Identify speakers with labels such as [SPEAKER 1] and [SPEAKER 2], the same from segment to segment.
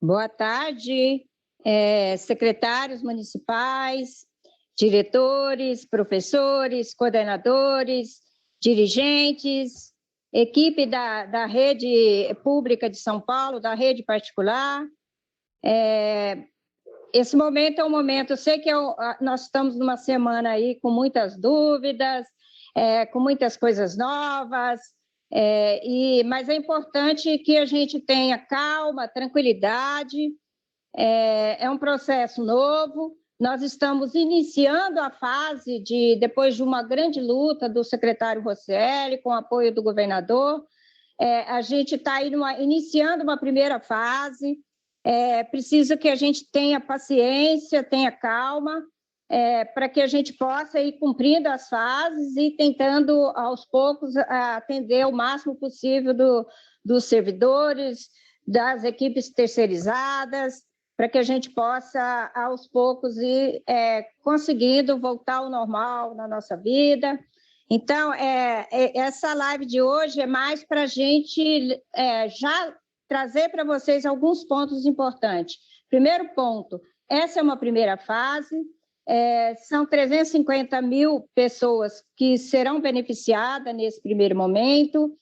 [SPEAKER 1] Boa tarde, secretários municipais, diretores, professores, coordenadores, dirigentes, equipe da rede pública de São Paulo, da rede particular. Esse momento é um momento, eu sei que nós estamos numa semana aí com muitas dúvidas, com muitas coisas novas, mas é importante que a gente tenha calma, tranquilidade. É um processo novo. Nós estamos iniciando a fase depois de uma grande luta do secretário Rosselli, com o apoio do governador, a gente está iniciando uma primeira fase. Preciso que a gente tenha paciência, tenha calma, para que a gente possa ir cumprindo as fases e tentando, aos poucos, atender o máximo possível dos servidores, das equipes terceirizadas, para que a gente possa, aos poucos, ir conseguindo voltar ao normal na nossa vida. Então, essa live de hoje é mais para a gente já trazer para vocês alguns pontos importantes. Primeiro ponto, essa é uma primeira fase, são 350 mil pessoas que serão beneficiadas nesse primeiro momento.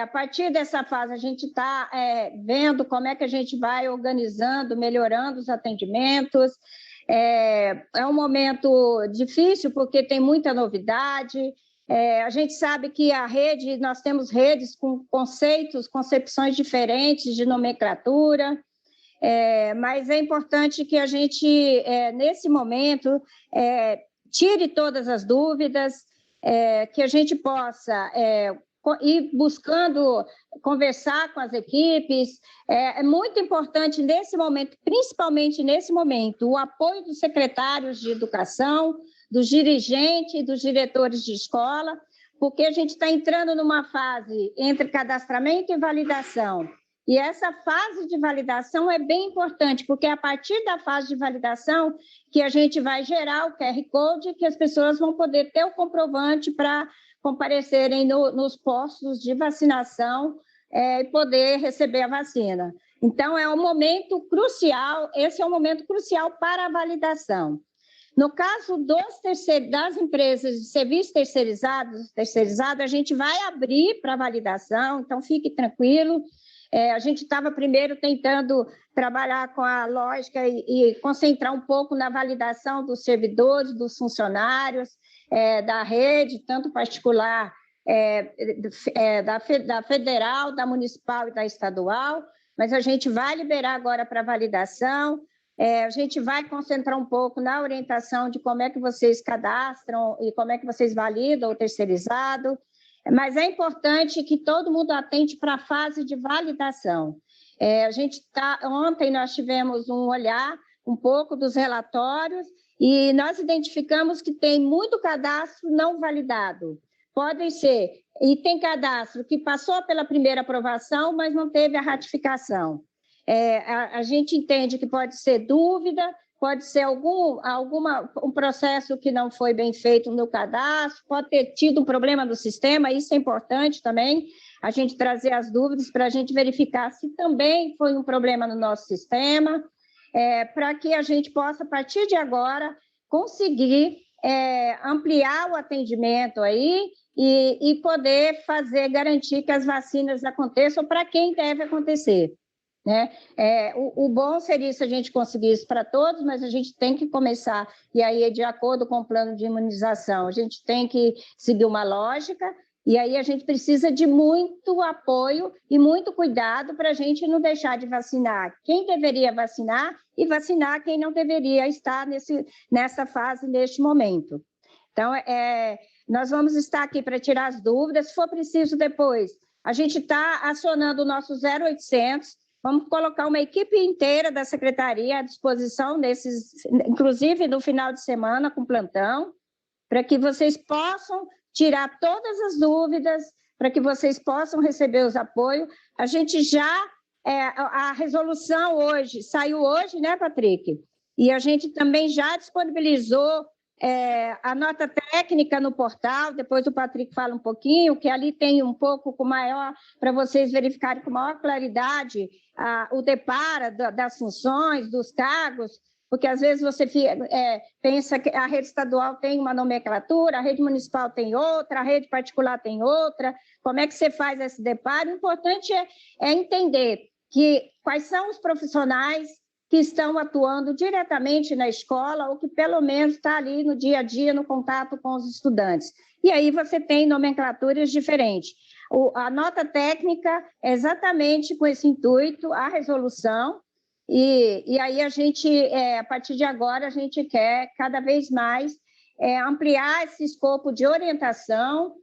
[SPEAKER 1] A partir dessa fase, a gente está vendo como é que a gente vai organizando, melhorando os atendimentos. É um momento difícil, porque tem muita novidade. A gente sabe que nós temos redes com concepções diferentes de nomenclatura, mas é importante que a gente, nesse momento, tire todas as dúvidas, que a gente possa ir buscando conversar com as equipes. É muito importante nesse momento, principalmente nesse momento, o apoio dos secretários de educação, dos dirigentes, dos diretores de escola, porque a gente está entrando numa fase entre cadastramento e validação. E essa fase de validação é bem importante, porque é a partir da fase de validação que a gente vai gerar o QR Code, que as pessoas vão poder ter o comprovante para comparecerem nos postos de vacinação e poder receber a vacina. Então, é um momento crucial, esse é um momento crucial para a validação. No caso das empresas de serviços terceirizados, a gente vai abrir para validação, então fique tranquilo. A gente estava primeiro tentando trabalhar com a lógica e concentrar um pouco na validação dos servidores, dos funcionários, da rede, tanto particular, da federal, da municipal e da estadual, mas a gente vai liberar agora para validação. A gente vai concentrar um pouco na orientação de como é que vocês cadastram e como é que vocês validam o terceirizado, mas é importante que todo mundo atente para a fase de validação. Ontem nós tivemos um olhar um pouco dos relatórios e nós identificamos que tem muito cadastro não validado. Podem ser, e tem cadastro que passou pela primeira aprovação, mas não teve a ratificação. A gente entende que pode ser dúvida, pode ser um processo que não foi bem feito no cadastro, pode ter tido um problema no sistema, isso é importante também, a gente trazer as dúvidas para a gente verificar se também foi um problema no nosso sistema, para que a gente possa, a partir de agora, conseguir ampliar o atendimento aí e poder garantir que as vacinas aconteçam para quem deve acontecer. Né? O bom seria se a gente conseguisse para todos, mas a gente tem que começar, e aí, de acordo com o plano de imunização, a gente tem que seguir uma lógica, e aí a gente precisa de muito apoio e muito cuidado para a gente não deixar de vacinar quem deveria vacinar e vacinar quem não deveria estar nessa fase, neste momento. Então, nós vamos estar aqui para tirar as dúvidas, se for preciso depois, a gente está acionando o nosso 0800, vamos colocar uma equipe inteira da secretaria à disposição, inclusive no final de semana, com plantão, para que vocês possam tirar todas as dúvidas, para que vocês possam receber os apoios. A gente a resolução saiu hoje, né, Patrick? E a gente também já disponibilizou a nota técnica no portal, depois o Patrick fala um pouquinho, que ali tem um pouco com maior, para vocês verificarem com maior claridade o depara das funções, dos cargos, porque às vezes você pensa que a rede estadual tem uma nomenclatura, a rede municipal tem outra, a rede particular tem outra. Como é que você faz esse deparo? O importante é entender quais são os profissionais que estão atuando diretamente na escola ou que pelo menos está ali no dia a dia, no contato com os estudantes. E aí você tem nomenclaturas diferentes. A nota técnica é exatamente com esse intuito, a resolução, e aí a gente, a partir de agora, a gente quer cada vez mais ampliar esse escopo de orientação,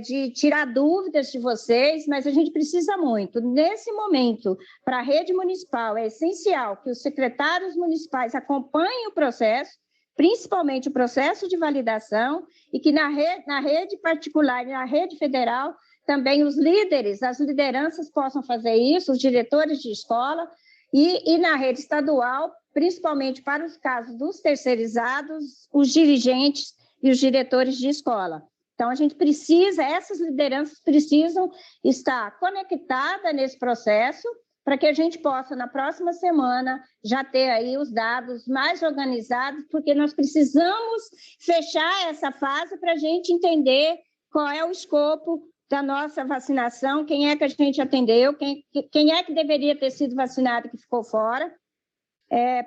[SPEAKER 1] de tirar dúvidas de vocês, mas a gente precisa muito. Nesse momento, para a rede municipal, é essencial que os secretários municipais acompanhem o processo, principalmente o processo de validação, e que na rede particular e na rede federal, também os líderes, as lideranças possam fazer isso, os diretores de escola, e na rede estadual, principalmente para os casos dos terceirizados, os dirigentes e os diretores de escola. Então, a gente precisa, essas lideranças precisam estar conectadas nesse processo para que a gente possa, na próxima semana, já ter aí os dados mais organizados, porque nós precisamos fechar essa fase para a gente entender qual é o escopo da nossa vacinação, quem é que a gente atendeu, quem é que deveria ter sido vacinado que ficou fora,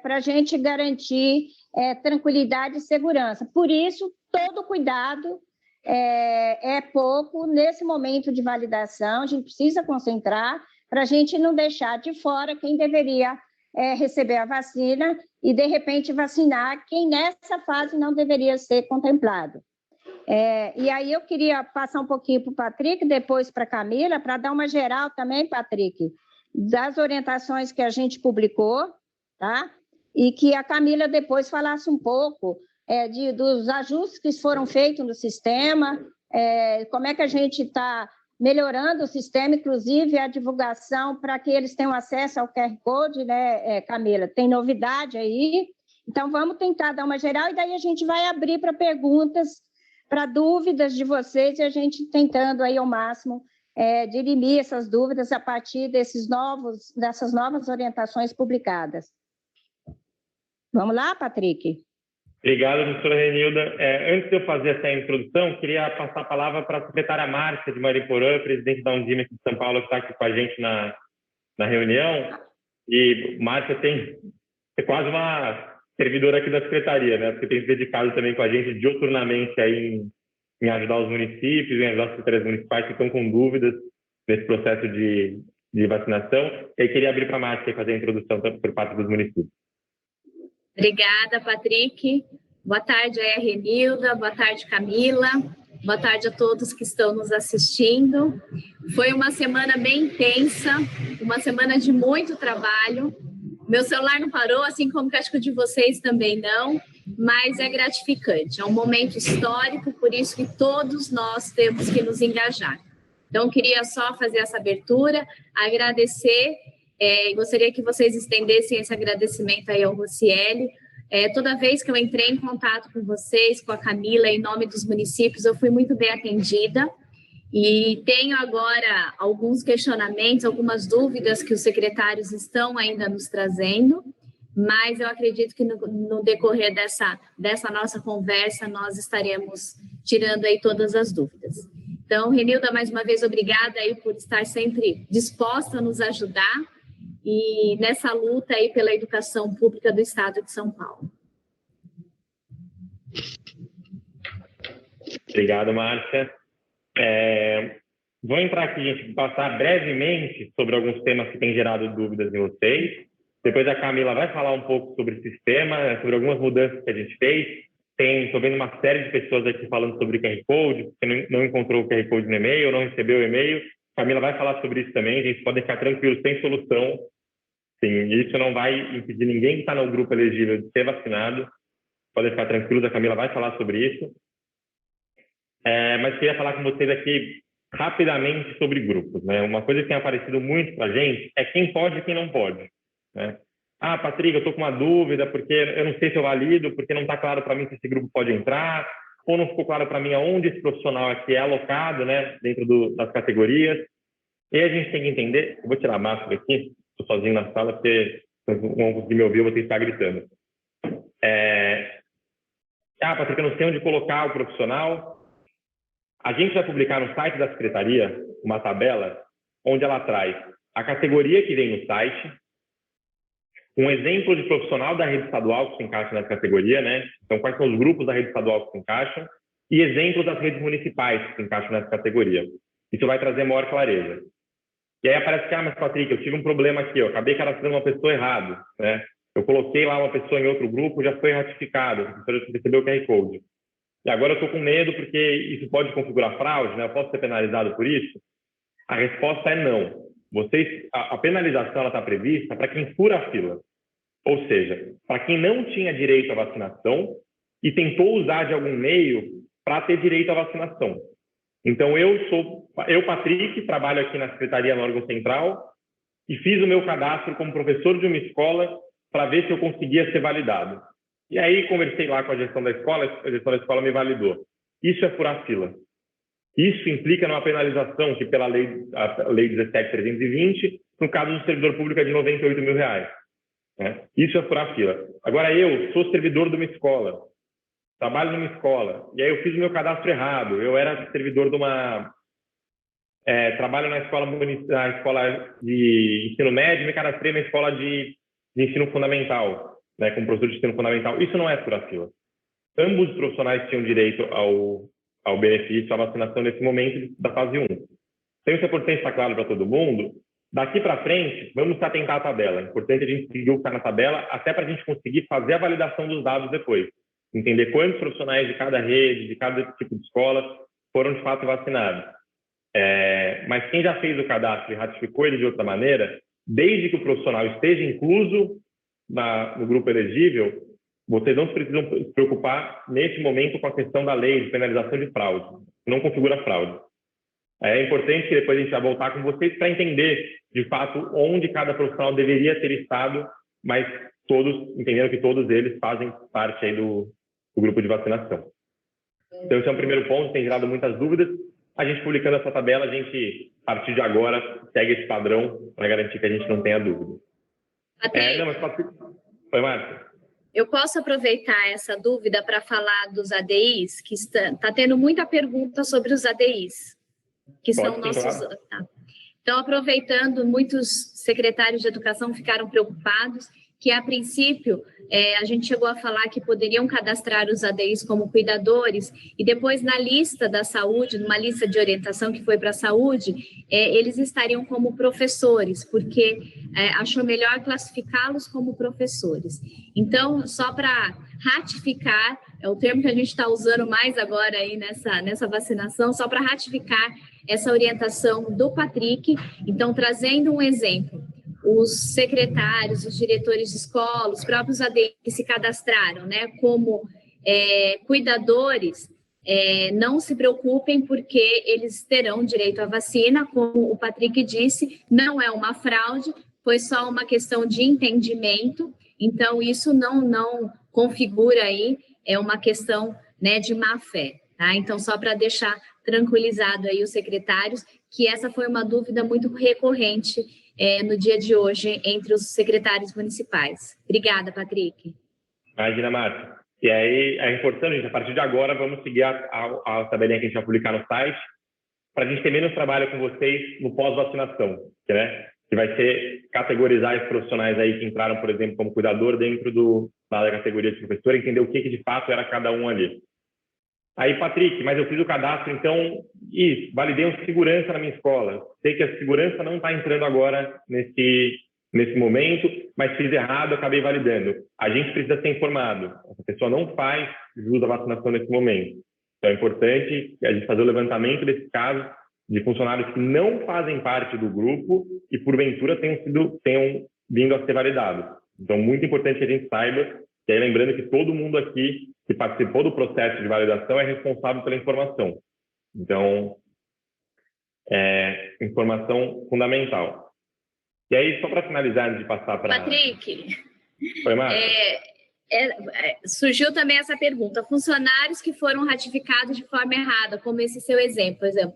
[SPEAKER 1] para a gente garantir tranquilidade e segurança. Por isso, todo cuidado é pouco nesse momento de validação, a gente precisa concentrar para a gente não deixar de fora quem deveria receber a vacina e, de repente, vacinar quem nessa fase não deveria ser contemplado. E aí eu queria passar um pouquinho para o Patrick, depois para a Camila, para dar uma geral também, Patrick, das orientações que a gente publicou, tá? E que a Camila depois falasse um pouco dos ajustes que foram feitos no sistema, como é que a gente está melhorando o sistema, inclusive a divulgação para que eles tenham acesso ao QR Code, né, Camila? Tem novidade aí? Então, vamos tentar dar uma geral e daí a gente vai abrir para perguntas, para dúvidas de vocês e a gente tentando aí ao máximo dirimir essas dúvidas a partir dessas novas orientações publicadas. Vamos lá, Patrick?
[SPEAKER 2] Obrigado, professora Renilda. Antes de eu fazer essa introdução, queria passar a palavra para a secretária Márcia de Mariporã, presidente da Undime aqui de São Paulo, que está aqui com a gente na reunião. E Márcia é quase uma servidora aqui da secretaria, né? Porque tem se dedicado também com a gente diuturnamente aí em ajudar os municípios, em ajudar as secretarias municipais que estão com dúvidas nesse processo de vacinação. E aí queria abrir para a Márcia fazer a introdução por parte dos municípios.
[SPEAKER 3] Obrigada, Patrick. Boa tarde aí, Renilda. Boa tarde, Camila. Boa tarde a todos que estão nos assistindo. Foi uma semana bem intensa, uma semana de muito trabalho. Meu celular não parou, assim como que acho que o de vocês também não, mas é gratificante. É um momento histórico, por isso que todos nós temos que nos engajar. Então, queria só fazer essa abertura, agradecer. Gostaria que vocês estendessem esse agradecimento aí ao Rocieli. Toda vez que eu entrei em contato com vocês, com a Camila, em nome dos municípios, eu fui muito bem atendida e tenho agora alguns questionamentos, algumas dúvidas que os secretários estão ainda nos trazendo, mas eu acredito que no decorrer dessa nossa conversa nós estaremos tirando aí todas as dúvidas. Então, Renilda, mais uma vez, obrigada aí por estar sempre disposta a nos ajudar e nessa luta aí pela educação pública do Estado de São Paulo.
[SPEAKER 2] Obrigado, Márcia. Vou entrar aqui, gente, passar brevemente sobre alguns temas que têm gerado dúvidas em vocês. Depois a Camila vai falar um pouco sobre o sistema, sobre algumas mudanças que a gente fez. Estou vendo uma série de pessoas aqui falando sobre o QR Code, você não encontrou o QR Code no e-mail, não recebeu o e-mail. Camila vai falar sobre isso também, gente, podem ficar tranquilos, tem solução. Sim, isso não vai impedir ninguém que está no grupo elegível de ser vacinado. Podem ficar tranquilos, a Camila vai falar sobre isso. Mas queria falar com vocês aqui rapidamente sobre grupos, né? Uma coisa que tem aparecido muito para a gente é quem pode e quem não pode, né? Ah, Patrick, eu estou com uma dúvida, porque eu não sei se eu valido, porque não está claro para mim se esse grupo pode entrar, ou não ficou claro para mim aonde esse profissional aqui é alocado, né, dentro das categorias. E aí a gente tem que entender, eu vou tirar a máscara aqui, estou sozinho na sala, porque não vão conseguir me ouvir, eu vou ter que estar gritando. Patrick, eu não sei onde colocar o profissional. A gente vai publicar no site da Secretaria uma tabela onde ela traz a categoria que vem no site, um exemplo de profissional da rede estadual que se encaixa nessa categoria, né? Então, quais são os grupos da rede estadual que se encaixam e exemplos das redes municipais que se encaixam nessa categoria. Isso vai trazer maior clareza. E aí aparece que, mas Patrick, eu tive um problema aqui, eu acabei cadastrando uma pessoa errada, né? Eu coloquei lá uma pessoa em outro grupo, já foi ratificado, a pessoa recebeu o QR Code. E agora eu estou com medo porque isso pode configurar fraude, né? Eu posso ser penalizado por isso? A resposta é não. A penalização está prevista para quem fura a fila. Ou seja, para quem não tinha direito à vacinação e tentou usar de algum meio para ter direito à vacinação. Então, eu, Patrick, trabalho aqui na Secretaria, no órgão central, e fiz o meu cadastro como professor de uma escola para ver se eu conseguia ser validado. E aí, conversei lá com a gestão da escola me validou. Isso é furar fila. Isso implica numa penalização que, pela a lei 17.320, no caso do servidor público, é de R$ 98 mil. Né? Isso é furar fila. Agora, eu sou servidor de uma escola, trabalho numa escola, e aí eu fiz o meu cadastro errado. Eu era servidor de uma... trabalho na escola de ensino médio e me cadastrei na escola de ensino fundamental, né, como professor de ensino fundamental. Isso não é furar fila. Ambos os profissionais tinham direito ao benefício, à vacinação nesse momento da fase 1. Então, isso é importante estar claro para todo mundo. Daqui para frente, vamos atentar à tabela. É importante a gente seguir o que está na tabela, até para a gente conseguir fazer a validação dos dados depois. Entender quantos profissionais de cada rede, de cada tipo de escola, foram de fato vacinados. Mas quem já fez o cadastro e ratificou ele de outra maneira, desde que o profissional esteja incluso no grupo elegível, vocês não precisam se preocupar nesse momento com a questão da lei de penalização de fraude. Não configura fraude. É importante que depois a gente vai voltar com vocês para entender, de fato, onde cada profissional deveria ter estado, mas entendendo que todos eles fazem parte aí do grupo de vacinação. Então, esse é um primeiro ponto, tem gerado muitas dúvidas. A gente publicando essa tabela, a gente, a partir de agora, segue esse padrão para garantir que a gente não tenha dúvida. Foi, Márcia.
[SPEAKER 3] Eu posso aproveitar essa dúvida para falar dos ADIs, que está tendo muita pergunta sobre os ADIs, que são nossos...
[SPEAKER 2] Claro.
[SPEAKER 3] Tá. Então, aproveitando, muitos secretários de educação ficaram preocupados que, a princípio, a gente chegou a falar que poderiam cadastrar os ADIs como cuidadores e depois, na lista da saúde, numa lista de orientação que foi para a saúde, eles estariam como professores, porque achou melhor classificá-los como professores. Então, só para ratificar, é o termo que a gente está usando mais agora aí nessa vacinação, só para ratificar essa orientação do Patrick. Então, trazendo um exemplo, os secretários, os diretores de escola, os próprios ADI que se cadastraram, né, como cuidadores, não se preocupem, porque eles terão direito à vacina, como o Patrick disse, não é uma fraude, foi só uma questão de entendimento, então isso não configura aí, uma questão, né, de má fé, tá? Então, só para deixar tranquilizado aí os secretários, que essa foi uma dúvida muito recorrente no dia de hoje entre os secretários municipais. Obrigada, Patrick.
[SPEAKER 2] Imagina, Márcia. E aí é importante, gente, a partir de agora, vamos seguir a tabelinha que a gente vai publicar no site, para a gente ter menos trabalho com vocês no pós-vacinação, né? Que vai ser categorizar os profissionais aí que entraram, por exemplo, como cuidador dentro da categoria de professor, entender o que de fato era cada um ali. Aí, Patrick, mas eu fiz o cadastro, então, validei um segurança na minha escola. Sei que a segurança não está entrando agora nesse momento, mas fiz errado, acabei validando. A gente precisa ser informado. Essa pessoa não faz jus da vacinação nesse momento. Então, é importante a gente fazer o levantamento desse caso de funcionários que não fazem parte do grupo e, porventura, tenham vindo a ser validados. Então, muito importante que a gente saiba, e aí lembrando que todo mundo aqui que participou do processo de validação é responsável pela informação. Então, informação fundamental. E aí, só para finalizar, antes de passar para...
[SPEAKER 3] Patrick,
[SPEAKER 2] Foi, Márcia.
[SPEAKER 3] Surgiu também essa pergunta. Funcionários que foram ratificados de forma errada, como esse seu exemplo, por exemplo,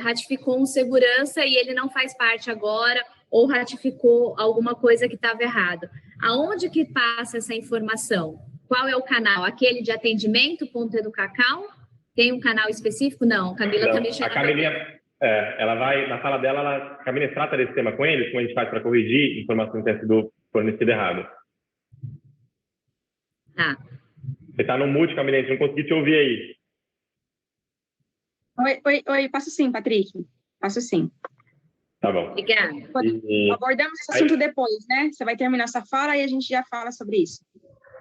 [SPEAKER 3] ratificou um segurança e ele não faz parte agora, ou ratificou alguma coisa que estava errado. Aonde que passa essa informação? Qual é o canal? Aquele de atendimento, ponto Educacau? Tem um canal específico? Não, Camila está mexendo.
[SPEAKER 2] A Camilinha, ela vai, na sala dela, a Camilinha trata desse tema com eles, como a gente faz para corrigir informação que tenha sido fornecida errado. Você está no mute, Camilinha, a gente não conseguiu te ouvir aí.
[SPEAKER 4] Oi, passo sim, Patrick. Passo sim.
[SPEAKER 2] Tá bom.
[SPEAKER 3] Obrigada.
[SPEAKER 4] Abordamos esse assunto depois, né? Você vai terminar essa fala e a gente já fala sobre isso.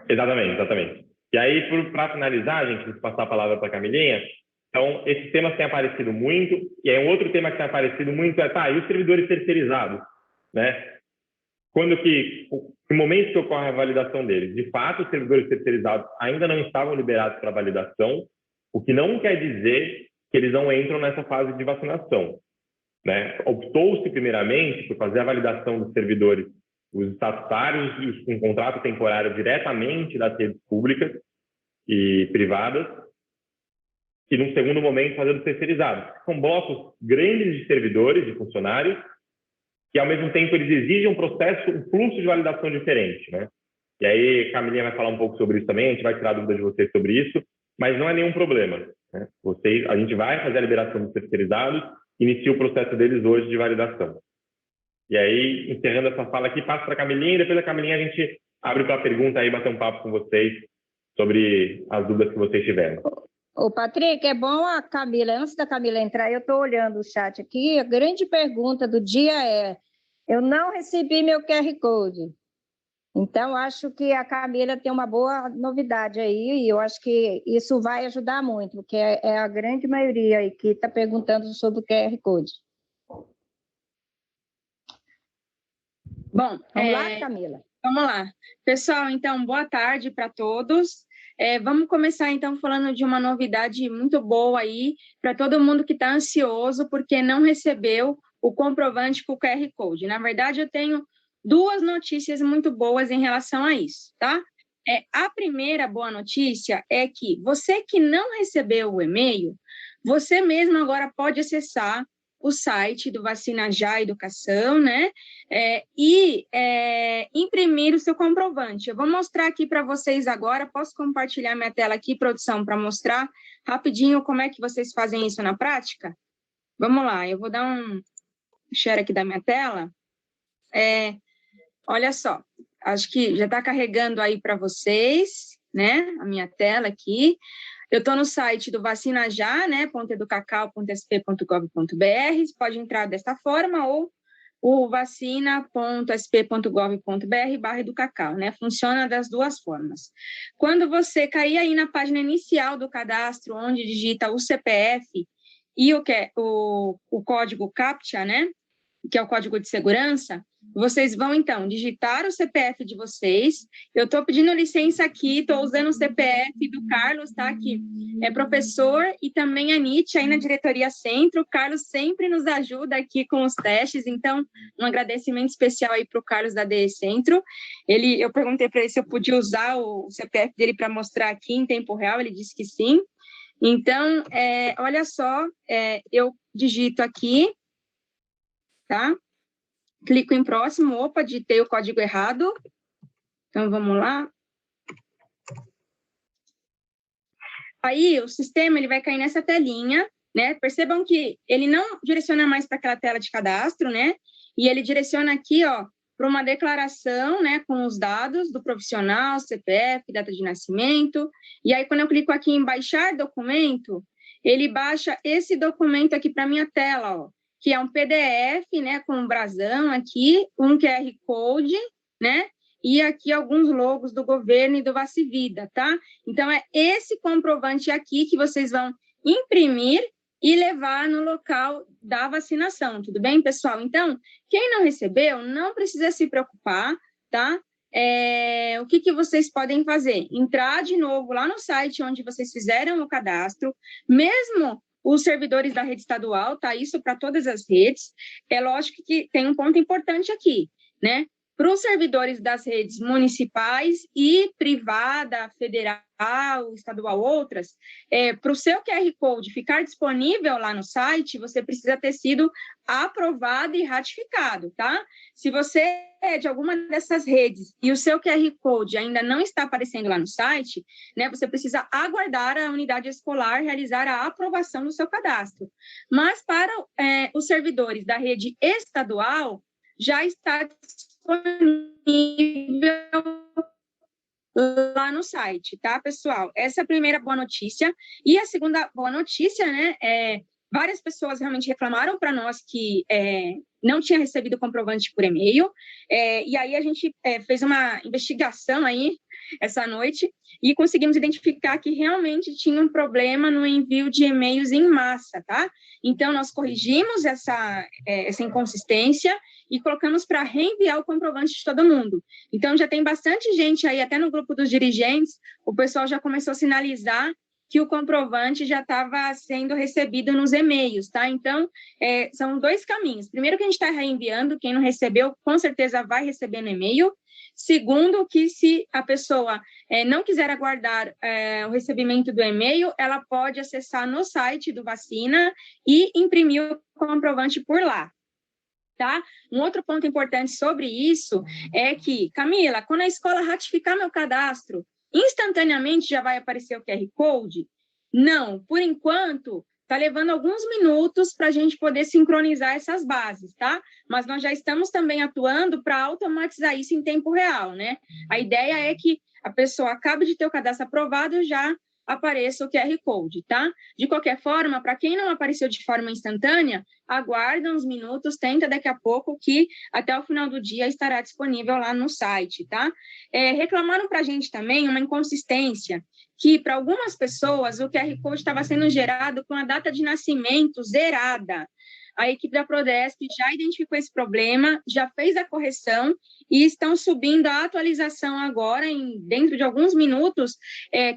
[SPEAKER 2] Exatamente. E aí, para finalizar, gente, vou passar a palavra para a Camilinha. Então, esses temas têm aparecido muito, e aí um outro tema que tem aparecido muito e os servidores terceirizados, né? No momento que ocorre a validação deles, de fato, os servidores terceirizados ainda não estavam liberados para validação, o que não quer dizer que eles não entram nessa fase de vacinação, né? Optou-se, primeiramente, por fazer a validação dos servidores, os estatutários e os com contrato temporário diretamente das redes públicas e privadas, e, num segundo momento, fazer os terceirizados. São blocos grandes de servidores, de funcionários, que, ao mesmo tempo, eles exigem um fluxo de validação diferente, né? E aí, a Camilinha vai falar um pouco sobre isso também, a gente vai tirar dúvida de vocês sobre isso, mas não é nenhum problema, né? A gente vai fazer a liberação dos terceirizados, inicia o processo deles hoje de validação. E aí, encerrando essa fala aqui, passo para a Camilinha, e depois da Camilinha a gente abre para a pergunta aí, bater um papo com vocês sobre as dúvidas que vocês tiveram.
[SPEAKER 1] Ô, Patrick, é bom a Camila, antes da Camila entrar, eu estou olhando o chat aqui, a grande pergunta do dia é, eu não recebi meu QR Code. Então, acho que a Camila tem uma boa novidade aí, e eu acho que isso vai ajudar muito, porque é a grande maioria aí que está perguntando sobre o QR Code.
[SPEAKER 4] Bom,
[SPEAKER 1] vamos lá, Camila?
[SPEAKER 4] Vamos lá. Pessoal, então, boa tarde para todos. Vamos começar, então, falando de uma novidade muito boa aí para todo mundo que está ansioso porque não recebeu o comprovante com o QR Code. Na verdade, eu tenho duas notícias muito boas em relação a isso, tá? A primeira boa notícia é que você que não recebeu o e-mail, você mesmo agora pode acessar o site do Vacina Já Educação, né? E imprimir o seu comprovante. Eu vou mostrar aqui para vocês agora, posso compartilhar minha tela aqui, produção, para mostrar rapidinho como é que vocês fazem isso na prática? Vamos lá, eu vou dar um share aqui da minha tela. Olha só, acho que já está carregando aí para vocês, né? A minha tela aqui. Eu estou no site do Vacina Já, né? .educacau.sp.gov.br. Você pode entrar desta forma ou o vacina.sp.gov.br/educacau, né? Funciona das duas formas. Quando você cair aí na página inicial do cadastro, onde digita o CPF e o código CAPTCHA, né? Que é o código de segurança, vocês vão, então, digitar o CPF de vocês. Eu estou pedindo licença aqui, estou usando o CPF do Carlos, tá? Que é professor e também a NIT, aí na diretoria Centro. O Carlos sempre nos ajuda aqui com os testes, então, um agradecimento especial aí para o Carlos da DE Centro. Eu perguntei para ele se eu podia usar o CPF dele para mostrar aqui em tempo real, ele disse que sim. Então, olha só, eu digito aqui, tá? Clico em próximo, opa, digitei o código errado. Então, vamos lá. Aí, o sistema ele vai cair nessa telinha, né? Percebam que ele não direciona mais para aquela tela de cadastro, né? E ele direciona aqui, ó, para uma declaração, né, com os dados do profissional, CPF, data de nascimento. E aí, quando eu clico aqui em baixar documento, ele baixa esse documento aqui para minha tela, ó, que é um PDF, né, com um brasão aqui, um QR Code, né, e aqui alguns logos do governo e do Vacivida, tá? Então, é esse comprovante aqui que vocês vão imprimir e levar no local da vacinação, tudo bem, pessoal? Então, quem não recebeu, não precisa se preocupar, tá? O que vocês podem fazer? Entrar de novo lá no site onde vocês fizeram o cadastro, mesmo os servidores da rede estadual, tá? Isso para todas as redes. É lógico que tem um ponto importante aqui, né? para os servidores das redes municipais e privada, federal, estadual, outras, para o seu QR Code ficar disponível lá no site, você precisa ter sido aprovado e ratificado, tá? Se você é de alguma dessas redes e o seu QR Code ainda não está aparecendo lá no site, né, você precisa aguardar a unidade escolar realizar a aprovação do seu cadastro. Mas para os servidores da rede estadual, já está disponível lá no site, tá, pessoal? Essa é a primeira boa notícia. E a segunda boa notícia, né, várias pessoas realmente reclamaram para nós que não tinha recebido o comprovante por e-mail, e aí a gente fez uma investigação aí essa noite e conseguimos identificar que realmente tinha um problema no envio de e-mails em massa, tá? Então, nós corrigimos essa inconsistência e colocamos para reenviar o comprovante de todo mundo. Então, já tem bastante gente aí, até no grupo dos dirigentes, o pessoal já começou a sinalizar que o comprovante já estava sendo recebido nos e-mails, tá? Então, são dois caminhos. Primeiro, que a gente está reenviando, quem não recebeu, com certeza vai receber no e-mail. Segundo, que se a pessoa não quiser aguardar o recebimento do e-mail, ela pode acessar no site do Vacina e imprimir o comprovante por lá. Tá? Um outro ponto importante sobre isso é que, Camila, quando a escola ratificar meu cadastro, instantaneamente já vai aparecer o QR Code? Não, por enquanto, está levando alguns minutos para a gente poder sincronizar essas bases, tá? Mas nós já estamos também atuando para automatizar isso em tempo real, né? A ideia é que a pessoa acabe de ter o cadastro aprovado já apareça o QR Code, tá? De qualquer forma, para quem não apareceu de forma instantânea, aguarda uns minutos, tenta daqui a pouco que até o final do dia estará disponível lá no site, tá? Reclamaram para a gente também uma inconsistência, que para algumas pessoas o QR Code estava sendo gerado com a data de nascimento zerada. A equipe da Prodesp já identificou esse problema, já fez a correção e estão subindo a atualização agora, dentro de alguns minutos,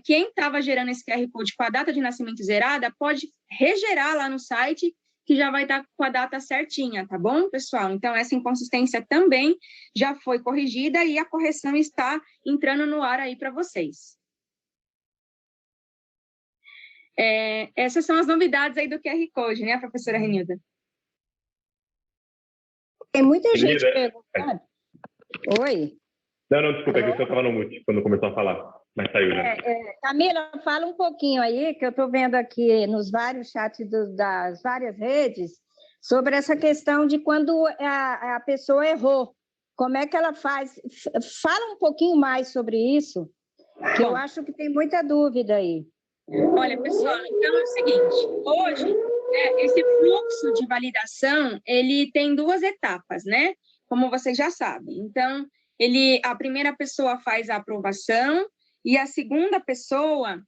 [SPEAKER 4] quem estava gerando esse QR Code com a data de nascimento zerada pode regerar lá no site, que já vai estar com a data certinha, tá bom, pessoal? Então, essa inconsistência também já foi corrigida e a correção está entrando no ar aí para vocês. Essas são as novidades aí do QR Code, né, professora Renilda?
[SPEAKER 1] Tem muita gente perguntando. Oi?
[SPEAKER 2] Não, desculpa, é que eu estava no mute quando começou a falar, mas saiu já.
[SPEAKER 1] Camila, fala um pouquinho aí, que eu estou vendo aqui nos vários chats das várias redes, sobre essa questão de quando a pessoa errou. Como é que ela faz? Fala um pouquinho mais sobre isso, que eu acho que tem muita dúvida aí.
[SPEAKER 4] Olha, pessoal, então é o seguinte, hoje, esse fluxo de validação, ele tem duas etapas, né? Como vocês já sabem. Então, a primeira pessoa faz a aprovação e a segunda pessoa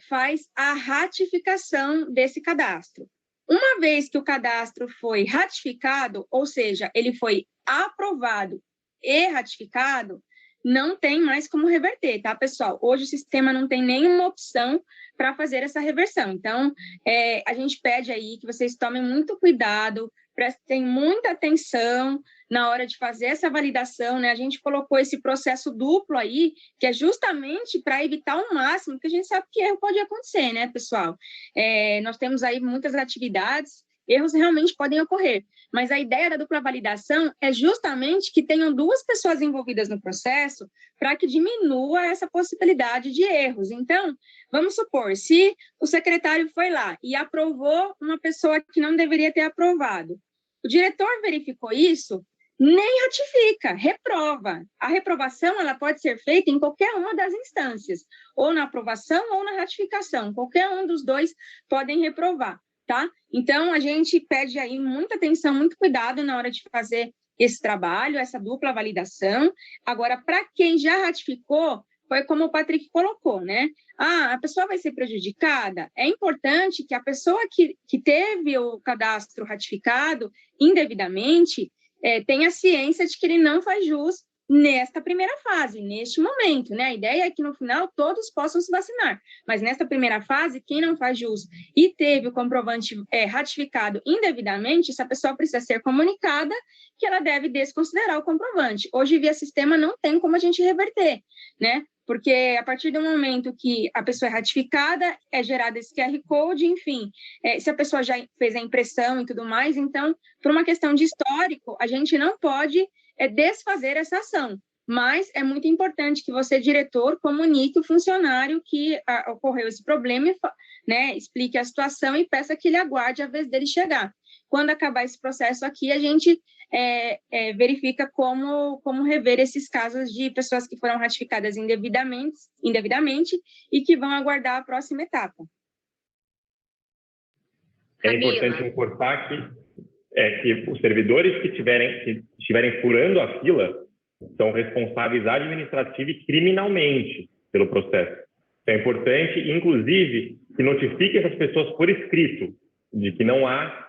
[SPEAKER 4] faz a ratificação desse cadastro. Uma vez que o cadastro foi ratificado, ou seja, ele foi aprovado e ratificado, não tem mais como reverter, tá, pessoal? Hoje o sistema não tem nenhuma opção para fazer essa reversão. Então, a gente pede aí que vocês tomem muito cuidado, prestem muita atenção na hora de fazer essa validação, né? A gente colocou esse processo duplo aí, que é justamente para evitar ao máximo, porque a gente sabe que erro pode acontecer, né, pessoal? Nós temos aí muitas atividades, erros realmente podem ocorrer, mas a ideia da dupla validação é justamente que tenham duas pessoas envolvidas no processo para que diminua essa possibilidade de erros. Então, vamos supor, se o secretário foi lá e aprovou uma pessoa que não deveria ter aprovado, o diretor verificou isso, nem ratifica, reprova. A reprovação ela pode ser feita em qualquer uma das instâncias, ou na aprovação ou na ratificação, qualquer um dos dois podem reprovar. Tá? Então, a gente pede aí muita atenção, muito cuidado na hora de fazer esse trabalho, essa dupla validação. Agora, para quem já ratificou, foi como o Patrick colocou, né? A pessoa vai ser prejudicada? É importante que a pessoa que teve o cadastro ratificado indevidamente tenha ciência de que ele não faz jus nesta primeira fase, neste momento, né? A ideia é que no final todos possam se vacinar, mas nesta primeira fase, quem não faz jus e teve o comprovante ratificado indevidamente, essa pessoa precisa ser comunicada que ela deve desconsiderar o comprovante. Hoje, via sistema, não tem como a gente reverter, né? Porque a partir do momento que a pessoa é ratificada, é gerado esse QR Code, enfim, se a pessoa já fez a impressão e tudo mais, então, por uma questão de histórico, a gente não pode desfazer essa ação. Mas é muito importante que você, diretor, comunique o funcionário que ocorreu esse problema, né, explique a situação e peça que ele aguarde a vez dele chegar. Quando acabar esse processo aqui, a gente verifica como rever esses casos de pessoas que foram ratificadas indevidamente e que vão aguardar a próxima etapa.
[SPEAKER 2] É importante reforçar que os servidores que estiverem furando a fila são responsáveis administrativa e criminalmente pelo processo. Então, é importante, inclusive, que notifique essas pessoas por escrito de que não há,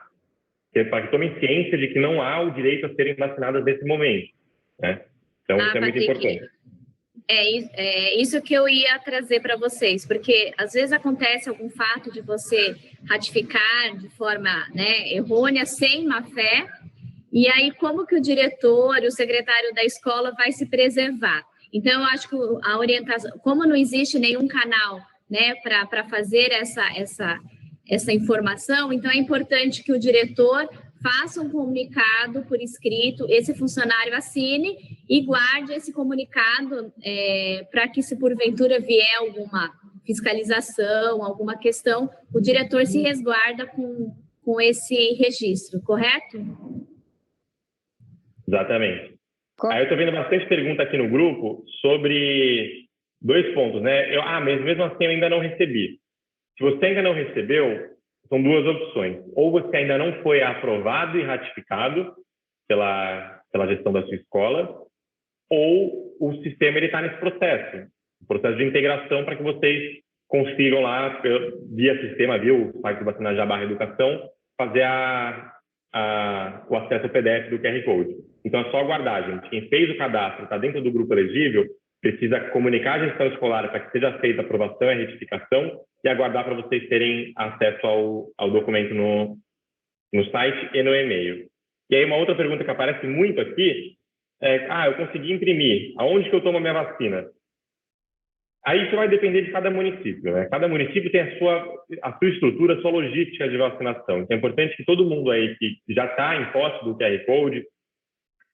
[SPEAKER 2] para que tomem ciência de que não há o direito a serem vacinadas nesse momento, né? Então, isso é muito importante.
[SPEAKER 3] É isso que eu ia trazer para vocês, porque às vezes acontece algum fato de você ratificar de forma, né, errônea, sem má fé, e aí como que o diretor, o secretário da escola vai se preservar? Então, eu acho que a orientação, como não existe nenhum canal, né, para fazer essa informação, então é importante que o diretor faça um comunicado por escrito, esse funcionário assine e guarde esse comunicado para que, se porventura vier alguma fiscalização, alguma questão, o diretor se resguarda com esse registro, correto?
[SPEAKER 2] Exatamente. Aí eu estou vendo bastante pergunta aqui no grupo sobre 2 pontos, né? Mas mesmo assim eu ainda não recebi. Se você ainda não recebeu, são 2 opções. Ou você ainda não foi aprovado e ratificado pela gestão da sua escola, ou o sistema está nesse processo de integração para que vocês consigam lá, via sistema, via o site do Vacinagem/Educação, fazer o acesso ao PDF do QR Code. Então, é só aguardar, gente. Quem fez o cadastro, está dentro do grupo elegível, precisa comunicar a gestão escolar para que seja feita a aprovação e a retificação e aguardar para vocês terem acesso ao documento no site e no e-mail. E aí, uma outra pergunta que aparece muito aqui eu consegui imprimir. Aonde que eu tomo a minha vacina? Aí isso vai depender de cada município, né? Cada município tem a sua estrutura, a sua logística de vacinação. Então, é importante que todo mundo aí que já está em posse do QR Code,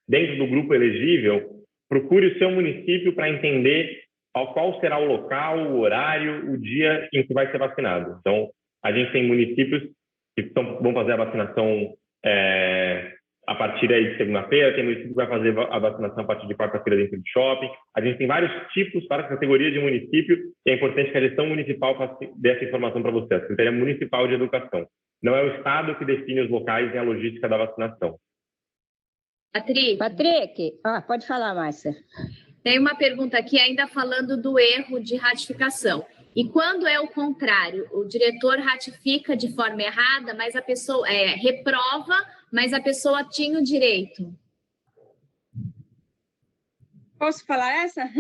[SPEAKER 2] dentro do grupo elegível, procure o seu município para entender qual será o local, o horário, o dia em que vai ser vacinado. Então, a gente tem municípios que vão fazer a vacinação a partir aí de segunda-feira, tem município que vai fazer a vacinação a partir de quarta-feira dentro de shopping. A gente tem vários tipos, várias categorias de município, e é importante que a gestão municipal dê essa informação para você, a Secretaria Municipal de Educação. Não é o Estado que define os locais e a logística da vacinação.
[SPEAKER 1] Patrick, pode falar, Márcia.
[SPEAKER 3] Tem uma pergunta aqui ainda falando do erro de ratificação. E quando é o contrário, o diretor ratifica de forma errada, mas a pessoa reprova, mas a pessoa tinha o direito?
[SPEAKER 4] Posso falar essa?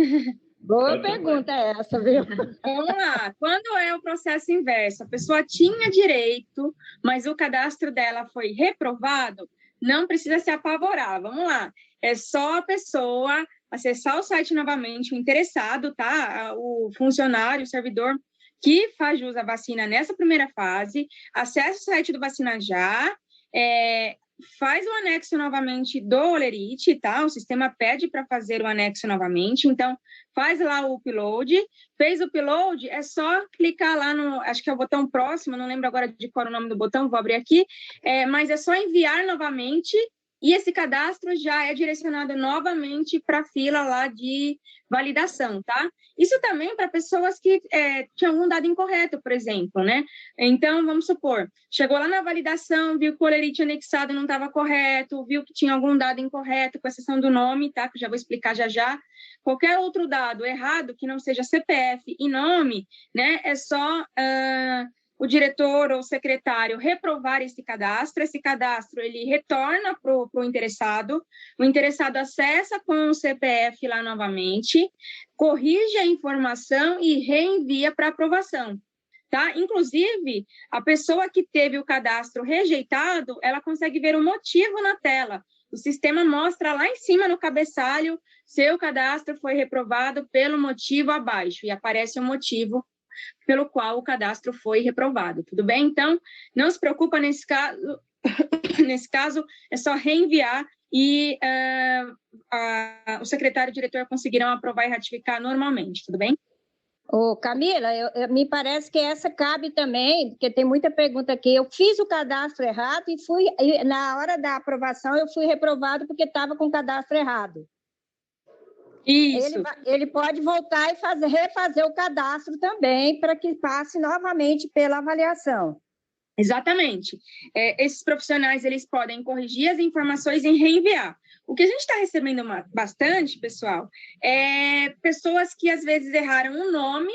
[SPEAKER 1] Boa pergunta essa, viu?
[SPEAKER 4] Vamos lá. Quando é o processo inverso, a pessoa tinha direito, mas o cadastro dela foi reprovado, não precisa se apavorar. Vamos lá. É só a pessoa acessar o site novamente, o interessado, tá? O funcionário, o servidor que faz jus à vacina nessa primeira fase, acessa o site do Vacina Já, faz o anexo novamente do Olerite, tá? O sistema pede para fazer o anexo novamente, então faz lá o upload, fez o upload, é só clicar lá no, acho que é o botão próximo, não lembro agora de qual é o nome do botão, vou abrir aqui, mas é só enviar novamente e esse cadastro já é direcionado novamente para a fila lá de validação, tá? Isso também para pessoas que tinham um dado incorreto, por exemplo, né? Então, vamos supor, chegou lá na validação, viu que o Olerite anexado não estava correto, viu que tinha algum dado incorreto, com exceção do nome, tá? Que eu já vou explicar já. Qualquer outro dado errado, que não seja CPF e nome, né? É só o diretor ou o secretário reprovar esse cadastro ele retorna para o interessado acessa com o CPF lá novamente, corrige a informação e reenvia para aprovação. Tá? Inclusive, a pessoa que teve o cadastro rejeitado, ela consegue ver o motivo na tela. O sistema mostra lá em cima no cabeçalho, seu cadastro foi reprovado pelo motivo abaixo, e aparece o motivo pelo qual o cadastro foi reprovado, tudo bem? Então, não se preocupa nesse caso, nesse caso é só reenviar e o secretário e o diretor conseguirão aprovar e ratificar normalmente, tudo bem?
[SPEAKER 1] Ô, Camila, me parece que essa cabe também, porque tem muita pergunta aqui. Eu fiz o cadastro errado e na hora da aprovação eu fui reprovado porque estava com o cadastro errado.
[SPEAKER 4] Isso.
[SPEAKER 1] Ele pode voltar e refazer o cadastro também para que passe novamente pela avaliação.
[SPEAKER 4] Exatamente. Esses profissionais, eles podem corrigir as informações e reenviar. O que a gente está recebendo bastante, pessoal, é pessoas que às vezes erraram o nome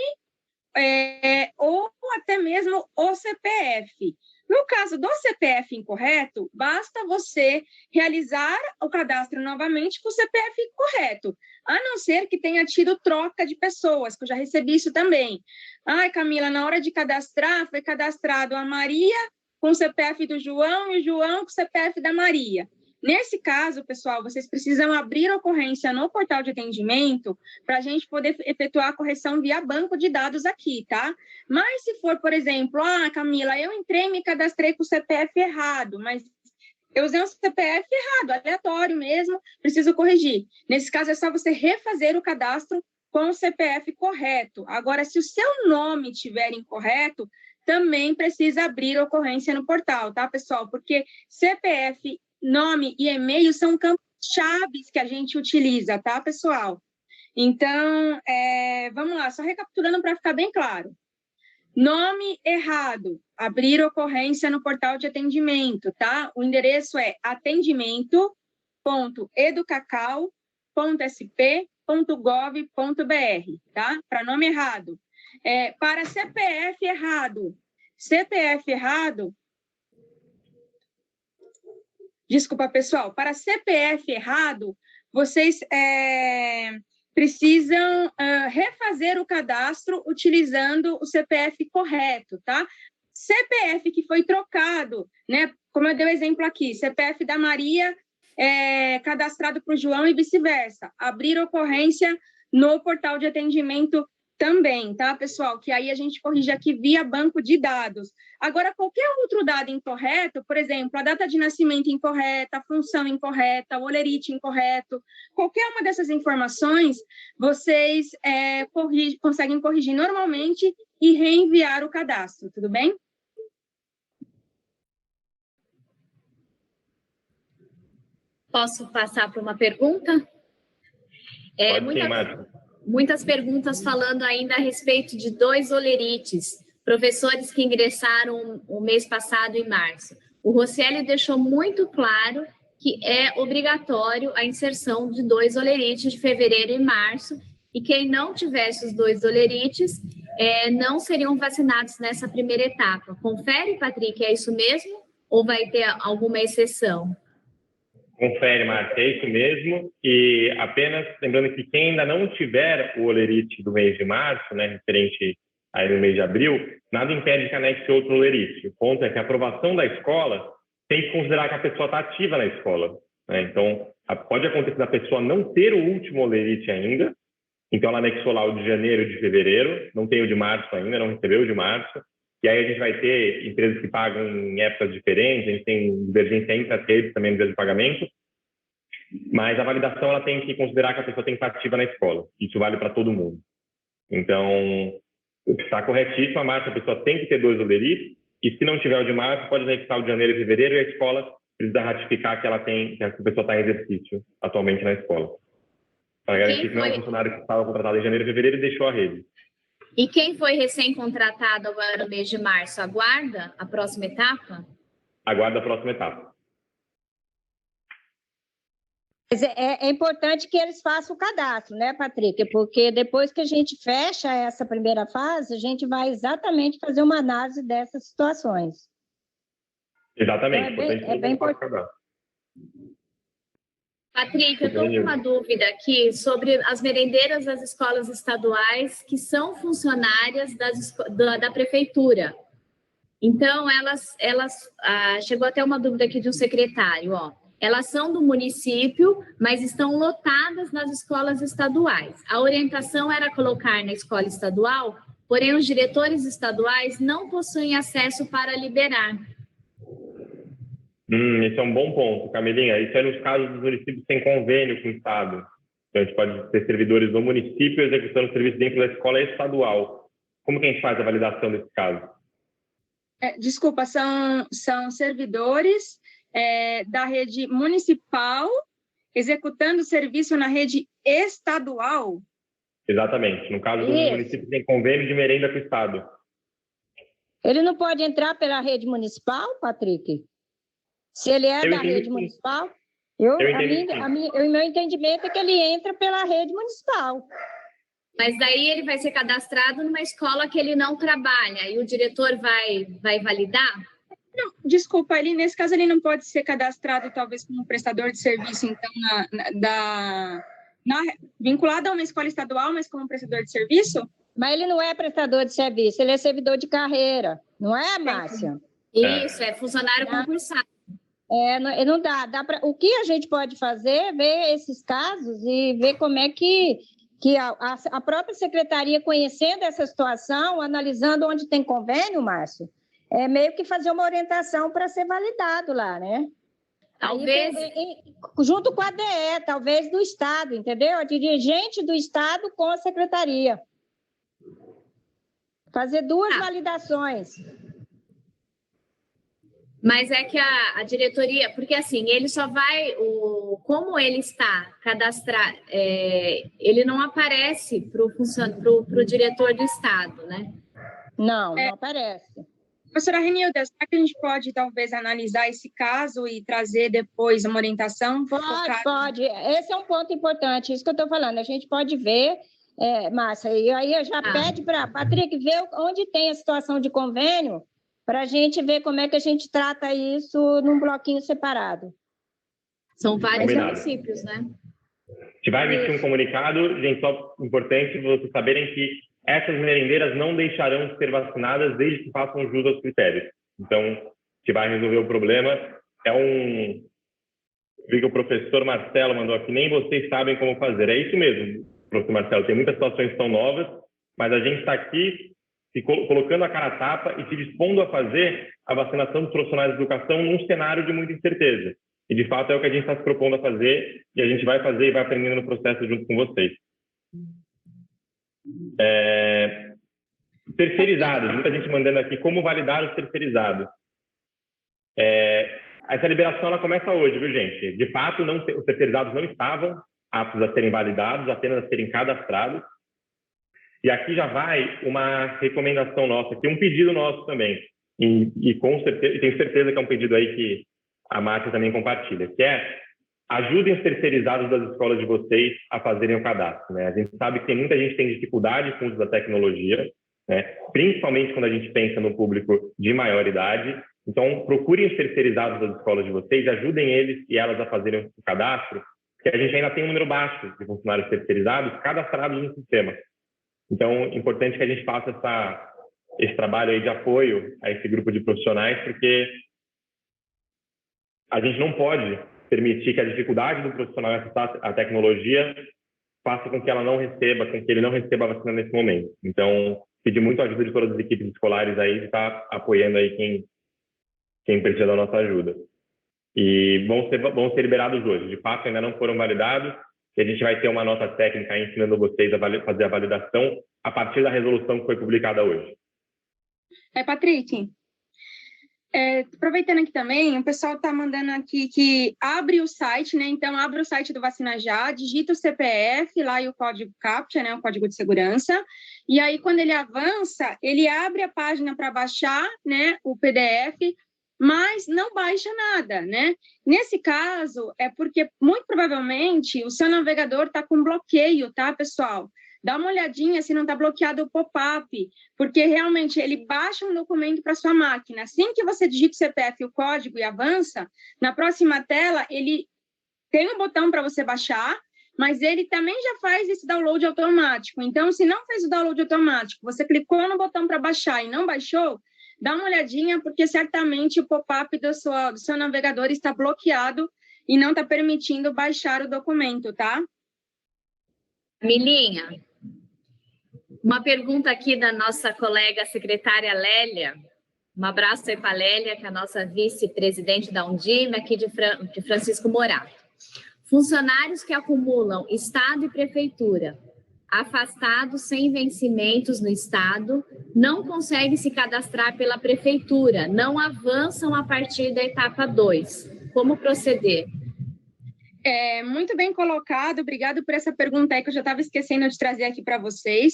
[SPEAKER 4] ou até mesmo o CPF. No caso do CPF incorreto, basta você realizar o cadastro novamente com o CPF correto, a não ser que tenha tido troca de pessoas, que eu já recebi isso também. Ai, Camila, na hora de cadastrar, foi cadastrado a Maria com o CPF do João e o João com o CPF da Maria. Nesse caso, pessoal, vocês precisam abrir a ocorrência no portal de atendimento para a gente poder efetuar a correção via banco de dados aqui, tá? Mas se for, por exemplo, Camila, eu entrei e me cadastrei com o CPF errado, mas eu usei um CPF errado, aleatório mesmo, preciso corrigir. Nesse caso, é só você refazer o cadastro com o CPF correto. Agora, se o seu nome estiver incorreto, também precisa abrir a ocorrência no portal, tá, pessoal? Porque CPF, nome e e-mail são campos-chave que a gente utiliza, tá, pessoal? Então, vamos lá, só recapitulando para ficar bem claro. Nome errado, abrir ocorrência no portal de atendimento, tá? O endereço é atendimento.educacau.sp.gov.br, tá? Para nome errado. Para CPF errado, desculpa, pessoal, para CPF errado, vocês precisam refazer o cadastro utilizando o CPF correto, tá? CPF que foi trocado, né? Como eu dei o exemplo aqui, CPF da Maria cadastrado para o João e vice-versa. Abrir ocorrência no portal de atendimento também, tá, pessoal? Que aí a gente corrige aqui via banco de dados. Agora, qualquer outro dado incorreto, por exemplo, a data de nascimento incorreta, a função incorreta, o holerite incorreto, qualquer uma dessas informações, vocês conseguem corrigir normalmente e reenviar o cadastro, tudo bem?
[SPEAKER 3] Posso passar para uma pergunta?
[SPEAKER 2] Pode sim, Márcia.
[SPEAKER 3] Muitas perguntas falando ainda a respeito de 2 olerites, professores que ingressaram o mês passado, em março. O Rocieli deixou muito claro que é obrigatório a inserção de 2 olerites de fevereiro e março, e quem não tivesse os 2 olerites não seriam vacinados nessa primeira etapa. Confere, Patrick, é isso mesmo? Ou vai ter alguma exceção?
[SPEAKER 2] Confere, Márcia, é isso mesmo. E apenas lembrando que quem ainda não tiver o olerite do mês de março, né, referente aí no mês de abril, nada impede que anexe outro olerite. O ponto é que a aprovação da escola tem que considerar que a pessoa está ativa na escola, né? Então, pode acontecer da pessoa não ter o último olerite ainda, então ela anexou lá o de janeiro e de fevereiro, não tem o de março ainda, não recebeu o de março. E aí a gente vai ter empresas que pagam em épocas diferentes, a gente tem divergência entre redes também no de pagamento, mas a validação ela tem que considerar que a pessoa tem que estar ativa na escola. Isso vale para todo mundo. Então, está corretíssimo, a Márcia, a pessoa tem que ter 2 olerites, e se não tiver o de março, pode anexar o de janeiro e fevereiro, e a escola precisa ratificar que a pessoa está em exercício atualmente na escola. Para garantir que não é um funcionário que estava contratado em janeiro e fevereiro e deixou a rede.
[SPEAKER 3] E quem foi recém-contratado agora no mês de março, aguarda a próxima etapa?
[SPEAKER 2] Aguarda a próxima etapa.
[SPEAKER 1] Mas é importante que eles façam o cadastro, né, Patrick? Porque depois que a gente fecha essa primeira fase, a gente vai exatamente fazer uma análise dessas situações.
[SPEAKER 2] Exatamente.
[SPEAKER 1] Então, é bem importante.
[SPEAKER 3] Patrick, eu estou com uma dúvida aqui sobre as merendeiras das escolas estaduais que são funcionárias da prefeitura. Então, chegou até uma dúvida aqui de um secretário, ó. Elas são do município, mas estão lotadas nas escolas estaduais. A orientação era colocar na escola estadual, porém os diretores estaduais não possuem acesso para liberar.
[SPEAKER 2] Esse é um bom ponto, Camilinha. Isso é nos casos dos municípios sem convênio com o Estado. Então, a gente pode ter servidores do município executando serviço dentro da escola estadual. Como que a gente faz a validação desse caso?
[SPEAKER 4] Desculpa, são servidores da rede municipal executando serviço na rede estadual?
[SPEAKER 2] Exatamente. No caso do município sem convênio de merenda com o Estado.
[SPEAKER 1] Ele não pode entrar pela rede municipal, Patrick? Se ele é da rede municipal, o meu entendimento é que ele entra pela rede municipal.
[SPEAKER 3] Mas daí ele vai ser cadastrado numa escola que ele não trabalha e o diretor vai validar?
[SPEAKER 4] Não, desculpa, nesse caso ele não pode ser cadastrado talvez como prestador de serviço, então, vinculado a uma escola estadual, mas como prestador de serviço?
[SPEAKER 1] Mas ele não é prestador de serviço, ele é servidor de carreira, não é, Márcia?
[SPEAKER 3] Isso, é funcionário concursado.
[SPEAKER 1] Não dá o que a gente pode fazer é ver esses casos e ver como é que a própria secretaria, conhecendo essa situação, analisando onde tem convênio, Márcio, meio que fazer uma orientação para ser validado lá, né?
[SPEAKER 3] Talvez...
[SPEAKER 1] junto com a DE, talvez do Estado, entendeu? A dirigente do Estado com a secretaria. Fazer duas validações.
[SPEAKER 3] Mas é que a diretoria, porque assim, ele só vai, como ele está cadastrado, ele não aparece para o diretor do Estado, né?
[SPEAKER 1] Não aparece.
[SPEAKER 4] Professora Renilda, será que a gente pode talvez analisar esse caso e trazer depois uma orientação?
[SPEAKER 1] Pode. Esse é um ponto importante, isso que eu estou falando. A gente pode ver, Márcia, e aí eu já pede para Patrick ver onde tem a situação de convênio, para a gente ver como é que a gente trata isso num bloquinho separado.
[SPEAKER 3] São vários municípios, né?
[SPEAKER 2] A gente vai emitir um comunicado, gente, só importante vocês saberem que essas merendeiras não deixarão de ser vacinadas desde que façam jus aos critérios. Então, a gente vai resolver o problema. Vi que o professor Marcelo mandou aqui, nem vocês sabem como fazer. É isso mesmo, professor Marcelo, tem muitas situações que são novas, mas a gente está aqui colocando a cara a tapa e se dispondo a fazer a vacinação dos profissionais de educação num cenário de muita incerteza. E, de fato, é o que a gente está se propondo a fazer e a gente vai fazer e vai aprendendo no processo junto com vocês. Terceirizados, muita gente mandando aqui como validar os terceirizados. Essa liberação ela começa hoje, viu, gente? De fato, os terceirizados não estavam aptos a serem validados, apenas a serem cadastrados. E aqui já vai uma recomendação nossa, aqui um pedido nosso também. E com certeza, tenho certeza que é um pedido aí que a Márcia também compartilha, que é: ajudem os terceirizados das escolas de vocês a fazerem o cadastro, né? A gente sabe que tem muita gente que tem dificuldade com o uso da tecnologia, né? Principalmente quando a gente pensa no público de maior idade. Então, procurem os terceirizados das escolas de vocês, ajudem eles e elas a fazerem o cadastro, porque a gente ainda tem um número baixo de funcionários terceirizados cadastrados no sistema. Então, é importante que a gente faça esse trabalho aí de apoio a esse grupo de profissionais, porque a gente não pode permitir que a dificuldade do profissional em acessar a tecnologia faça com que ele não receba a vacina nesse momento. Então, pedir muito a ajuda de todas as equipes escolares aí, de estar apoiando aí quem precisa da nossa ajuda. E vão ser liberados hoje. De fato, ainda não foram validados, e a gente vai ter uma nota técnica aí ensinando vocês a fazer a validação a partir da resolução que foi publicada hoje.
[SPEAKER 4] Patrick, aproveitando aqui também, o pessoal está mandando aqui que abre o site, né? Então, abre o site do Vacina Já, digita o CPF lá e o código CAPTCHA, né? O código de segurança. E aí, quando ele avança, ele abre a página para baixar, né? O PDF. mas não baixa nada, né? Nesse caso, é porque, muito provavelmente, o seu navegador está com bloqueio, tá, pessoal? Dá uma olhadinha se não está bloqueado o pop-up, porque realmente ele baixa um documento para sua máquina. Assim que você digita o CPF e o código e avança, na próxima tela ele tem um botão para você baixar, mas ele também já faz esse download automático. Então, se não fez o download automático, você clicou no botão para baixar e não baixou, dá uma olhadinha, porque certamente o pop-up do seu navegador está bloqueado e não está permitindo baixar o documento, tá?
[SPEAKER 3] Milinha, uma pergunta aqui da nossa colega secretária Lélia. Um abraço aí para a Lélia, que é a nossa vice-presidente da Undime, aqui de Francisco Morato. Funcionários que acumulam Estado e Prefeitura, afastados sem vencimentos no Estado, não conseguem se cadastrar pela Prefeitura, não avançam a partir da etapa 2. Como proceder?
[SPEAKER 4] Muito bem colocado, obrigado por essa pergunta aí que eu já estava esquecendo de trazer aqui para vocês.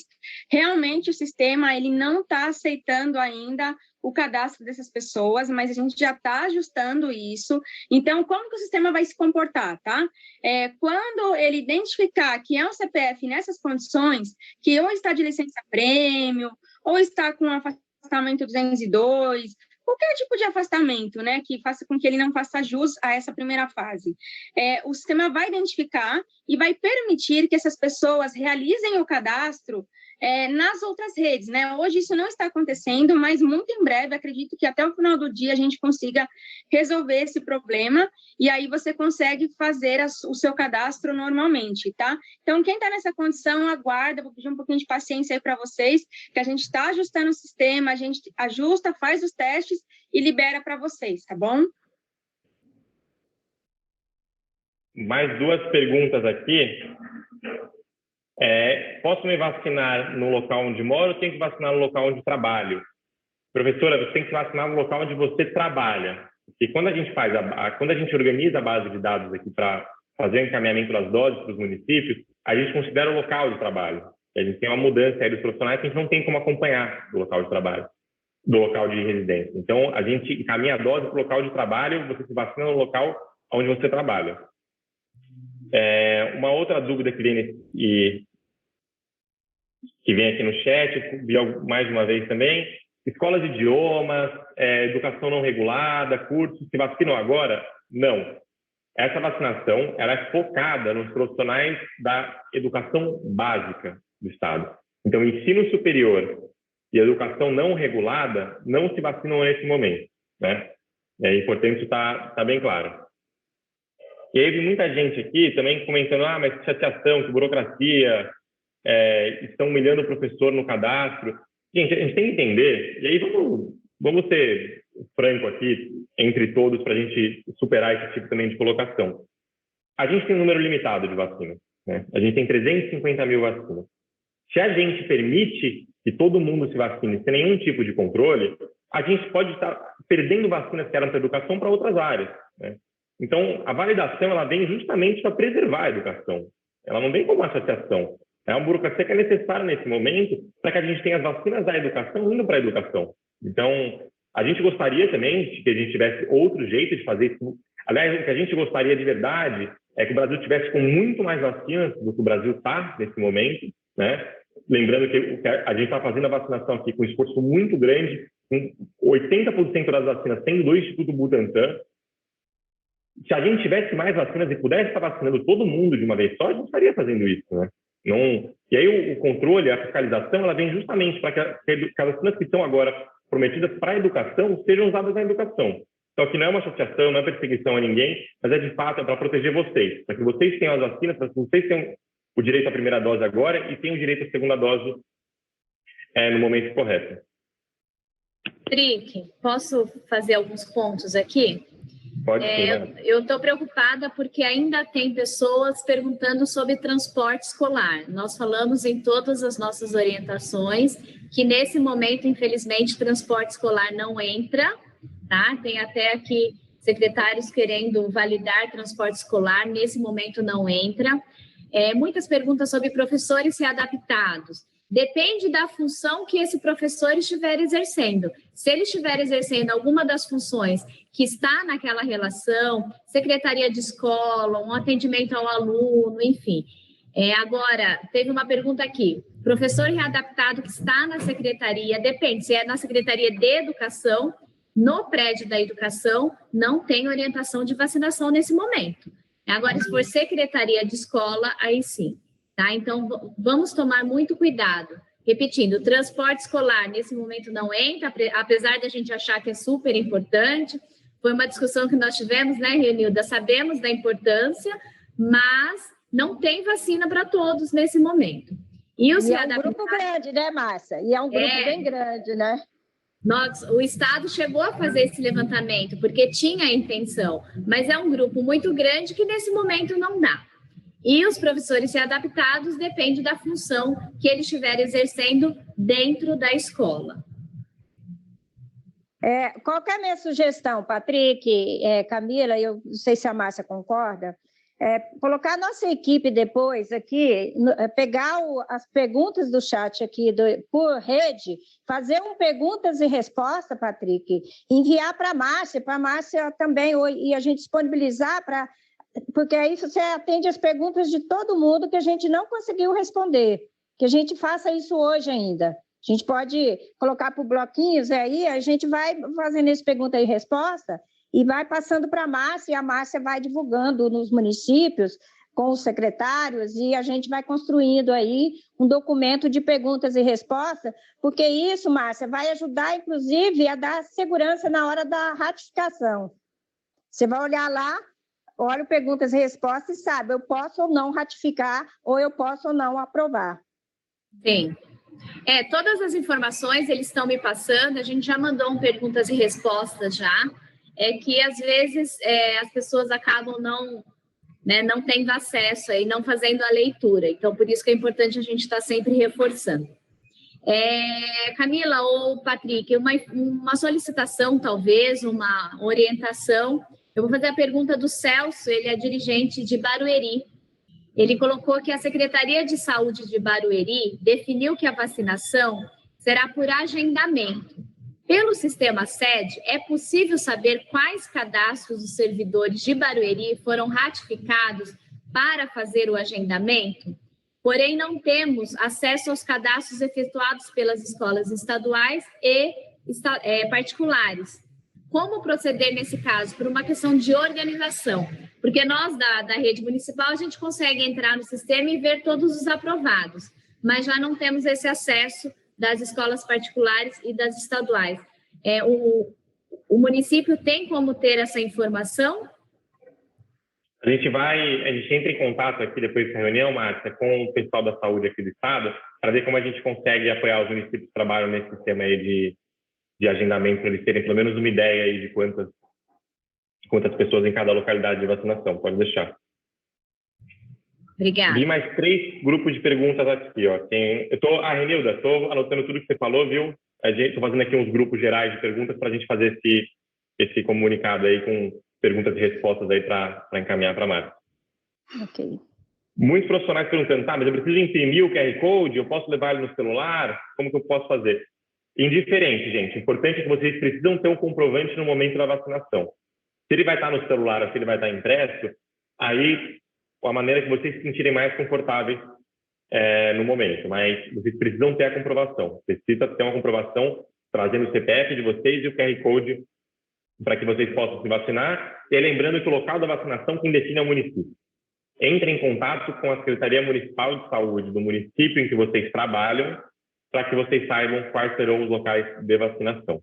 [SPEAKER 4] Realmente o sistema ele não está aceitando ainda o cadastro dessas pessoas, mas a gente já está ajustando isso. Então, como que o sistema vai se comportar, tá? Quando ele identificar que é um CPF nessas condições, que ou está de licença prêmio, ou está com afastamento 202, qualquer tipo de afastamento, né, que faça com que ele não faça jus a essa primeira fase. O sistema vai identificar e vai permitir que essas pessoas realizem o cadastro nas outras redes, né? Hoje isso não está acontecendo, mas muito em breve, acredito que até o final do dia a gente consiga resolver esse problema e aí você consegue fazer o seu cadastro normalmente, tá? Então, quem está nessa condição, aguarda, vou pedir um pouquinho de paciência aí para vocês, que a gente está ajustando o sistema, a gente ajusta, faz os testes e libera para vocês, tá bom?
[SPEAKER 2] Mais duas perguntas aqui. Posso me vacinar no local onde moro ou tenho que vacinar no local onde trabalho? Professora, você tem que vacinar no local onde você trabalha. E quando a gente quando a gente organiza a base de dados aqui para fazer o encaminhamento das doses para os municípios, a gente considera o local de trabalho. A gente tem uma mudança aí dos profissionais que a gente não tem como acompanhar do local de trabalho, do local de residência. Então, a gente encaminha a dose para o local de trabalho, você se vacina no local onde você trabalha. Uma outra dúvida que vem aqui no chat, vi mais uma vez também, escolas de idiomas, educação não regulada, cursos, se vacinam agora? Não. Essa vacinação ela é focada nos profissionais da educação básica do Estado. Então, ensino superior e educação não regulada não se vacinam nesse momento, né? É importante isso estar bem claro. E aí, muita gente aqui também comentando, mas que chateação, que burocracia, estão humilhando o professor no cadastro. Gente, a gente tem que entender, e aí vamos ser franco aqui, entre todos, para a gente superar esse tipo também de colocação. A gente tem um número limitado de vacinas, né? A gente tem 350 mil vacinas. Se a gente permite que todo mundo se vacine sem nenhum tipo de controle, a gente pode estar perdendo vacinas que eram para a educação para outras áreas, né? Então, a validação ela vem justamente para preservar a educação. Ela não vem como uma chateação. É uma burocracia que é necessária nesse momento para que a gente tenha as vacinas da educação indo para a educação. Então, a gente gostaria também de que a gente tivesse outro jeito de fazer isso. Aliás, o que a gente gostaria de verdade é que o Brasil tivesse com muito mais vacinas do que o Brasil está nesse momento, né? Lembrando que a gente está fazendo a vacinação aqui com um esforço muito grande, com 80% das vacinas sendo do Instituto Butantan. Se a gente tivesse mais vacinas e pudesse estar vacinando todo mundo de uma vez só, a gente estaria fazendo isso, né? E aí o controle, a fiscalização, ela vem justamente para que as vacinas que estão agora prometidas para a educação sejam usadas na educação. Então, aqui não é uma chateação, não é perseguição a ninguém, mas de fato para proteger vocês, para que vocês tenham as vacinas, para que vocês tenham o direito à primeira dose agora e tenham o direito à segunda dose no momento correto.
[SPEAKER 3] Trick, posso fazer alguns pontos aqui?
[SPEAKER 2] Pode sim,
[SPEAKER 3] eu estou preocupada porque ainda tem pessoas perguntando sobre transporte escolar. Nós falamos em todas as nossas orientações que nesse momento, infelizmente, transporte escolar não entra, tá? Tem até aqui secretários querendo validar transporte escolar, nesse momento não entra. Muitas perguntas sobre professores readaptados. Depende da função que esse professor estiver exercendo. Se ele estiver exercendo alguma das funções que está naquela relação, secretaria de escola, um atendimento ao aluno, enfim. Agora, teve uma pergunta aqui. Professor readaptado que está na secretaria, depende, se é na Secretaria de Educação, no prédio da educação, não tem orientação de vacinação nesse momento. Agora, se for secretaria de escola, aí sim. Tá? Então, vamos tomar muito cuidado. Repetindo, o transporte escolar nesse momento não entra, apesar de a gente achar que é super importante. Foi uma discussão que nós tivemos, né, Renilda? Sabemos da importância, mas não tem vacina para todos nesse momento.
[SPEAKER 1] E é um grupo grande, né, Márcia? E é um grupo bem grande, né?
[SPEAKER 3] O Estado chegou a fazer esse levantamento, porque tinha a intenção, mas é um grupo muito grande que nesse momento não dá. E os professores readaptados depende da função que ele estiver exercendo dentro da escola.
[SPEAKER 1] Qual que é a minha sugestão, Patrick, Camila, eu não sei se a Márcia concorda, colocar a nossa equipe depois aqui, pegar as perguntas do chat aqui por rede, fazer perguntas e respostas, Patrick, enviar para a Márcia também, e a gente disponibilizar porque aí você atende as perguntas de todo mundo que a gente não conseguiu responder, que a gente faça isso hoje ainda. A gente pode colocar por bloquinhos aí, a gente vai fazendo essa pergunta e resposta e vai passando para a Márcia, e a Márcia vai divulgando nos municípios com os secretários, e a gente vai construindo aí um documento de perguntas e respostas, porque isso, Márcia, vai ajudar, inclusive, a dar segurança na hora da ratificação. Você vai olhar lá, olha perguntas e respostas e sabe, eu posso ou não ratificar, ou eu posso ou não aprovar.
[SPEAKER 3] Sim. Todas as informações eles estão me passando, a gente já mandou perguntas e respostas já, que às vezes as pessoas acabam não tendo acesso e não fazendo a leitura, então por isso que é importante a gente estar sempre reforçando. Camila ou Patrick, uma solicitação talvez, uma orientação. Eu vou fazer a pergunta do Celso, ele é dirigente de Barueri. Ele colocou que a Secretaria de Saúde de Barueri definiu que a vacinação será por agendamento. Pelo sistema SED, é possível saber quais cadastros dos servidores de Barueri foram ratificados para fazer o agendamento? Porém, não temos acesso aos cadastros efetuados pelas escolas estaduais e particulares. Como proceder nesse caso? Por uma questão de organização, porque nós da rede municipal a gente consegue entrar no sistema e ver todos os aprovados, mas já não temos esse acesso das escolas particulares e das estaduais. O município tem como ter essa informação?
[SPEAKER 2] A gente entra em contato aqui depois dessa reunião, Márcia, com o pessoal da saúde aqui do estado, para ver como a gente consegue apoiar os municípios que trabalham nesse sistema aí de agendamento, para eles terem pelo menos uma ideia aí de quantas pessoas em cada localidade de vacinação. Pode deixar.
[SPEAKER 3] Obrigada.
[SPEAKER 2] Vi mais 3 grupos de perguntas aqui. Renilda, estou anotando tudo que você falou, viu? Estou fazendo aqui uns grupos gerais de perguntas para a gente fazer esse comunicado aí com perguntas e respostas aí para encaminhar para a Márcia.
[SPEAKER 1] Ok.
[SPEAKER 2] Muitos profissionais perguntando, mas eu preciso imprimir o QR Code? Eu posso levar ele no celular? Como que eu posso fazer? Indiferente, gente. O importante é que vocês precisam ter um comprovante no momento da vacinação. Se ele vai estar no celular ou se ele vai estar impresso, aí a maneira que vocês se sentirem mais confortáveis no momento. Mas vocês precisam ter a comprovação. Precisa ter uma comprovação trazendo o CPF de vocês e o QR Code para que vocês possam se vacinar. E aí, lembrando que o local da vacinação quem define é o município. Entre em contato com a Secretaria Municipal de Saúde do município em que vocês trabalham, para que vocês saibam quais serão os locais de vacinação.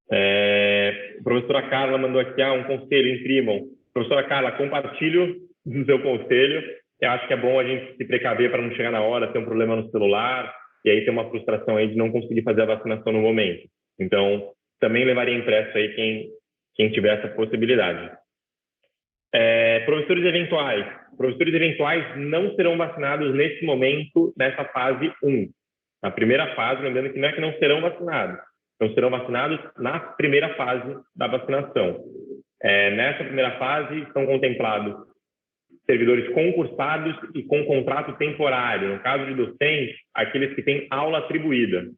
[SPEAKER 2] A professora Carla mandou aqui um conselho, imprimam. Professora Carla, compartilho do seu conselho. Eu acho que é bom a gente se precaver para não chegar na hora, ter um problema no celular, e aí ter uma frustração aí de não conseguir fazer a vacinação no momento. Então, também levaria impresso aí quem tiver essa possibilidade. Professores eventuais não serão vacinados nesse momento, nessa fase 1. Na primeira fase, lembrando que não é que não serão vacinados, não serão vacinados na primeira fase da vacinação. Nessa primeira fase estão contemplados servidores concursados e com contrato temporário. No caso de docente, aqueles que têm aula atribuída.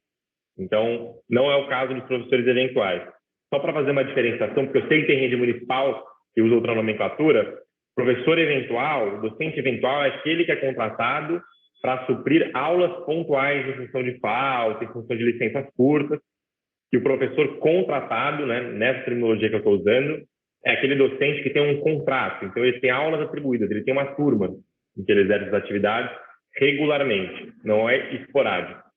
[SPEAKER 2] Então, não é o caso dos professores eventuais. Só para fazer uma diferenciação, porque eu sei que tem rede municipal que usa outra nomenclatura, professor eventual, docente eventual é aquele que é contratado para suprir aulas pontuais em função de falta, em função de licenças curtas, e o professor contratado, né, nessa terminologia que eu estou usando, é aquele docente que tem um contrato, então ele tem aulas atribuídas, ele tem uma turma em que ele exerce as atividades regularmente, não é esporádico.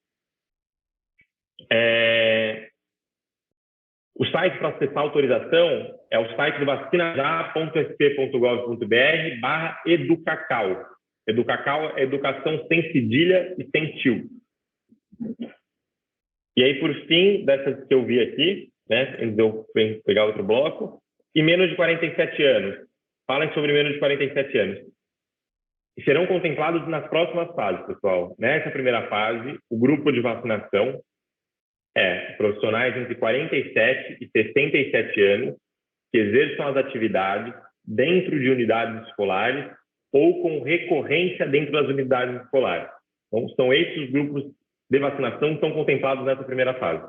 [SPEAKER 2] O site para acessar a autorização é o site do vacinajá.sp.gov.br/educacau. Educacau é educação sem cedilha e sem tio. E aí, por fim, dessas que eu vi aqui, né, antes de eu pegar outro bloco, e menos de 47 anos. Falem sobre menos de 47 anos. E serão contemplados nas próximas fases, pessoal. Nessa primeira fase, o grupo de vacinação é profissionais entre 47 e 67 anos que exerçam as atividades dentro de unidades escolares ou com recorrência dentro das unidades escolares. Então, são esses os grupos de vacinação que estão contemplados nessa primeira fase.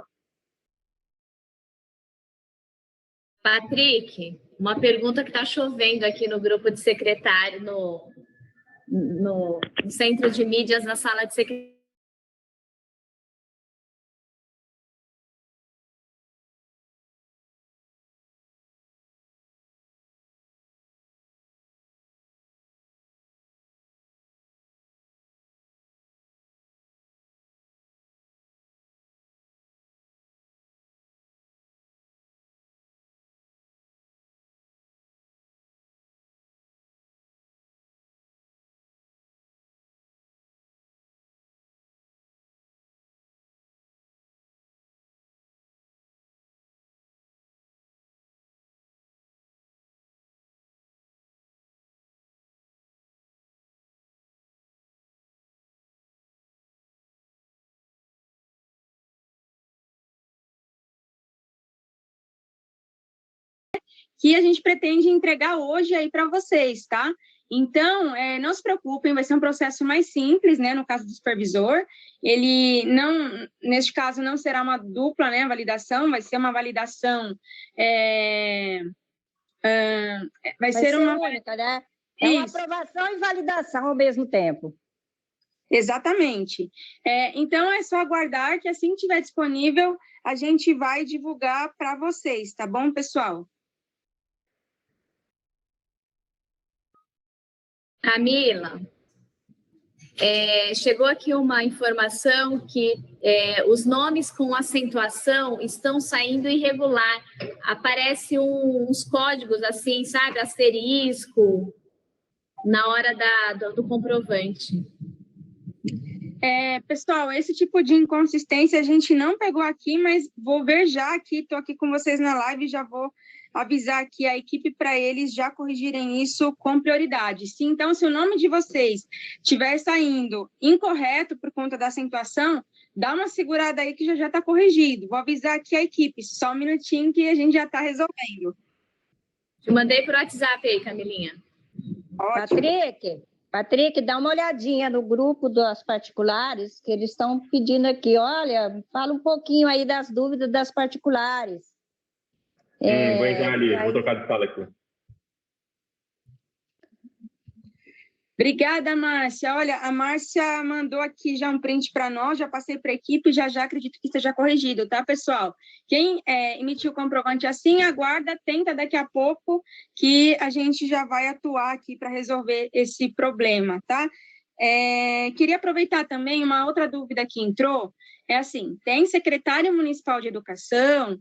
[SPEAKER 3] Patrick, uma pergunta que está chovendo aqui no grupo de secretário, no centro de mídias, na sala de secretário.
[SPEAKER 4] Que a gente pretende entregar hoje aí para vocês, tá? Então, não se preocupem, vai ser um processo mais simples, né? No caso do supervisor, ele não, neste caso, não será uma dupla, né, validação, vai ser uma validação, vai ser uma
[SPEAKER 1] única, né? É uma aprovação e validação ao mesmo tempo.
[SPEAKER 4] Exatamente. Então, é só aguardar que assim que estiver disponível, a gente vai divulgar para vocês, tá bom, pessoal?
[SPEAKER 3] Camila, chegou aqui uma informação que os nomes com acentuação estão saindo irregular. Aparece uns códigos assim, sabe, asterisco, na hora do comprovante.
[SPEAKER 4] Pessoal, esse tipo de inconsistência a gente não pegou aqui, mas vou ver já aqui, estou aqui com vocês na live, já vou avisar aqui a equipe para eles já corrigirem isso com prioridade. Então, se o nome de vocês estiver saindo incorreto por conta da acentuação, dá uma segurada aí que já está corrigido. Vou avisar aqui a equipe, só um minutinho que a gente já está resolvendo.
[SPEAKER 3] Te mandei por WhatsApp aí, Camilinha.
[SPEAKER 4] Ótimo.
[SPEAKER 1] Patrick, dá uma olhadinha no grupo das particulares, que eles estão pedindo aqui, olha, fala um pouquinho aí das dúvidas das particulares.
[SPEAKER 2] Vou entrar ali, vou trocar de sala aqui.
[SPEAKER 4] Obrigada, Márcia. Olha, a Márcia mandou aqui já um print para nós, já passei para a equipe, já acredito que esteja corrigido, tá, pessoal? Quem emitiu o comprovante assim, aguarda, tenta daqui a pouco que a gente já vai atuar aqui para resolver esse problema, tá? Queria aproveitar também uma outra dúvida que entrou, assim, tem secretário municipal de educação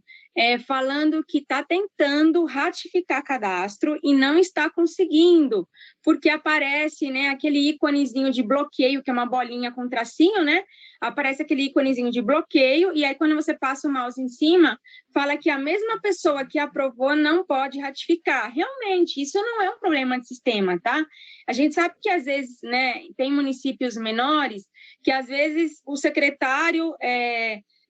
[SPEAKER 4] falando que está tentando ratificar cadastro e não está conseguindo, porque aparece, né, aquele íconezinho de bloqueio, que é uma bolinha com tracinho, né? Aparece aquele íconezinho de bloqueio, e aí quando você passa o mouse em cima, fala que a mesma pessoa que aprovou não pode ratificar. Realmente, isso não é um problema de sistema, tá? A gente sabe que, às vezes, né, tem municípios menores que, às vezes, o secretário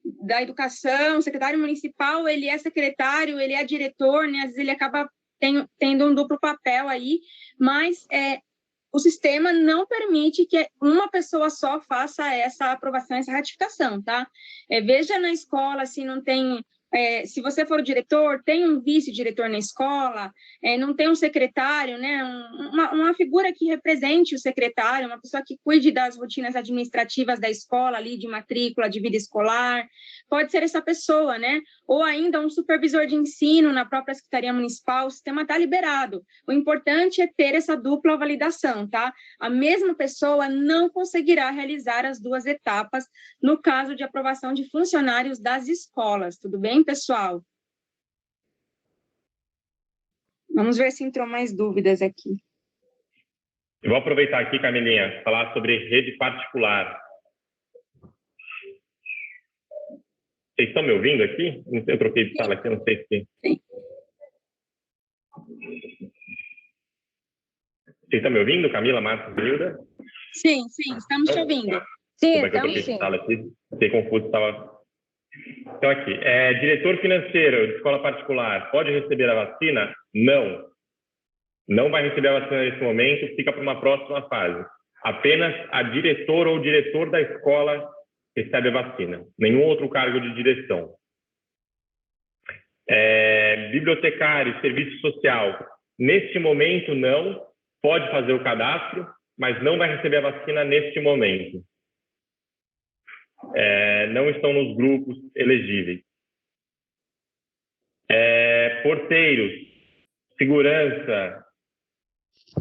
[SPEAKER 4] da educação, o secretário municipal, ele é secretário, ele é diretor, né? Às vezes ele acaba tendo um duplo papel aí, mas o sistema não permite que uma pessoa só faça essa aprovação, essa ratificação, tá? Veja na escola se não tem... se você for o diretor, tem um vice-diretor na escola, não tem um secretário, né? Uma figura que represente o secretário, uma pessoa que cuide das rotinas administrativas da escola, ali, de matrícula, de vida escolar, pode ser essa pessoa, né? Ou ainda um supervisor de ensino na própria Secretaria Municipal, o sistema está liberado. O importante é ter essa dupla validação, tá? A mesma pessoa não conseguirá realizar as duas etapas no caso de aprovação de funcionários das escolas, tudo bem, pessoal? Vamos ver se entrou mais dúvidas aqui.
[SPEAKER 2] Eu vou aproveitar aqui, Camilinha, falar sobre rede particular. Vocês estão me ouvindo aqui? Eu troquei de sala aqui, não sei se...
[SPEAKER 4] Sim.
[SPEAKER 2] Vocês estão me ouvindo, Camila, Marcos e Hilda?
[SPEAKER 4] Sim, estamos te ouvindo.
[SPEAKER 1] Sim,
[SPEAKER 2] Como é que eu troquei de sala aqui? Fiquei confuso, estava... Então, aqui, diretor financeiro de escola particular pode receber a vacina? Não. Não vai receber a vacina nesse momento, fica para uma próxima fase. Apenas a diretora ou diretor da escola recebe a vacina. Nenhum outro cargo de direção. Bibliotecário, serviço social. Neste momento, não. Pode fazer o cadastro, mas não vai receber a vacina neste momento. Não estão nos grupos elegíveis. Porteiros, segurança,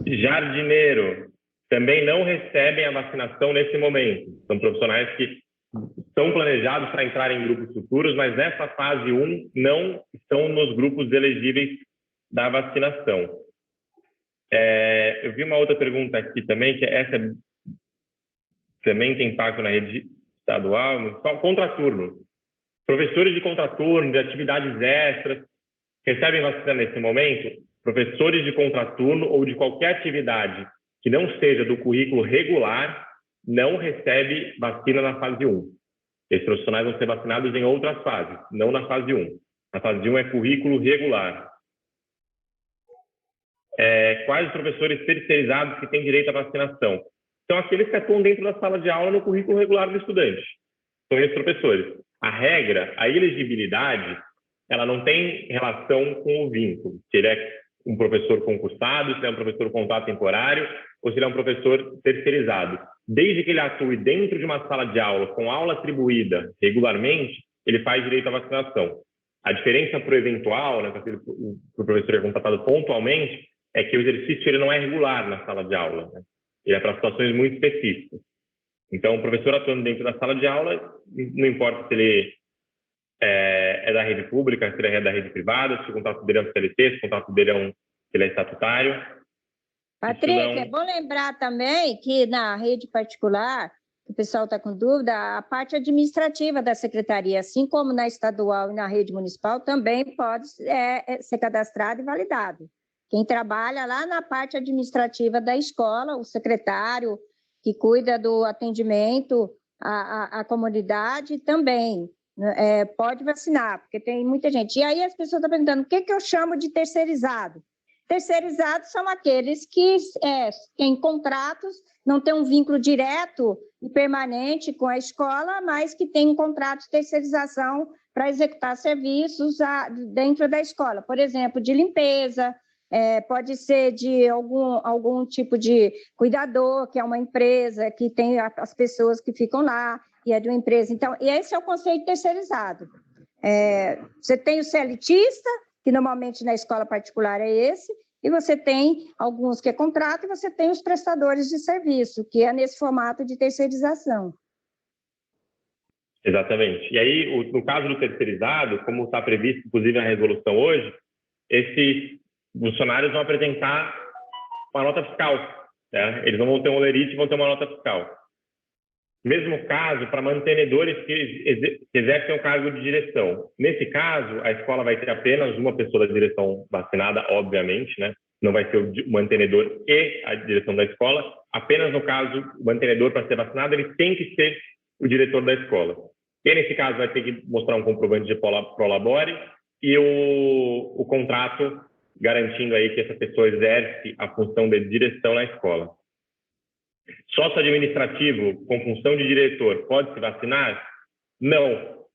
[SPEAKER 2] jardineiro, também não recebem a vacinação nesse momento. São profissionais que estão planejados para entrar em grupos futuros, mas nessa fase 1 não estão nos grupos elegíveis da vacinação. Eu vi uma outra pergunta aqui também, que essa também tem impacto na rede estadual, municipal, contraturno. Professores de contraturno, de atividades extras, recebem vacina nesse momento? Professores de contraturno ou de qualquer atividade que não seja do currículo regular, não recebe vacina na fase 1. Esses profissionais vão ser vacinados em outras fases, não na fase 1. Na fase 1 é currículo regular. Quais os professores terceirizados que têm direito à vacinação? São aqueles que atuam dentro da sala de aula no currículo regular do estudante. São esses professores. A regra, a elegibilidade, ela não tem relação com o vínculo. Se ele é um professor concursado, se ele é um professor com contrato temporário, ou se ele é um professor terceirizado. Desde que ele atue dentro de uma sala de aula, com aula atribuída regularmente, ele faz direito à vacinação. A diferença para o eventual, né, para o professor é contratado pontualmente, é que o exercício ele não é regular na sala de aula, né? Ele é para situações muito específicas. Então, o professor atuando dentro da sala de aula, não importa se ele é da rede pública, se ele é da rede privada, se o contrato dele é um CLT, se o contrato dele é estatutário.
[SPEAKER 1] Patrick, é bom lembrar também que na rede particular, o pessoal está com dúvida, a parte administrativa da secretaria, assim como na estadual e na rede municipal, também pode ser cadastrado e validado. Quem trabalha lá na parte administrativa da escola, o secretário que cuida do atendimento à comunidade também pode vacinar, porque tem muita gente. E aí as pessoas estão perguntando, o que eu chamo de terceirizado? Terceirizados são aqueles que têm contratos, não têm um vínculo direto e permanente com a escola, mas que têm um contrato de terceirização para executar serviços dentro da escola. Por exemplo, de limpeza, pode ser de algum tipo de cuidador, que é uma empresa, que tem as pessoas que ficam lá, e é de uma empresa. Então, esse é o conceito terceirizado. Você tem o CLTista, que normalmente na escola particular é esse, e você tem alguns que é contrato, e você tem os prestadores de serviço, que é nesse formato de terceirização.
[SPEAKER 2] Exatamente. E aí, no caso do terceirizado, como está previsto, inclusive, na resolução hoje, esses funcionários vão apresentar uma nota fiscal, né? Eles não vão ter um olerite, vão ter uma nota fiscal. Mesmo caso para mantenedores que exercem o cargo de direção. Nesse caso, a escola vai ter apenas uma pessoa da direção vacinada, obviamente, né? Não vai ser o mantenedor e a direção da escola. Apenas no caso, o mantenedor, para ser vacinado, ele tem que ser o diretor da escola. E nesse caso, vai ter que mostrar um comprovante de prolabore e o contrato garantindo aí que essa pessoa exerce a função de direção na escola. Sócio administrativo com função de diretor pode se vacinar? Não,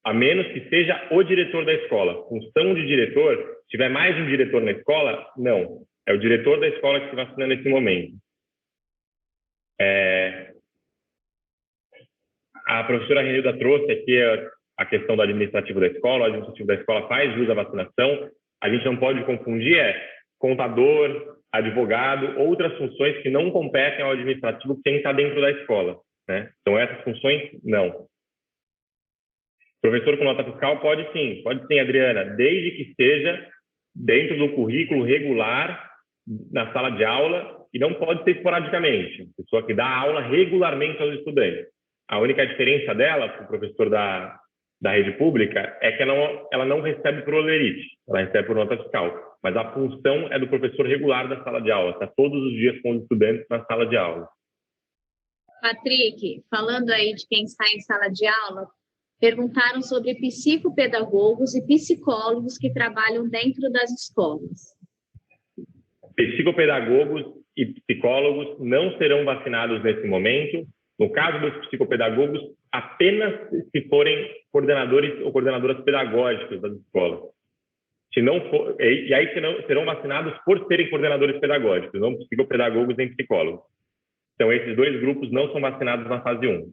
[SPEAKER 2] a menos que seja o diretor da escola. Função de diretor, se tiver mais um diretor na escola, não. É o diretor da escola que se vacina nesse momento. A professora Renilda trouxe aqui a questão do administrativo da escola. O administrativo da escola faz jus à vacinação. A gente não pode confundir contador, advogado, outras funções que não competem ao administrativo que tem que estar dentro da escola, né? Então, essas funções, não. Professor com nota fiscal pode sim, Adriana, desde que esteja dentro do currículo regular na sala de aula e não pode ser esporadicamente. Pessoa que dá aula regularmente aos estudantes. A única diferença dela, para o professor da rede pública, é que ela não recebe por holerite, ela recebe por nota fiscal. Mas a função é do professor regular da sala de aula, está todos os dias com os estudantes na sala de aula.
[SPEAKER 3] Patrick, falando aí de quem está em sala de aula, perguntaram sobre psicopedagogos e psicólogos que trabalham dentro das escolas.
[SPEAKER 2] Psicopedagogos e psicólogos não serão vacinados nesse momento. No caso dos psicopedagogos, apenas se forem coordenadores ou coordenadoras pedagógicas das escolas. Se não for, e aí serão vacinados por serem coordenadores pedagógicos, não psicopedagogos nem psicólogos. Então, esses dois grupos não são vacinados na fase 1.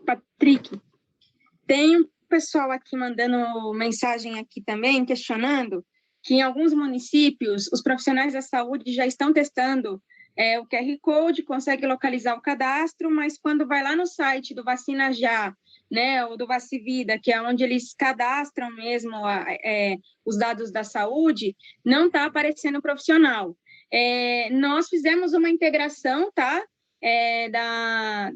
[SPEAKER 4] Patrick, tem um pessoal aqui mandando mensagem aqui também, questionando que em alguns municípios os profissionais da saúde já estão testando o QR Code, consegue localizar o cadastro, mas quando vai lá no site do Vacina Já, né, ou do Vacivida, que é onde eles cadastram mesmo os dados da saúde, não está aparecendo o profissional. Nós fizemos uma integração, tá?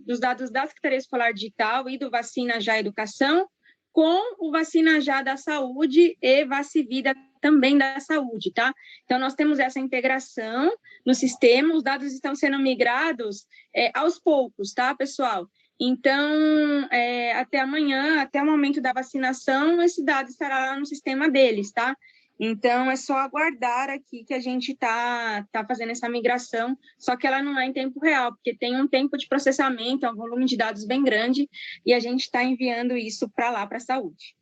[SPEAKER 4] Dos dados da Secretaria Escolar Digital e do Vacina Já Educação com o Vacina Já da Saúde e Vacivida também da saúde, tá? Então, nós temos essa integração no sistema, os dados estão sendo migrados aos poucos, tá, pessoal? Então, até amanhã, até o momento da vacinação, esse dado estará lá no sistema deles, tá? Então, é só aguardar aqui que a gente tá fazendo essa migração, só que ela não é em tempo real, porque tem um tempo de processamento, é um volume de dados bem grande, e a gente está enviando isso para lá, para a saúde.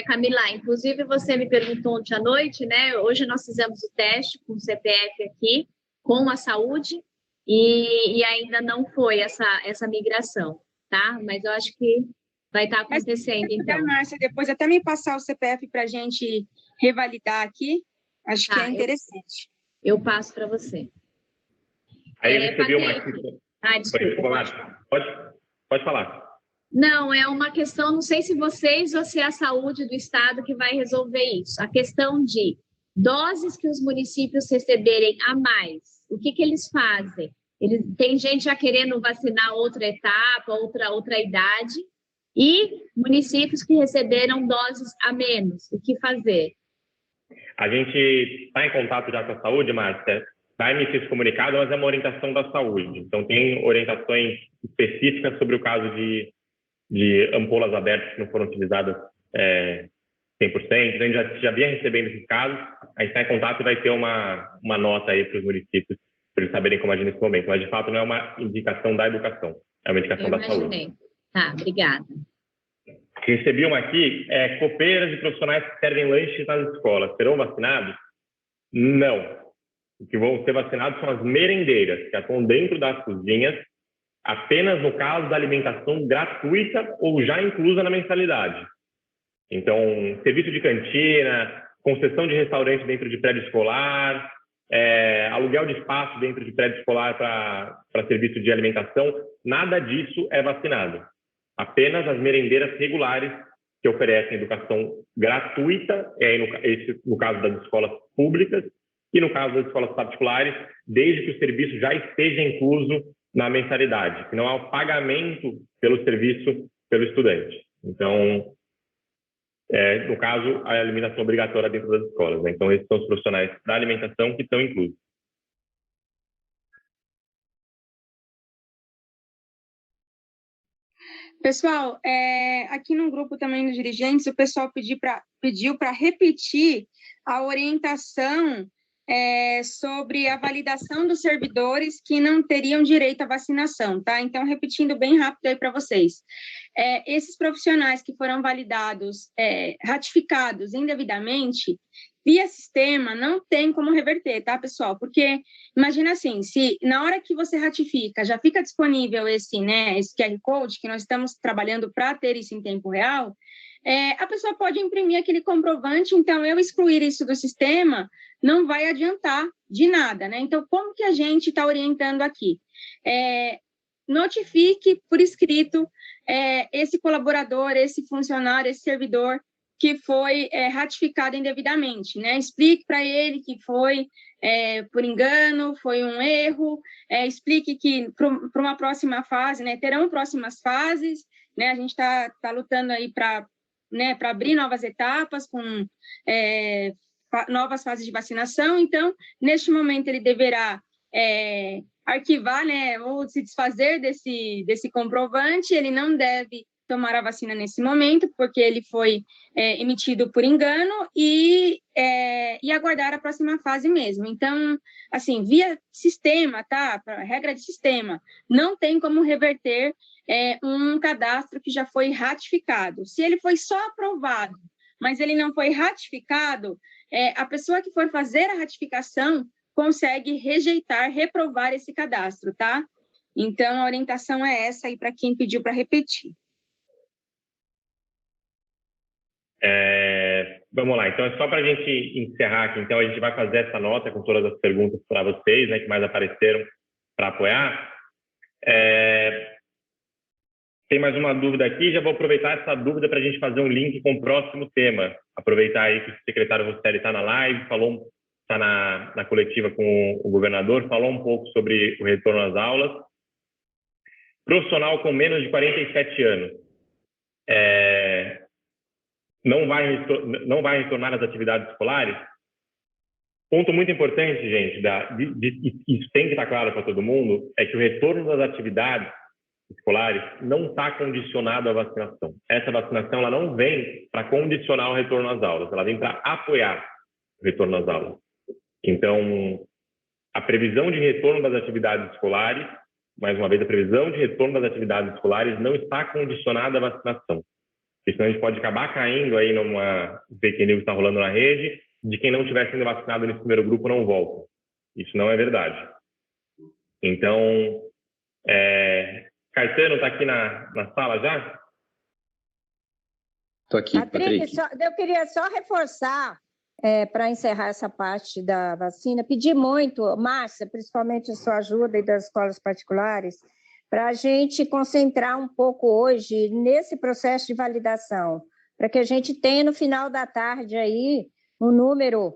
[SPEAKER 3] Camila, inclusive você me perguntou ontem à noite, né? Hoje nós fizemos o teste com o CPF aqui, com a saúde, e ainda não foi essa migração, tá? Mas eu acho que vai estar acontecendo, então.
[SPEAKER 4] Márcia, depois até me passar o CPF para a gente revalidar aqui, acho que é interessante.
[SPEAKER 3] Eu passo para você.
[SPEAKER 2] Aí eu recebi uma aqui.
[SPEAKER 3] Desculpa.
[SPEAKER 2] Pode falar.
[SPEAKER 3] Não, é uma questão, não sei se vocês ou se é a saúde do estado que vai resolver isso. A questão de doses que os municípios receberem a mais, o que eles fazem? Tem gente já querendo vacinar outra etapa, outra idade, e municípios que receberam doses a menos, o que fazer?
[SPEAKER 2] A gente está em contato já com a saúde, Márcia, vai emitir esse comunicado, mas é uma orientação da saúde. Então, tem orientações específicas sobre o caso de ampolas abertas que não foram utilizadas 100%. A gente já vinha recebendo esses casos, a gente está em contato e vai ter uma nota aí para os municípios, para eles saberem como agir nesse momento. Mas, de fato, não é uma indicação da educação, é uma indicação da saúde.
[SPEAKER 3] Tá, obrigada.
[SPEAKER 2] Recebi uma aqui, copeiras e profissionais que servem lanches nas escolas, serão vacinados? Não. O que vão ser vacinados são as merendeiras, que atuam dentro das cozinhas, apenas no caso da alimentação gratuita ou já inclusa na mensalidade. Então, serviço de cantina, concessão de restaurante dentro de prédio escolar, aluguel de espaço dentro de prédio escolar para serviço de alimentação, nada disso é vacinado. Apenas as merendeiras regulares que oferecem educação gratuita, no caso das escolas públicas, e no caso das escolas particulares, desde que o serviço já esteja incluso na mensalidade, que não há o pagamento pelo serviço pelo estudante. Então, no caso, a alimentação obrigatória dentro das escolas, né? Então, esses são os profissionais da alimentação que estão inclusos.
[SPEAKER 4] Pessoal, aqui no grupo também dos dirigentes, o pessoal pediu para repetir a orientação sobre a validação dos servidores que não teriam direito à vacinação, tá? Então, repetindo bem rápido aí para vocês. Esses profissionais que foram validados, ratificados indevidamente, via sistema, não tem como reverter, tá, pessoal? Porque, imagina assim, se na hora que você ratifica, já fica disponível esse QR Code, que nós estamos trabalhando para ter isso em tempo real, a pessoa pode imprimir aquele comprovante, então eu excluir isso do sistema não vai adiantar de nada, né? Então, como que a gente está orientando aqui? Notifique por escrito esse colaborador, esse funcionário, esse servidor que foi ratificado indevidamente, né? Explique para ele que foi por engano, foi um erro, explique que para uma próxima fase, né? Terão próximas fases, né? A gente está lutando aí para abrir novas etapas com novas fases de vacinação. Então, neste momento, ele deverá arquivar, né, ou se desfazer desse comprovante. Ele não deve tomar a vacina nesse momento, porque ele foi emitido por engano, e aguardar a próxima fase mesmo. Então, assim, via sistema, tá? Regra de sistema, não tem como reverter um cadastro que já foi ratificado. Se ele foi só aprovado, mas ele não foi ratificado, a pessoa que for fazer a ratificação consegue rejeitar, reprovar esse cadastro, tá? Então, a orientação é essa aí para quem pediu para repetir.
[SPEAKER 2] Vamos lá, então é só para a gente encerrar aqui. Então, a gente vai fazer essa nota com todas as perguntas para vocês, né, que mais apareceram para apoiar. Tem mais uma dúvida aqui, já vou aproveitar essa dúvida para a gente fazer um link com o próximo tema. Aproveitar aí que o secretário Rosselli está na live, está na coletiva com o governador, falou um pouco sobre o retorno às aulas. Profissional com menos de 47 anos não vai retornar às atividades escolares? Ponto muito importante, gente, isso tem que estar claro para todo mundo, é que o retorno das atividades escolares não está condicionado à vacinação. Essa vacinação ela não vem para condicionar o retorno às aulas, ela vem para apoiar o retorno às aulas. Então, a previsão de retorno das atividades escolares, mais uma vez, a previsão de retorno das atividades escolares não está condicionada à vacinação. Porque senão a gente pode acabar caindo aí numa fake news que está rolando na rede, de quem não estiver sendo vacinado nesse primeiro grupo não volta. Isso não é verdade. Então, Caetano está aqui na sala já?
[SPEAKER 5] Estou aqui, Patrick.
[SPEAKER 1] Eu queria só reforçar, para encerrar essa parte da vacina, pedir muito, Márcia, principalmente a sua ajuda e das escolas particulares, para a gente concentrar um pouco hoje nesse processo de validação, para que a gente tenha no final da tarde aí um número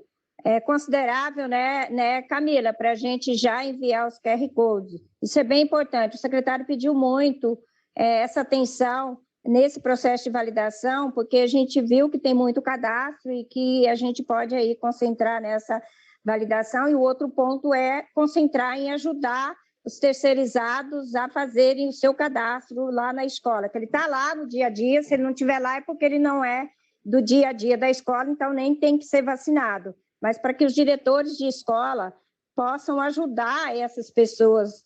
[SPEAKER 1] considerável, né, Camila, para a gente já enviar os QR Codes. Isso é bem importante. O secretário pediu muito essa atenção nesse processo de validação, porque a gente viu que tem muito cadastro e que a gente pode aí concentrar nessa validação. E o outro ponto é concentrar em ajudar os terceirizados a fazerem o seu cadastro lá na escola, que ele está lá no dia a dia. Se ele não estiver lá é porque ele não é do dia a dia da escola, então nem tem que ser vacinado. Mas para que os diretores de escola possam ajudar essas pessoas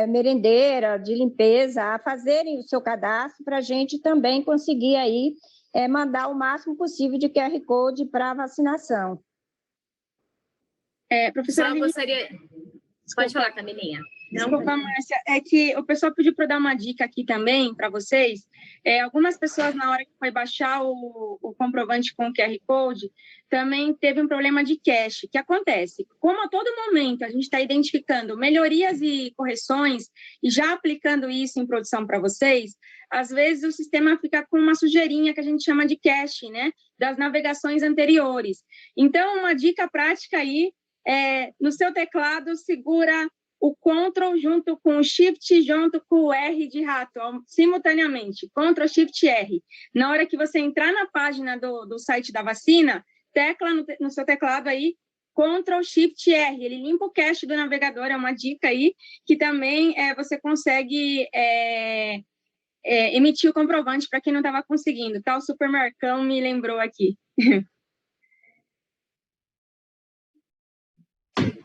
[SPEAKER 1] merendeiras, de limpeza, a fazerem o seu cadastro, para a gente também conseguir aí mandar o máximo possível de QR Code para a vacinação.
[SPEAKER 4] Professora,
[SPEAKER 3] só gostaria... Pode falar, Camilinha.
[SPEAKER 4] Desculpa, Márcia, é que o pessoal pediu para eu dar uma dica aqui também para vocês. Algumas pessoas, na hora que foi baixar o comprovante com o QR Code, também teve um problema de cache. O que acontece? Como a todo momento a gente está identificando melhorias e correções e já aplicando isso em produção para vocês, às vezes o sistema fica com uma sujeirinha que a gente chama de cache, né? Das navegações anteriores. Então, uma dica prática aí, no seu teclado, segura o Ctrl junto com o Shift, junto com o R de rato, simultaneamente, Ctrl, Shift, R. Na hora que você entrar na página do site da vacina, tecla no seu teclado aí, Ctrl, Shift, R. Ele limpa o cache do navegador, é uma dica aí, que também você consegue emitir o comprovante para quem não estava conseguindo. Tá? O Supermercão me lembrou aqui.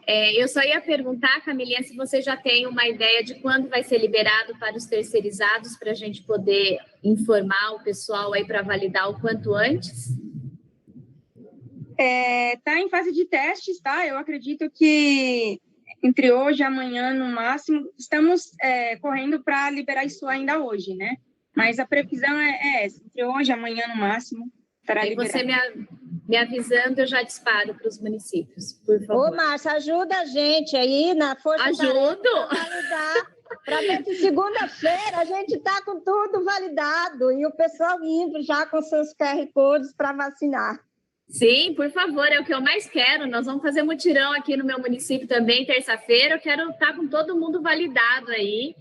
[SPEAKER 3] Eu só ia perguntar, Camilinha, se você já tem uma ideia de quando vai ser liberado para os terceirizados, para a gente poder informar o pessoal aí para validar o quanto antes?
[SPEAKER 4] Está em fase de testes, tá? Eu acredito que entre hoje e amanhã, no máximo, estamos correndo para liberar isso ainda hoje, né? Mas a previsão é essa, entre hoje e amanhã, no máximo, estará liberado.
[SPEAKER 3] Você me avisando, eu já disparo para os municípios, por favor.
[SPEAKER 1] Ô, Márcia, ajuda a gente aí na Força
[SPEAKER 3] Ajudo!
[SPEAKER 1] para validar, para ver se segunda-feira a gente está com tudo validado e o pessoal indo já com seus QR Codes para vacinar.
[SPEAKER 3] Sim, por favor, é o que eu mais quero. Nós vamos fazer mutirão aqui no meu município também, terça-feira. Eu quero estar com todo mundo validado aí.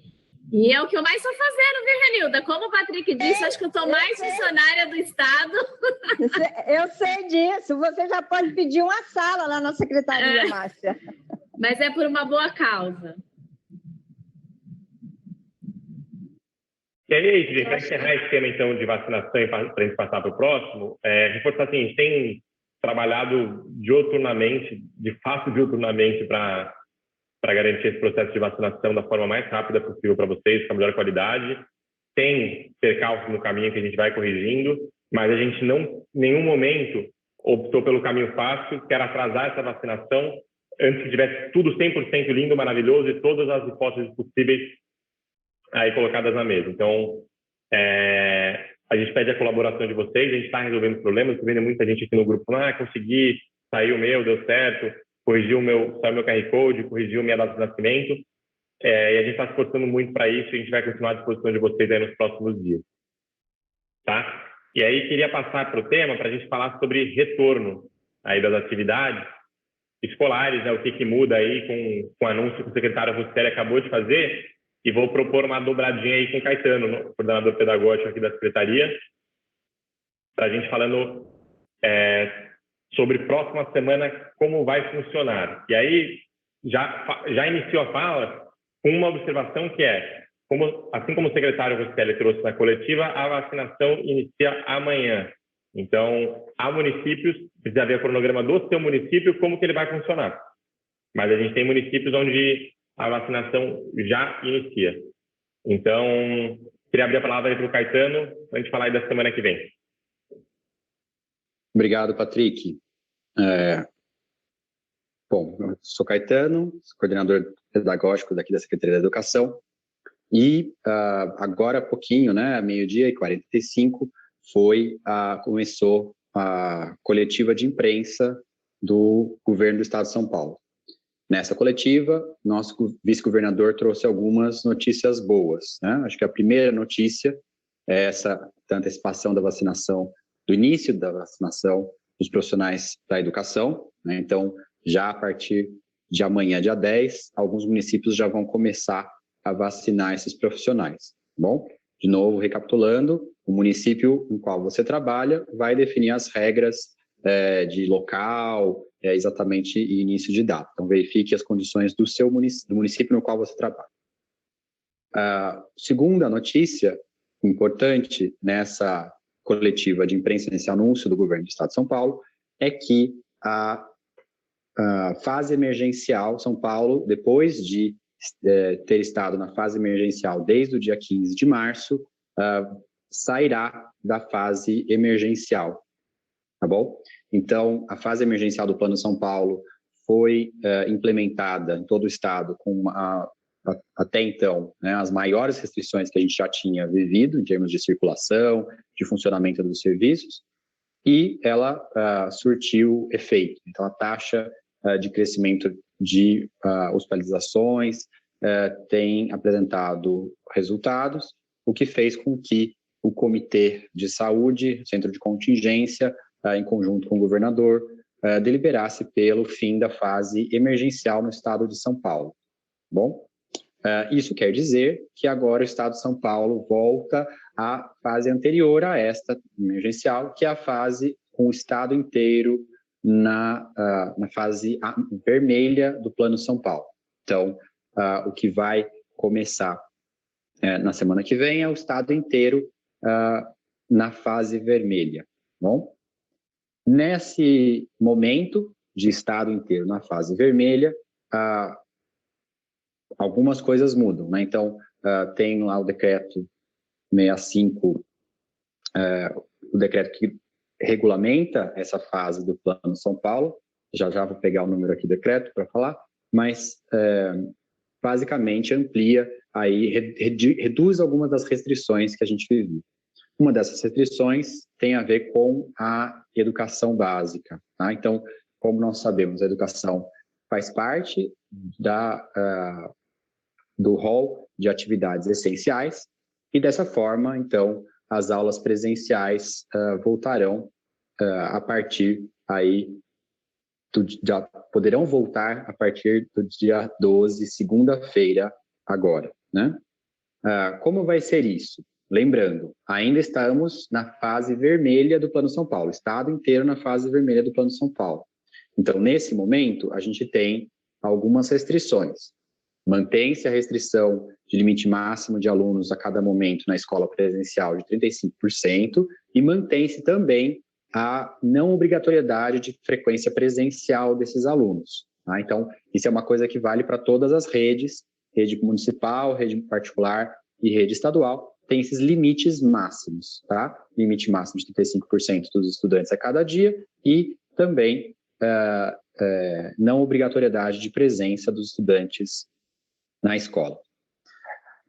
[SPEAKER 3] E é o que eu mais estou fazendo, viu, Renilda? Como o Patrick disse, acho que eu estou mais funcionária do Estado.
[SPEAKER 1] Eu sei disso. Você já pode pedir uma sala lá na secretaria, Márcia.
[SPEAKER 3] Mas é por uma boa causa.
[SPEAKER 2] E aí, para encerrar esse tema, então, de vacinação e para a gente passar para o próximo, reforçar assim, a gente tem trabalhado diuturnamente, de fato diuturnamente, para garantir esse processo de vacinação da forma mais rápida possível para vocês, com a melhor qualidade. Tem percalços no caminho que a gente vai corrigindo, mas a gente não, em nenhum momento, optou pelo caminho fácil, que era atrasar essa vacinação antes que tivesse tudo 100% lindo, maravilhoso e todas as hipóteses possíveis aí colocadas na mesa. Então, a gente pede a colaboração de vocês, a gente está resolvendo problemas, estou vendo muita gente aqui no grupo, consegui, saiu o meu, deu certo, saiu meu QR Code, corrigiu minha data de nascimento, e a gente está se esforçando muito para isso e a gente vai continuar à disposição de vocês aí nos próximos dias. Tá? E aí, queria passar para o tema para a gente falar sobre retorno aí das atividades escolares, né, o que muda aí com o anúncio que o secretário Russelli acabou de fazer. E vou propor uma dobradinha aí com o Caetano, coordenador pedagógico aqui da Secretaria, para a gente falando sobre próxima semana, como vai funcionar. E aí, já iniciou a fala com uma observação que assim como o secretário Russelli trouxe na coletiva, a vacinação inicia amanhã. Então, há municípios, precisa ver o cronograma do seu município, como que ele vai funcionar. Mas a gente tem municípios onde a vacinação já inicia. Então, queria abrir a palavra aí para o Caetano, para a gente falar aí da semana que vem.
[SPEAKER 5] Obrigado, Patrick. Bom, eu sou Caetano, sou coordenador pedagógico daqui da Secretaria da Educação, e agora há pouquinho, né, meio-dia e 45, começou a coletiva de imprensa do governo do Estado de São Paulo. Nessa coletiva, nosso vice-governador trouxe algumas notícias boas, né? Acho que a primeira notícia é essa da antecipação da vacinação, do início da vacinação dos profissionais da educação, né? Então, já a partir de amanhã, dia 10, alguns municípios já vão começar a vacinar esses profissionais, tá bom? De novo, recapitulando, o município no qual você trabalha vai definir as regras de local, exatamente e início de data. Então, verifique as condições do município no qual você trabalha. Segunda notícia importante nessa coletiva de imprensa, nesse anúncio do governo do Estado de São Paulo, é que a fase emergencial, São Paulo, depois de ter estado na fase emergencial desde o dia 15 de março, sairá da fase emergencial, tá bom? Então, a fase emergencial do Plano São Paulo foi implementada em todo o estado com até então, né, as maiores restrições que a gente já tinha vivido em termos de circulação, de funcionamento dos serviços, e ela surtiu efeito. Então, a taxa de crescimento de hospitalizações tem apresentado resultados, o que fez com que o Comitê de Saúde, Centro de Contingência, em conjunto com o governador, deliberasse pelo fim da fase emergencial no estado de São Paulo. Bom, isso quer dizer que agora o estado de São Paulo volta à fase anterior a esta emergencial, que é a fase com o estado inteiro na fase vermelha do Plano São Paulo. Então, o que vai começar na semana que vem é o estado inteiro na fase vermelha. Bom, nesse momento, de estado inteiro na fase vermelha, algumas coisas mudam, né? Então, tem lá o decreto 65, o decreto que regulamenta essa fase do Plano São Paulo. Já vou pegar o número aqui do decreto para falar, mas basicamente amplia aí, reduz algumas das restrições que a gente vivia. Uma dessas restrições tem a ver com a educação básica, tá? Então, como nós sabemos, a educação faz parte do rol de atividades essenciais e, dessa forma, então, as aulas presenciais voltarão a partir aí, já poderão voltar a partir do dia 12, segunda-feira, agora, né? Como vai ser isso? Lembrando, ainda estamos na fase vermelha do Plano São Paulo, estado inteiro na fase vermelha do Plano São Paulo. Então, nesse momento, a gente tem algumas restrições. Mantém-se a restrição de limite máximo de alunos a cada momento na escola presencial de 35% e mantém-se também a não obrigatoriedade de frequência presencial desses alunos, tá? Então, isso é uma coisa que vale para todas as redes, rede municipal, rede particular e rede estadual, tem esses limites máximos, tá? Limite máximo de 35% dos estudantes a cada dia e também não obrigatoriedade de presença dos estudantes na escola.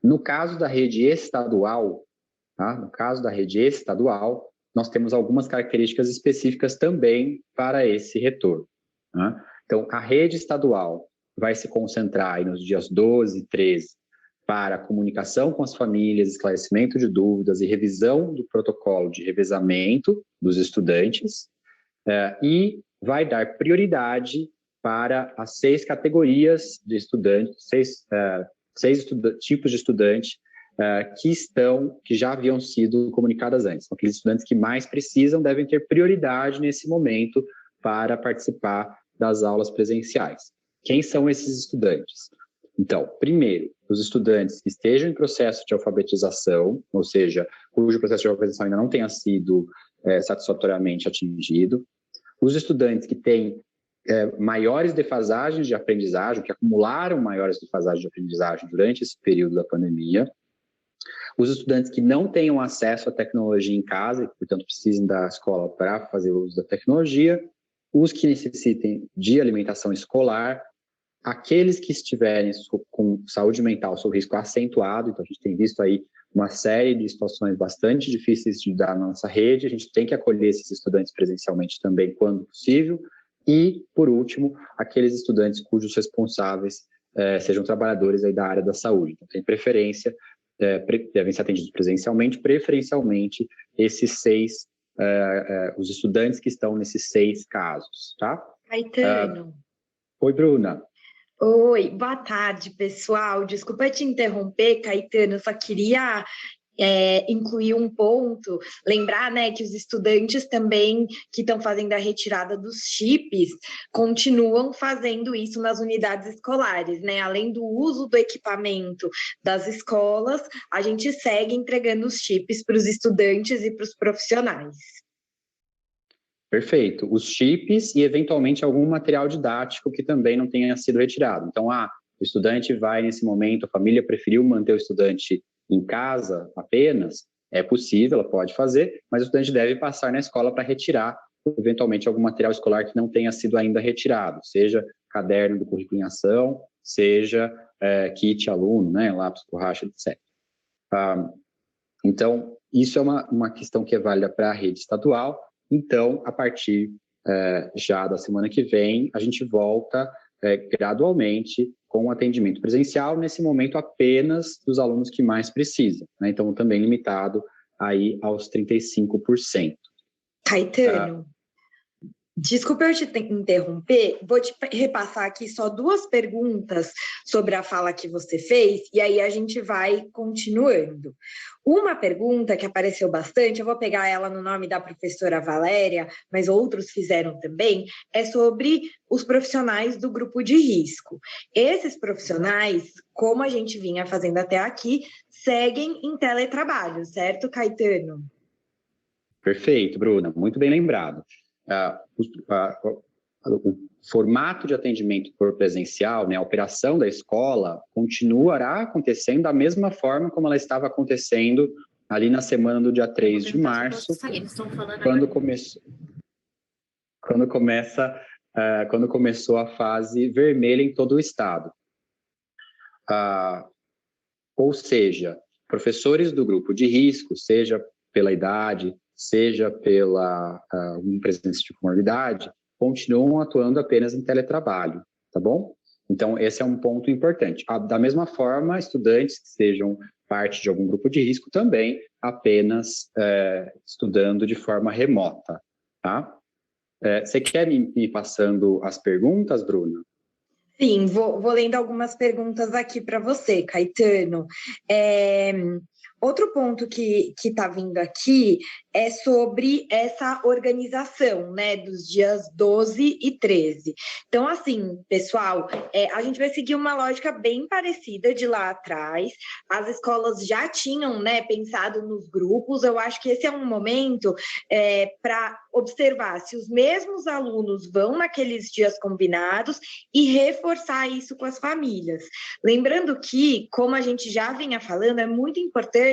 [SPEAKER 5] No caso da rede estadual, tá? No caso da rede estadual, nós temos algumas características específicas também para esse retorno, tá? Então, a rede estadual vai se concentrar aí nos dias 12 e 13 para comunicação com as famílias, esclarecimento de dúvidas e revisão do protocolo de revezamento dos estudantes, e vai dar prioridade para as 6 categorias de estudantes, seis tipos de estudante que já haviam sido comunicadas antes. Então, aqueles estudantes que mais precisam devem ter prioridade nesse momento para participar das aulas presenciais. Quem são esses estudantes? Então, primeiro, os estudantes que estejam em processo de alfabetização, ou seja, cujo processo de alfabetização ainda não tenha sido satisfatoriamente atingido, os estudantes que têm maiores defasagens de aprendizagem, que acumularam maiores defasagens de aprendizagem durante esse período da pandemia, os estudantes que não tenham acesso à tecnologia em casa e, portanto, precisem da escola para fazer uso da tecnologia, os que necessitem de alimentação escolar, aqueles que estiverem com saúde mental sob risco acentuado. Então, a gente tem visto aí uma série de situações bastante difíceis de dar na nossa rede, a gente tem que acolher esses estudantes presencialmente também, quando possível, e, por último, aqueles estudantes cujos responsáveis sejam trabalhadores aí da área da saúde. Então, tem preferência, devem ser atendidos presencialmente, preferencialmente esses 6, os estudantes que estão nesses 6 casos, tá?
[SPEAKER 6] Caetano.
[SPEAKER 5] Oi, Bruna.
[SPEAKER 6] Oi, boa tarde, pessoal. Desculpa te interromper, Caetano, eu só queria incluir um ponto, lembrar, né, que os estudantes também que estão fazendo a retirada dos chips continuam fazendo isso nas unidades escolares, né? Além do uso do equipamento das escolas, a gente segue entregando os chips para os estudantes e para os profissionais.
[SPEAKER 5] Perfeito. Os chips e, eventualmente, algum material didático que também não tenha sido retirado. Então, o estudante vai, nesse momento, a família preferiu manter o estudante em casa apenas, é possível, ela pode fazer, mas o estudante deve passar na escola para retirar, eventualmente, algum material escolar que não tenha sido ainda retirado, seja caderno do currículo em ação, seja kit aluno, né, lápis, borracha, etc. Então, isso é uma questão que é válida para a rede estadual. Então, a partir já da semana que vem, a gente volta gradualmente com o atendimento presencial, nesse momento apenas dos alunos que mais precisam, né? Então, também limitado aí aos 35%.
[SPEAKER 6] Caetano, desculpa eu te interromper, vou te repassar aqui só 2 perguntas sobre a fala que você fez, e aí a gente vai continuando. Uma pergunta que apareceu bastante, eu vou pegar ela no nome da professora Valéria, mas outros fizeram também, é sobre os profissionais do grupo de risco. Esses profissionais, como a gente vinha fazendo até aqui, seguem em teletrabalho, certo, Caetano?
[SPEAKER 5] Perfeito, Bruna, muito bem lembrado. o formato de atendimento por presencial, né, a operação da escola, continuará acontecendo da mesma forma como ela estava acontecendo ali na semana do dia 3 de março, quando começou a fase vermelha em todo o estado. Ou seja, professores do grupo de risco, seja pela idade, seja pela presença de comorbidade, continuam atuando apenas em teletrabalho, tá bom? Então, esse é um ponto importante. Da mesma forma, estudantes que sejam parte de algum grupo de risco também apenas estudando de forma remota, tá? Você quer me passando as perguntas, Bruna?
[SPEAKER 6] Sim, vou lendo algumas perguntas aqui para você, Caetano. Outro ponto que está vindo aqui é sobre essa organização, né, dos dias 12 e 13. Então, assim, pessoal, a gente vai seguir uma lógica bem parecida de lá atrás. As escolas já tinham, né, pensado nos grupos. Eu acho que esse é um momento para observar se os mesmos alunos vão naqueles dias combinados e reforçar isso com as famílias. Lembrando que, como a gente já vinha falando, é muito importante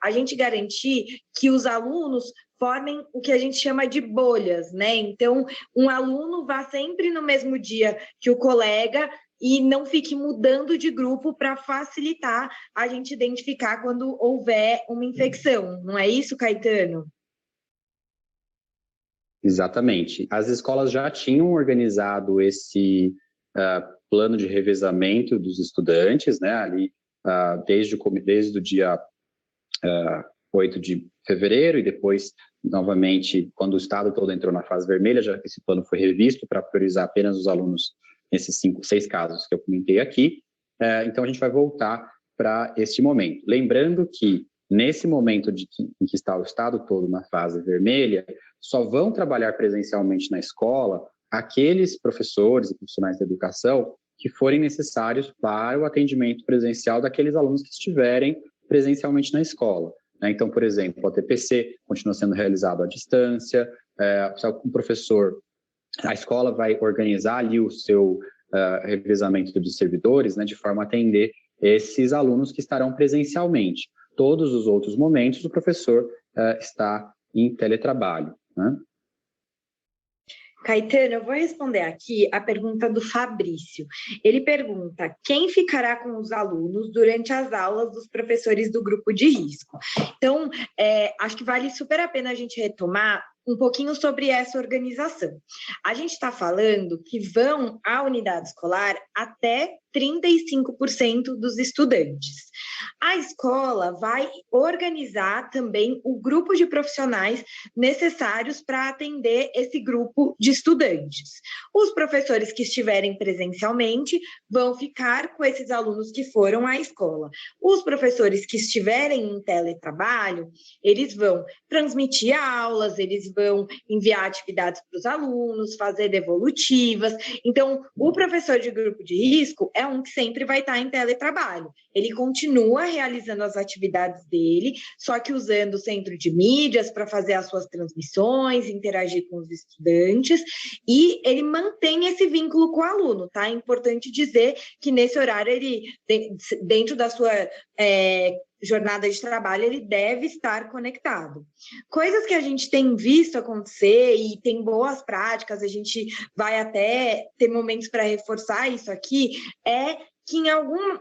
[SPEAKER 6] a gente garantir que os alunos formem o que a gente chama de bolhas, né? Então, um aluno vá sempre no mesmo dia que o colega e não fique mudando de grupo para facilitar a gente identificar quando houver uma infecção. Não é isso, Caetano?
[SPEAKER 5] Exatamente. As escolas já tinham organizado esse plano de revezamento dos estudantes, né? Ali, desde o dia 8 de fevereiro e depois, novamente, quando o estado todo entrou na fase vermelha, já esse plano foi revisto para priorizar apenas os alunos nesses 6 casos que eu comentei aqui. Então, a gente vai voltar para este momento. Lembrando que, nesse momento em que está o estado todo na fase vermelha, só vão trabalhar presencialmente na escola aqueles professores e profissionais da educação que forem necessários para o atendimento presencial daqueles alunos que estiverem presencialmente na escola. Então, por exemplo, o TPC continua sendo realizado à distância, o professor, a escola vai organizar ali o seu revezamento de servidores, né, de forma a atender esses alunos que estarão presencialmente. Todos os outros momentos, o professor está em teletrabalho, né?
[SPEAKER 6] Caetano, eu vou responder aqui a pergunta do Fabrício. Ele pergunta: quem ficará com os alunos durante as aulas dos professores do grupo de risco? Então, acho que vale super a pena a gente retomar um pouquinho sobre essa organização. A gente está falando que vão à unidade escolar até 35% dos estudantes. A escola vai organizar também o grupo de profissionais necessários para atender esse grupo de estudantes. Os professores que estiverem presencialmente vão ficar com esses alunos que foram à escola. Os professores que estiverem em teletrabalho, eles vão transmitir aulas, eles vão enviar atividades para os alunos, fazer devolutivas. Então, o professor de grupo de risco é um que sempre vai estar em teletrabalho. Ele continua realizando as atividades dele, só que usando o centro de mídias para fazer as suas transmissões, interagir com os estudantes, e ele mantém esse vínculo com o aluno, tá? É importante dizer que nesse horário, ele, dentro da sua jornada de trabalho, ele deve estar conectado. Coisas que a gente tem visto acontecer e tem boas práticas, a gente vai até ter momentos para reforçar isso aqui, é que em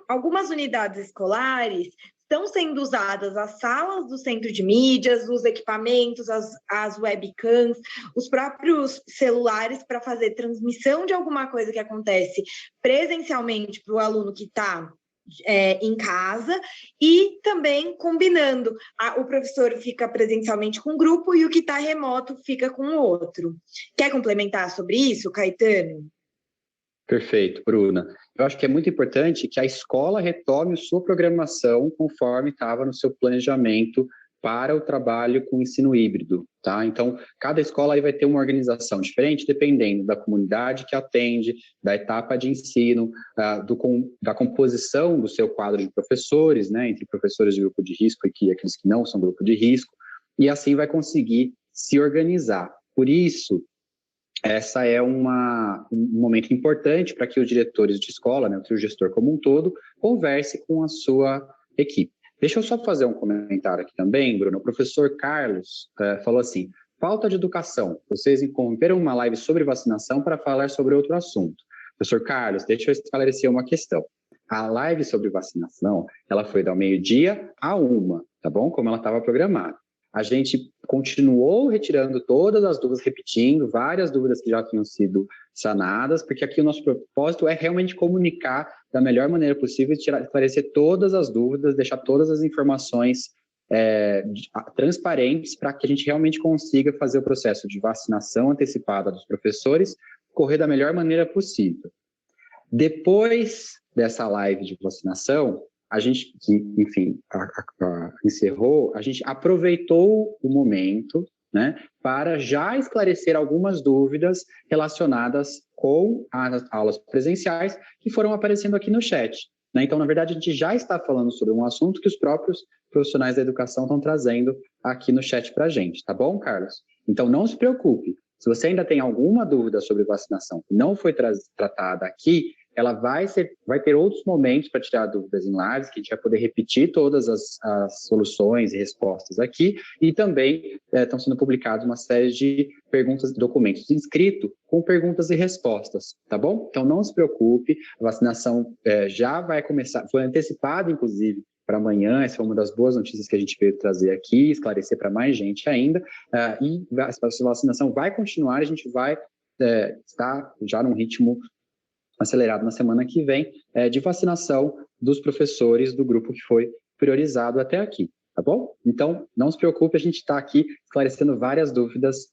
[SPEAKER 6] algumas unidades escolares estão sendo usadas as salas do centro de mídias, os equipamentos, as webcams, os próprios celulares para fazer transmissão de alguma coisa que acontece presencialmente para o aluno que está em casa, e também combinando, o professor fica presencialmente com um grupo e o que está remoto fica com o outro. Quer complementar sobre isso, Caetano?
[SPEAKER 5] Perfeito, Bruna. Eu acho que é muito importante que a escola retome sua programação conforme estava no seu planejamento para o trabalho com ensino híbrido, tá? Então, cada escola aí vai ter uma organização diferente, dependendo da comunidade que atende, da etapa de ensino, da composição do seu quadro de professores, né, entre professores de grupo de risco e aqueles que não são grupo de risco, e assim vai conseguir se organizar. Por isso, essa é um momento importante para que os diretores de escola, né, o gestor como um todo, converse com a sua equipe. Deixa eu só fazer um comentário aqui também, Bruno. O professor Carlos falou assim, falta de educação. Vocês interromperam uma live sobre vacinação para falar sobre outro assunto. Professor Carlos, deixa eu esclarecer uma questão. A live sobre vacinação, ela foi do meio-dia a 1h, tá bom? Como ela estava programada. A gente continuou retirando todas as dúvidas, repetindo várias dúvidas que já tinham sido sanadas, porque aqui o nosso propósito é realmente comunicar da melhor maneira possível, esclarecer todas as dúvidas, deixar todas as informações transparentes para que a gente realmente consiga fazer o processo de vacinação antecipada dos professores correr da melhor maneira possível. Depois dessa live de vacinação, a gente, enfim, encerrou, a gente aproveitou o momento, né, para já esclarecer algumas dúvidas relacionadas com as aulas presenciais que foram aparecendo aqui no chat, né? Então, na verdade, a gente já está falando sobre um assunto que os próprios profissionais da educação estão trazendo aqui no chat para a gente, tá bom, Carlos? Então, não se preocupe. Se você ainda tem alguma dúvida sobre vacinação que não foi tratada aqui, ela vai ter outros momentos para tirar dúvidas em lives, que a gente vai poder repetir todas as soluções e respostas aqui, e também estão sendo publicados uma série de perguntas, documentos inscritos com perguntas e respostas, tá bom? Então não se preocupe, a vacinação já vai começar, foi antecipada, inclusive, para amanhã, essa é uma das boas notícias que a gente veio trazer aqui, esclarecer para mais gente ainda, e a vacinação vai continuar, a gente vai estar já num ritmo acelerado na semana que vem, de vacinação dos professores do grupo que foi priorizado até aqui, tá bom? Então, não se preocupe, a gente está aqui esclarecendo várias dúvidas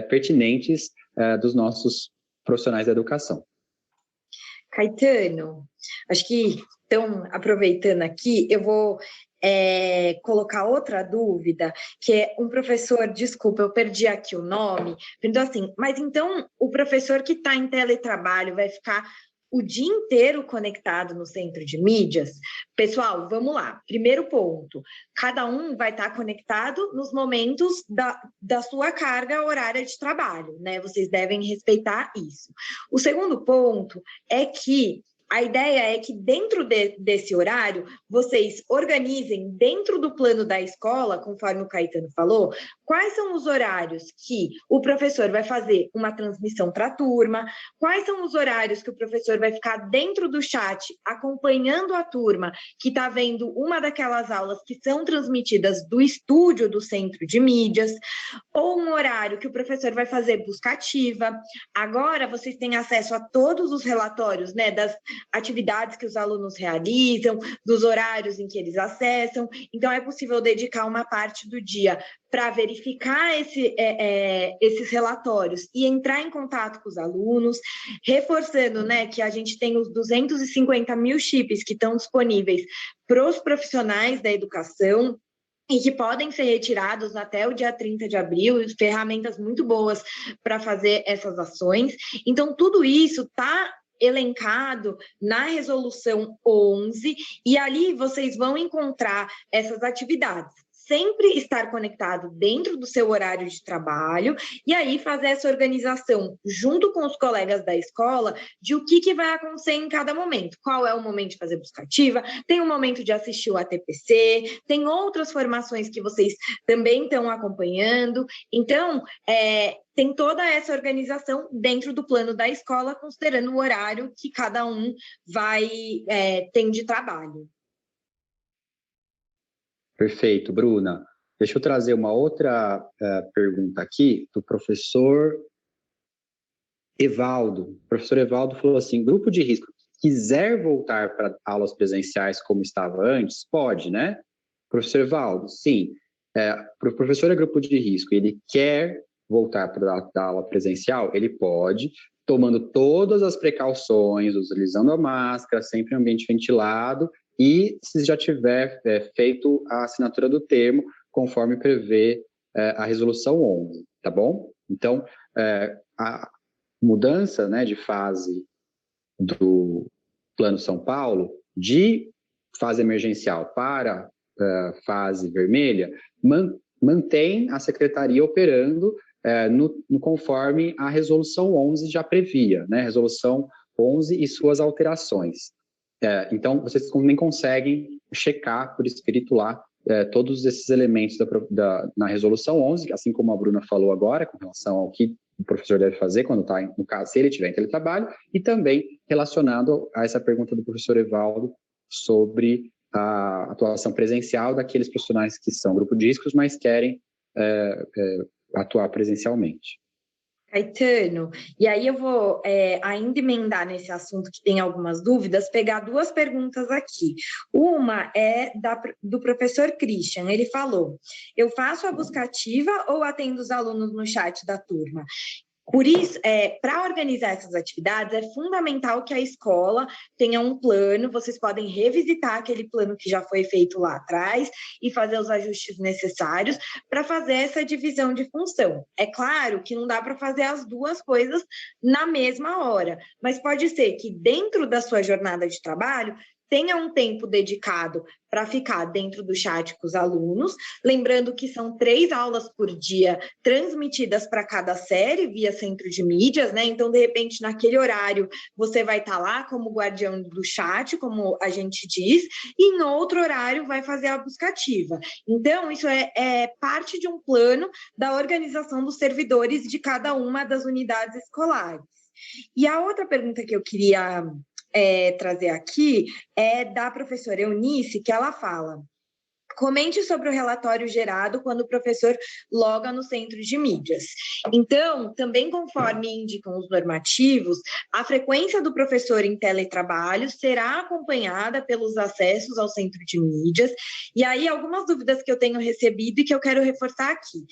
[SPEAKER 5] pertinentes dos nossos profissionais da educação.
[SPEAKER 6] Caetano, acho que, então, aproveitando aqui, eu vou colocar outra dúvida, que é um professor, desculpa, eu perdi aqui o nome, perguntou assim, mas então o professor que está em teletrabalho vai ficar o dia inteiro conectado no centro de mídias? Pessoal, vamos lá. Primeiro ponto, cada um vai estar conectado nos momentos da sua carga horária de trabalho, né? Vocês devem respeitar isso. O segundo ponto é que a ideia é que dentro desse horário, vocês organizem dentro do plano da escola, conforme o Caetano falou, quais são os horários que o professor vai fazer uma transmissão para a turma, quais são os horários que o professor vai ficar dentro do chat acompanhando a turma que está vendo uma daquelas aulas que são transmitidas do estúdio do centro de mídias, ou um horário que o professor vai fazer busca ativa. Agora vocês têm acesso a todos os relatórios, né, das atividades que os alunos realizam, dos horários em que eles acessam, então é possível dedicar uma parte do dia para verificar esses relatórios e entrar em contato com os alunos, reforçando, né, que a gente tem os 250 mil chips que estão disponíveis para os profissionais da educação, e que podem ser retirados até o dia 30 de abril, ferramentas muito boas para fazer essas ações. Então, tudo isso está elencado na resolução 11, e ali vocês vão encontrar essas atividades. Sempre estar conectado dentro do seu horário de trabalho e aí fazer essa organização junto com os colegas da escola de o que vai acontecer em cada momento. Qual é o momento de fazer busca ativa, tem o momento de assistir o ATPC, tem outras formações que vocês também estão acompanhando. Então, tem toda essa organização dentro do plano da escola, considerando o horário que cada um tem de trabalho.
[SPEAKER 5] Perfeito, Bruna. Deixa eu trazer uma outra pergunta aqui do professor Evaldo. O professor Evaldo falou assim, grupo de risco, quiser voltar para aulas presenciais como estava antes, pode, né? Professor Evaldo, sim. Para o professor é grupo de risco, ele quer voltar para a aula presencial, ele pode, tomando todas as precauções, utilizando a máscara, sempre em ambiente ventilado, e se já tiver feito a assinatura do termo, conforme prevê a resolução 11, tá bom? Então, a mudança, né, de fase do Plano São Paulo, de fase emergencial para fase vermelha, mantém a secretaria operando conforme a Resolução 11 já previa, né? Resolução 11 e suas alterações. Então, vocês nem conseguem checar por escrito lá todos esses elementos na Resolução 11, assim como a Bruna falou agora, com relação ao que o professor deve fazer quando está, no caso, se ele estiver em teletrabalho, e também relacionado a essa pergunta do professor Evaldo sobre a atuação presencial daqueles profissionais que são grupo de riscos, mas querem atuar presencialmente.
[SPEAKER 6] Caetano, e aí eu vou ainda emendar nesse assunto que tem algumas dúvidas, pegar duas perguntas aqui. Uma é do professor Christian, ele falou, eu faço a busca ativa ou atendo os alunos no chat da turma? Por isso, para organizar essas atividades, é fundamental que a escola tenha um plano, vocês podem revisitar aquele plano que já foi feito lá atrás e fazer os ajustes necessários para fazer essa divisão de função. É claro que não dá para fazer as duas coisas na mesma hora, mas pode ser que dentro da sua jornada de trabalho, tenha um tempo dedicado para ficar dentro do chat com os alunos, lembrando que são 3 aulas por dia transmitidas para cada série via centro de mídias, né? Então, de repente, naquele horário, você vai estar lá como guardião do chat, como a gente diz, e em outro horário vai fazer a busca ativa. Então, isso é parte de um plano da organização dos servidores de cada uma das unidades escolares. E a outra pergunta que eu queria trazer aqui é da professora Eunice, que ela fala: comente sobre o relatório gerado quando o professor loga no centro de mídias. Então, também conforme indicam os normativos, a frequência do professor em teletrabalho será acompanhada pelos acessos ao centro de mídias. E aí, algumas dúvidas que eu tenho recebido e que eu quero reforçar aqui.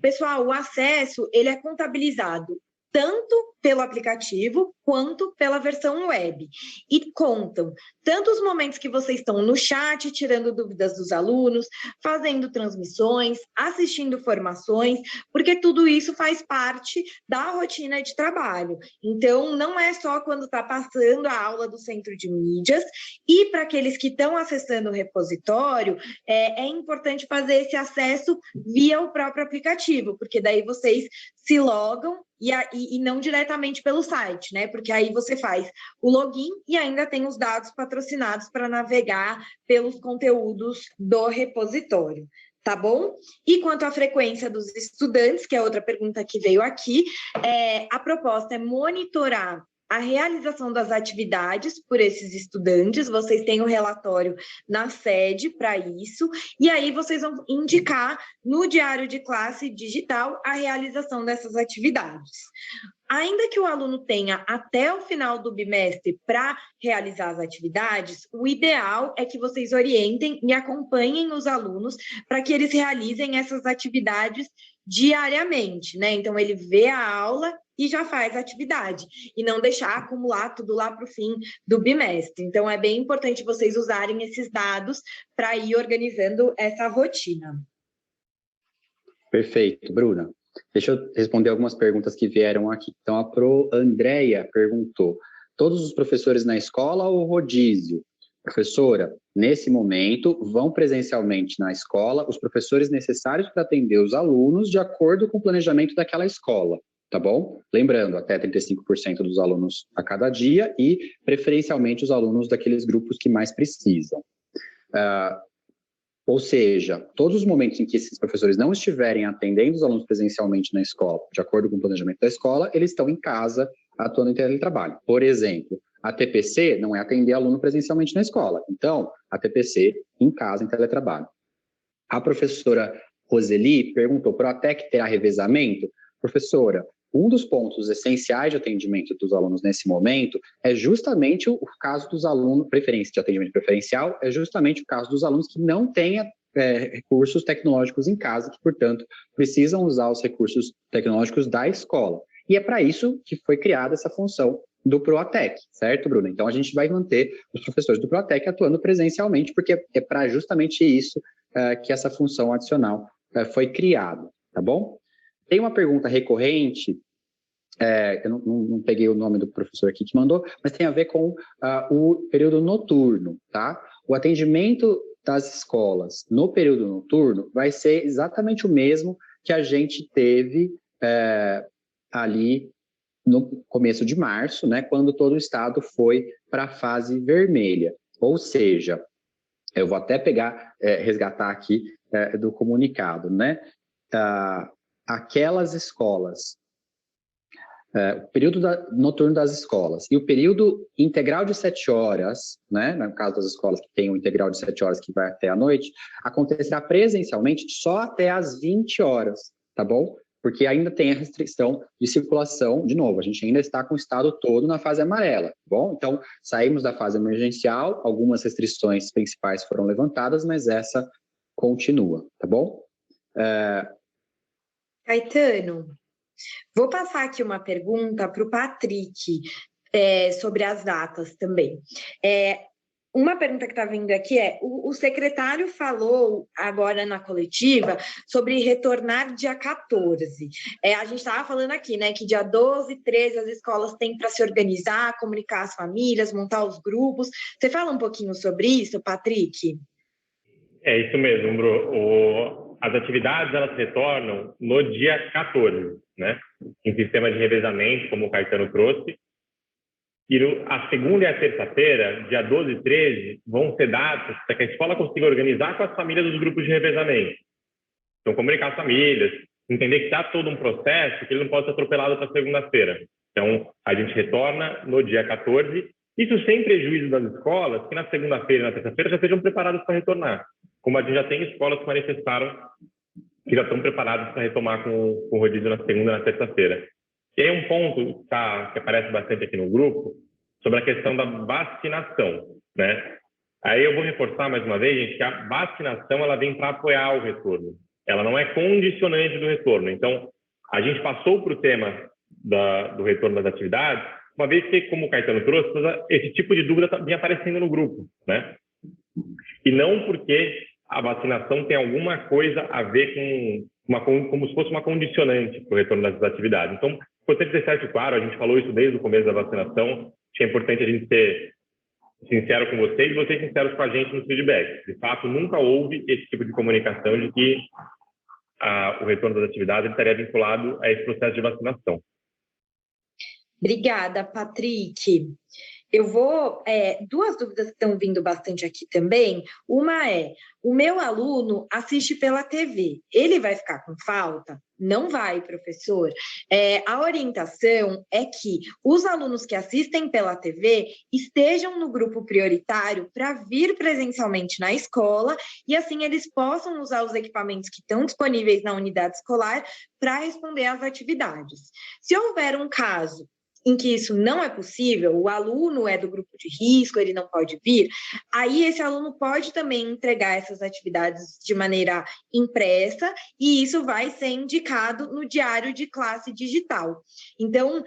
[SPEAKER 6] Pessoal, o acesso, ele é contabilizado tanto pelo aplicativo quanto pela versão web. E contam tanto os momentos que vocês estão no chat, tirando dúvidas dos alunos, fazendo transmissões, assistindo formações, porque tudo isso faz parte da rotina de trabalho. Então, não é só quando está passando a aula do centro de mídias, e para aqueles que estão acessando o repositório, é importante fazer esse acesso via o próprio aplicativo, porque daí vocês se logam e não diretamente pelo site, né? Porque aí você faz o login e ainda tem os dados patrocinados para navegar pelos conteúdos do repositório, tá bom? E quanto à frequência dos estudantes, que é outra pergunta que veio aqui, a proposta é monitorar a realização das atividades por esses estudantes, vocês têm um relatório na sede para isso, e aí vocês vão indicar no diário de classe digital a realização dessas atividades. Ainda que o aluno tenha até o final do bimestre para realizar as atividades, o ideal é que vocês orientem e acompanhem os alunos para que eles realizem essas atividades diariamente, né? Então, ele vê a aula e já faz a atividade, e não deixar acumular tudo lá para o fim do bimestre. Então, é bem importante vocês usarem esses dados para ir organizando essa rotina.
[SPEAKER 5] Perfeito, Bruna. Deixa eu responder algumas perguntas que vieram aqui. Então, a Andréia perguntou: todos os professores na escola ou rodízio? Professora, nesse momento, vão presencialmente na escola os professores necessários para atender os alunos de acordo com o planejamento daquela escola, tá bom? Lembrando, até 35% dos alunos a cada dia e, preferencialmente, os alunos daqueles grupos que mais precisam. Ou seja, todos os momentos em que esses professores não estiverem atendendo os alunos presencialmente na escola, de acordo com o planejamento da escola, eles estão em casa atuando em teletrabalho. Por exemplo, a TPC não é atender aluno presencialmente na escola. Então, a TPC em casa, em teletrabalho. A professora Roseli perguntou: ProATEC terá revezamento? Professora, um dos pontos essenciais de atendimento dos alunos nesse momento é justamente o caso dos alunos, preferência de atendimento preferencial, é justamente o caso dos alunos que não têm recursos tecnológicos em casa, que, portanto, precisam usar os recursos tecnológicos da escola. E é para isso que foi criada essa função do ProATEC, certo, Bruna? Então, a gente vai manter os professores do ProATEC atuando presencialmente, porque é para justamente isso que essa função adicional foi criada, tá bom? Tem uma pergunta recorrente, eu não peguei o nome do professor aqui que mandou, mas tem a ver com o período noturno, tá? O atendimento das escolas no período noturno vai ser exatamente o mesmo que a gente teve ali no começo de março, né, quando todo o estado foi para a fase vermelha. Ou seja, eu vou até resgatar aqui do comunicado, né? Aquelas escolas, o período noturno das escolas e o período integral de 7 horas, né? No caso das escolas que tem um integral de 7 horas que vai até a noite, acontecerá presencialmente só até às 20 horas, tá bom? Porque ainda tem a restrição de circulação, de novo, a gente ainda está com o estado todo na fase amarela, tá bom? Então, saímos da fase emergencial, algumas restrições principais foram levantadas, mas essa continua, tá bom?
[SPEAKER 6] Caetano, vou passar aqui uma pergunta para o Patrick sobre as datas também. Uma pergunta que está vindo aqui o secretário falou agora na coletiva sobre retornar dia 14. A gente estava falando aqui, né, que dia 12 e 13 as escolas têm para se organizar, comunicar as famílias, montar os grupos. Você fala um pouquinho sobre isso, Patrick?
[SPEAKER 2] É isso mesmo, Bru. As atividades, elas retornam no dia 14, né? Em sistema de revezamento, como o Caetano trouxe. E a segunda e a terça-feira, dia 12 e 13, vão ser datas para que a escola consiga organizar com as famílias os grupos de revezamento. Então, comunicar as famílias, entender que está todo um processo, que ele não pode ser atropelado para segunda-feira. Então, a gente retorna no dia 14, isso sem prejuízo das escolas, que na segunda-feira e na terça-feira já estejam preparadas para retornar. Como a gente já tem escolas que manifestaram que já estão preparadas para retomar com o rodízio na segunda e na terça-feira. E aí um ponto que aparece bastante aqui no grupo, sobre a questão da vacinação, né? Aí eu vou reforçar mais uma vez, gente, que a vacinação ela vem para apoiar o retorno. Ela não é condicionante do retorno. Então, a gente passou para o tema do retorno das atividades, uma vez que, como o Caetano trouxe, esse tipo de dúvida vinha aparecendo no grupo, né? E não porque a vacinação tem alguma coisa a ver como se fosse uma condicionante para o retorno das atividades. Então, importante deixar isso claro, a gente falou isso desde o começo da vacinação, acho que é importante a gente ser sincero com vocês e vocês sinceros com a gente nos feedbacks. De fato, nunca houve esse tipo de comunicação de que o retorno das atividades estaria vinculado a esse processo de vacinação.
[SPEAKER 6] Obrigada, Patrick. Eu vou... duas dúvidas que estão vindo bastante aqui também. Uma o meu aluno assiste pela TV, ele vai ficar com falta? Não vai, professor. A orientação é que os alunos que assistem pela TV estejam no grupo prioritário para vir presencialmente na escola e assim eles possam usar os equipamentos que estão disponíveis na unidade escolar para responder às atividades. Se houver um caso em que isso não é possível, o aluno é do grupo de risco, ele não pode vir, aí esse aluno pode também entregar essas atividades de maneira impressa e isso vai ser indicado no diário de classe digital. Então,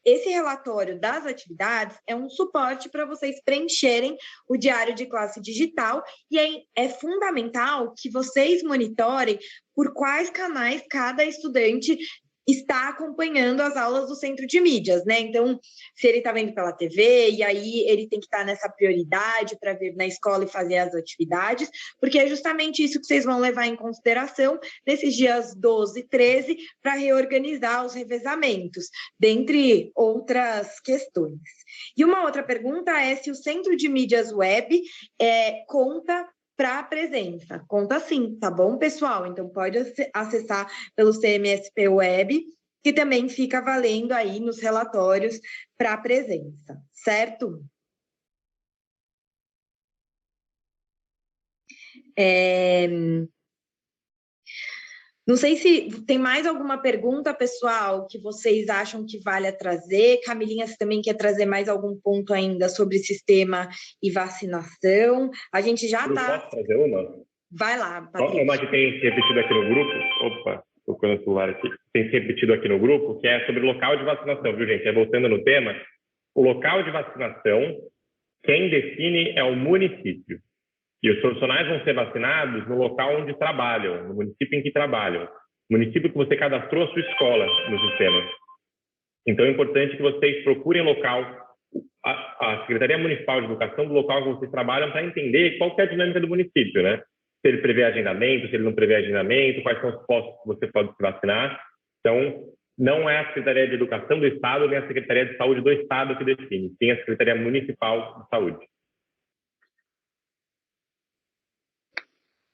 [SPEAKER 6] esse relatório das atividades é um suporte para vocês preencherem o diário de classe digital e é fundamental que vocês monitorem por quais canais cada estudante está acompanhando as aulas do centro de mídias, né? Então, se ele está vendo pela TV, e aí ele tem que estar nessa prioridade para vir na escola e fazer as atividades, porque é justamente isso que vocês vão levar em consideração nesses dias 12 e 13 para reorganizar os revezamentos, dentre outras questões. E uma outra pergunta é se o centro de mídias web conta para a presença. Conta sim, tá bom, pessoal? Então, pode acessar pelo CMSP Web, que também fica valendo aí nos relatórios para a presença, certo? Não sei se tem mais alguma pergunta, pessoal, que vocês acham que vale trazer. Camilinha, você também quer trazer mais algum ponto ainda sobre sistema e vacinação? A gente já está...
[SPEAKER 2] Posso trazer uma?
[SPEAKER 6] Vai lá, Patrícia.
[SPEAKER 2] Uma que tem se repetido aqui no grupo. Opa, estou no celular aqui. Tem se repetido aqui no grupo, que é sobre o local de vacinação, viu, gente? Voltando no tema, o local de vacinação, quem define é o município. E os profissionais vão ser vacinados no local onde trabalham, no município em que trabalham. Município que você cadastrou a sua escola no sistema. Então, é importante que vocês procurem local, a Secretaria Municipal de Educação do local que vocês trabalham para entender qual que é a dinâmica do município, né? Se ele prevê agendamento, se ele não prevê agendamento, quais são os postos que você pode se vacinar. Então, não é a Secretaria de Educação do Estado nem a Secretaria de Saúde do Estado que define, sim a Secretaria Municipal de Saúde.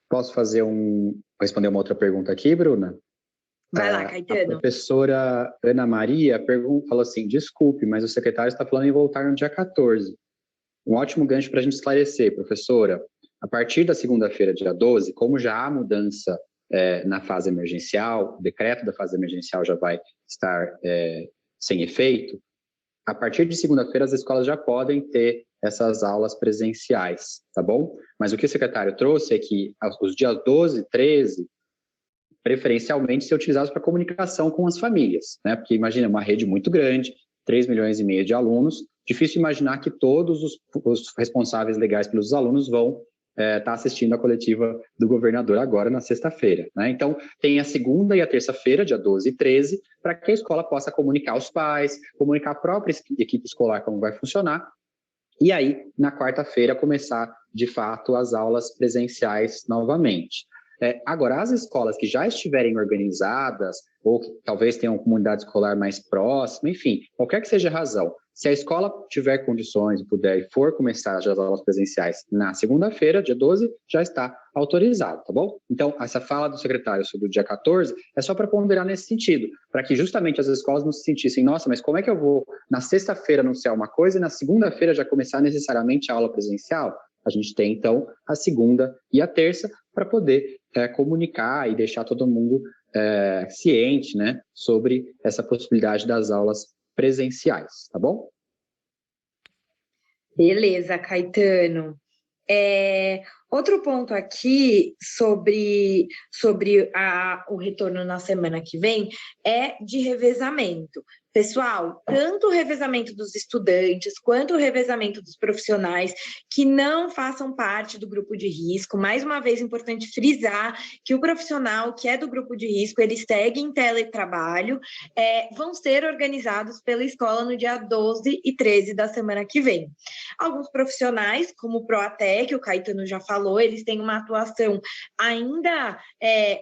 [SPEAKER 5] Posso responder uma outra pergunta aqui, Bruna?
[SPEAKER 6] Vai lá, Caetano.
[SPEAKER 5] A professora Ana Maria falou assim, desculpe, mas o secretário está falando em voltar no dia 14. Um ótimo gancho para a gente esclarecer, professora. A partir da segunda-feira, dia 12, como já há mudança na fase emergencial, o decreto da fase emergencial já vai estar sem efeito, a partir de segunda-feira as escolas já podem ter essas aulas presenciais, tá bom? Mas o que o secretário trouxe é que os dias 12 e 13, preferencialmente, ser utilizados para comunicação com as famílias, né? Porque imagina, uma rede muito grande, 3,5 milhões de alunos, difícil imaginar que todos os responsáveis legais pelos alunos vão estar assistindo a coletiva do governador agora na sexta-feira, né? Então, tem a segunda e a terça-feira, dia 12 e 13, para que a escola possa comunicar aos pais, comunicar a própria equipe escolar como vai funcionar, e aí, na quarta-feira, começar, de fato, as aulas presenciais novamente. Agora, as escolas que já estiverem organizadas, ou que talvez tenham comunidade escolar mais próxima, enfim, qualquer que seja a razão, se a escola tiver condições, puder e for começar as aulas presenciais na segunda-feira, dia 12, já está autorizado, tá bom? Então, essa fala do secretário sobre o dia 14 é só para ponderar nesse sentido, para que justamente as escolas não se sentissem, nossa, mas como é que eu vou na sexta-feira anunciar uma coisa e na segunda-feira já começar necessariamente a aula presencial? A gente tem, então, a segunda e a terça para poder comunicar e deixar todo mundo ciente, né, sobre essa possibilidade das aulas presenciais, tá bom?
[SPEAKER 6] Beleza, Caetano. Outro ponto aqui sobre o retorno na semana que vem é de revezamento. Pessoal, tanto o revezamento dos estudantes quanto o revezamento dos profissionais que não façam parte do grupo de risco, mais uma vez, importante frisar que o profissional que é do grupo de risco, ele segue em teletrabalho, vão ser organizados pela escola no dia 12 e 13 da semana que vem. Alguns profissionais, como o Proatec, o Caetano já falou, eles têm uma atuação ainda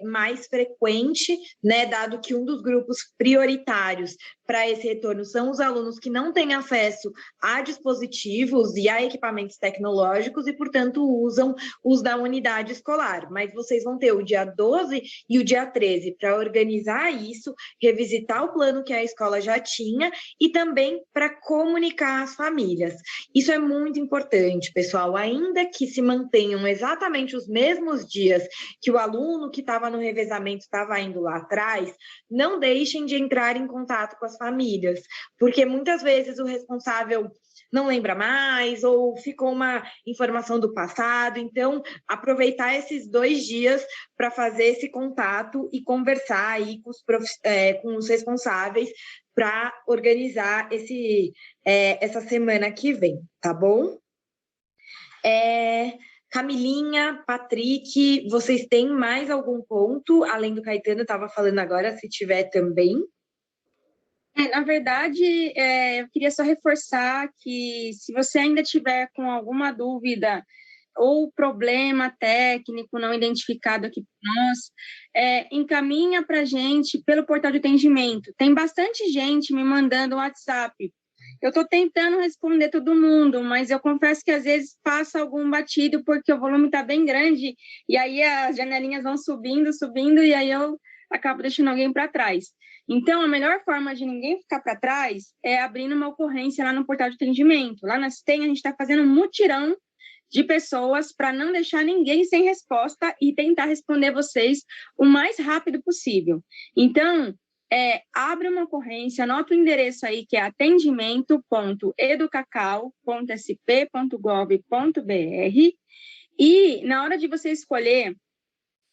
[SPEAKER 6] mais frequente, né, dado que um dos grupos prioritários para esse retorno são os alunos que não têm acesso a dispositivos e a equipamentos tecnológicos e, portanto, usam os da unidade escolar. Mas vocês vão ter o dia 12 e o dia 13 para organizar isso, revisitar o plano que a escola já tinha e também para comunicar às famílias. Isso é muito importante, pessoal, ainda que se mantenham exatamente os mesmos dias que o aluno que estava no revezamento estava indo lá atrás, não deixem de entrar em contato com as famílias, porque muitas vezes o responsável não lembra mais ou ficou uma informação do passado, então aproveitar esses 2 dias para fazer esse contato e conversar aí com os responsáveis para organizar essa semana que vem, tá bom? Camilinha, Patrick, vocês têm mais algum ponto, além do Caetano estava falando agora, se tiver também?
[SPEAKER 4] Na verdade, eu queria só reforçar que se você ainda tiver com alguma dúvida ou problema técnico não identificado aqui por nós, encaminha para a gente pelo portal de atendimento. Tem bastante gente me mandando WhatsApp. Eu estou tentando responder todo mundo, mas eu confesso que às vezes passa algum batido porque o volume está bem grande e aí as janelinhas vão subindo, e aí eu acabo deixando alguém para trás. Então, a melhor forma de ninguém ficar para trás é abrindo uma ocorrência lá no portal de atendimento. Lá na STEM, a gente está fazendo um mutirão de pessoas para não deixar ninguém sem resposta e tentar responder vocês o mais rápido possível. Então, abre uma ocorrência, anota o endereço aí, que é atendimento.educacau.sp.gov.br e, na hora de você escolher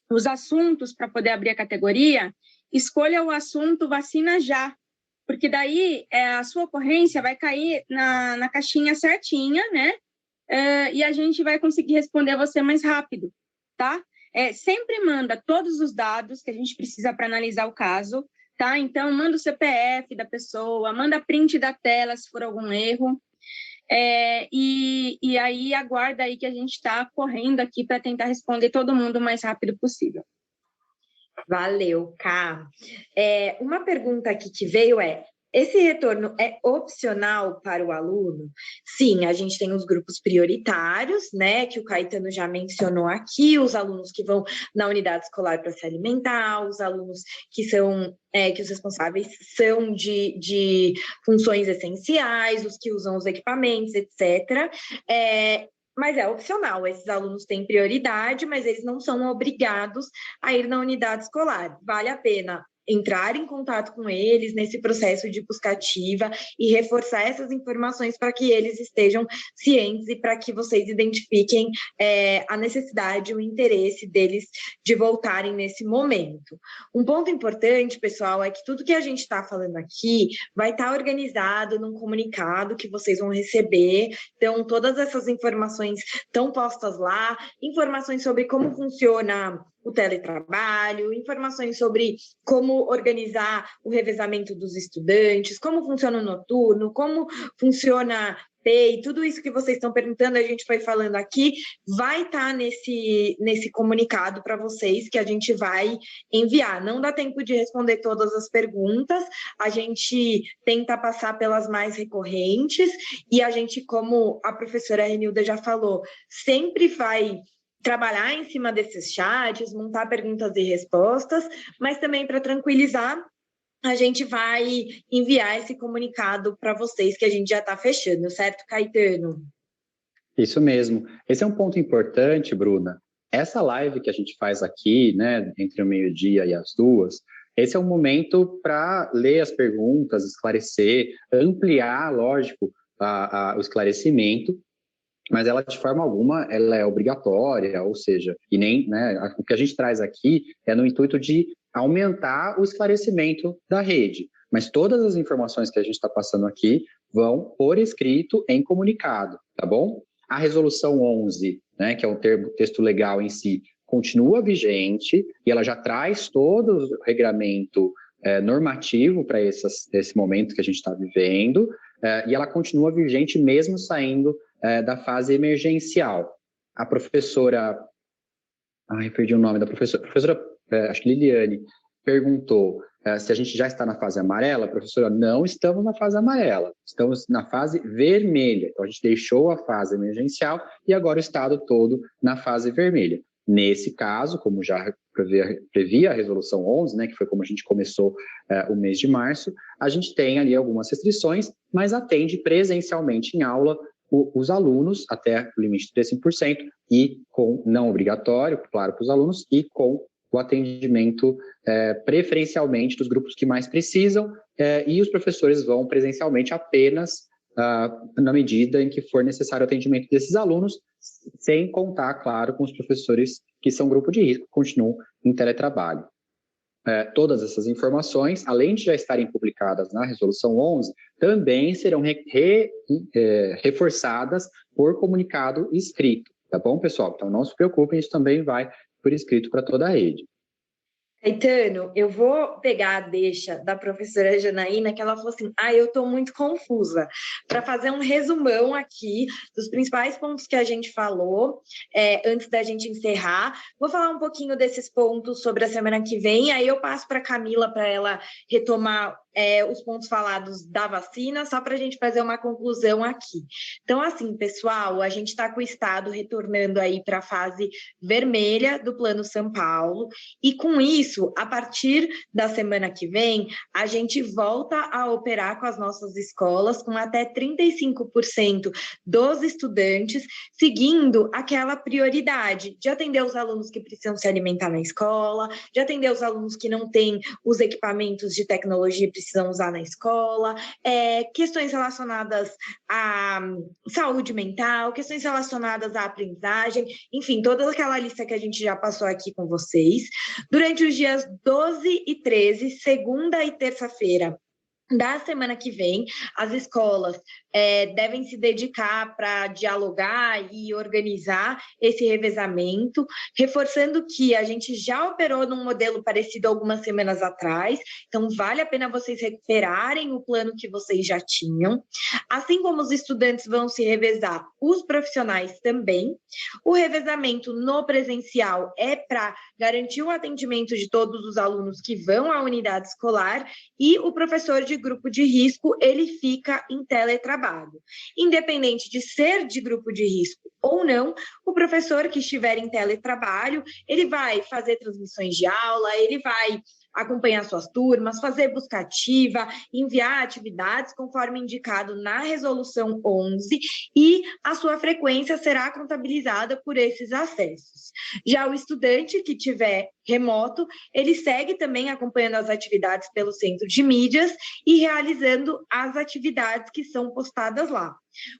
[SPEAKER 4] os assuntos para poder abrir a categoria, escolha o assunto vacina já, porque daí a sua ocorrência vai cair na caixinha certinha, né? E a gente vai conseguir responder você mais rápido, tá? Sempre manda todos os dados que a gente precisa para analisar o caso, tá? Então, manda o CPF da pessoa, manda print da tela se for algum erro, e aí aguarda aí que a gente está correndo aqui para tentar responder todo mundo o mais rápido possível.
[SPEAKER 6] Valeu, Ká. Uma pergunta aqui que veio esse retorno é opcional para o aluno? Sim, a gente tem os grupos prioritários, né, que o Caetano já mencionou aqui, os alunos que vão na unidade escolar para se alimentar, os alunos que são, que os responsáveis são de funções essenciais, os que usam os equipamentos, etc. Mas é opcional, esses alunos têm prioridade, mas eles não são obrigados a ir na unidade escolar. Vale a pena entrar em contato com eles nesse processo de buscativa e reforçar essas informações para que eles estejam cientes e para que vocês identifiquem a necessidade, o interesse deles de voltarem nesse momento. Um ponto importante, pessoal, é que tudo que a gente está falando aqui vai estar organizado num comunicado que vocês vão receber. Então, todas essas informações estão postas lá, informações sobre como funciona o teletrabalho, informações sobre como organizar o revezamento dos estudantes, como funciona o noturno, como funciona PEI, tudo isso que vocês estão perguntando, a gente foi falando aqui, vai estar nesse comunicado para vocês que a gente vai enviar. Não dá tempo de responder todas as perguntas, a gente tenta passar pelas mais recorrentes e a gente, como a professora Renilda já falou, sempre vai trabalhar em cima desses chats, montar perguntas e respostas, mas também para tranquilizar, a gente vai enviar esse comunicado para vocês que a gente já está fechando, certo, Caetano?
[SPEAKER 5] Isso mesmo. Esse é um ponto importante, Bruna. Essa live que a gente faz aqui, né, entre o meio-dia e as 2, esse é um momento para ler as perguntas, esclarecer, ampliar, lógico, o esclarecimento, mas ela, de forma alguma, ela é obrigatória, ou seja, e nem, né, o que a gente traz aqui é no intuito de aumentar o esclarecimento da rede, mas todas as informações que a gente está passando aqui vão por escrito em comunicado, tá bom? A resolução 11, né, que é um texto legal em si, continua vigente e ela já traz todo o regramento normativo para esse momento que a gente está vivendo, e ela continua vigente mesmo saindo da fase emergencial. A professora... perdi o nome da professora. Professora, acho que Liliane, perguntou se a gente já está na fase amarela. Professora, não estamos na fase amarela, estamos na fase vermelha. Então, a gente deixou a fase emergencial e agora o estado todo na fase vermelha. Nesse caso, como já previa a resolução 11, né, que foi como a gente começou o mês de março, a gente tem ali algumas restrições, mas atende presencialmente em aula os alunos até o limite de 35% e com não obrigatório, claro, para os alunos, e com o atendimento preferencialmente dos grupos que mais precisam, e os professores vão presencialmente apenas na medida em que for necessário o atendimento desses alunos, sem contar, claro, com os professores que são grupo de risco, continuam em teletrabalho. Todas essas informações, além de já estarem publicadas na Resolução 11, também serão reforçadas por comunicado escrito, tá bom, pessoal? Então, não se preocupem, isso também vai por escrito para toda a rede.
[SPEAKER 6] Caetano, eu vou pegar a deixa da professora Janaína, que ela falou assim, eu estou muito confusa, para fazer um resumão aqui dos principais pontos que a gente falou, antes da gente encerrar. Vou falar um pouquinho desses pontos sobre a semana que vem, aí eu passo para a Camila para ela retomar os pontos falados da vacina, só para a gente fazer uma conclusão aqui. Então, assim, pessoal, a gente está com o estado retornando aí para a fase vermelha do Plano São Paulo, e com isso, a partir da semana que vem, a gente volta a operar com as nossas escolas com até 35% dos estudantes seguindo aquela prioridade de atender os alunos que precisam se alimentar na escola, de atender os alunos que não têm os equipamentos de tecnologia e precisam usar na escola, questões relacionadas à saúde mental, questões relacionadas à aprendizagem, enfim, toda aquela lista que a gente já passou aqui com vocês. Durante os dias 12 e 13, segunda e terça-feira, da semana que vem, as escolas devem se dedicar para dialogar e organizar esse revezamento, reforçando que a gente já operou num modelo parecido algumas semanas atrás, então vale a pena vocês recuperarem o plano que vocês já tinham. Assim como os estudantes vão se revezar, os profissionais também. O revezamento no presencial é para garantir o atendimento de todos os alunos que vão à unidade escolar, e o professor de grupo de risco, ele fica em teletrabalho. Independente de ser de grupo de risco ou não, o professor que estiver em teletrabalho, ele vai fazer transmissões de aula, ele vai acompanhar suas turmas, fazer busca ativa, enviar atividades conforme indicado na resolução 11, e a sua frequência será contabilizada por esses acessos. Já o estudante que tiver remoto, ele segue também acompanhando as atividades pelo centro de mídias e realizando as atividades que são postadas lá.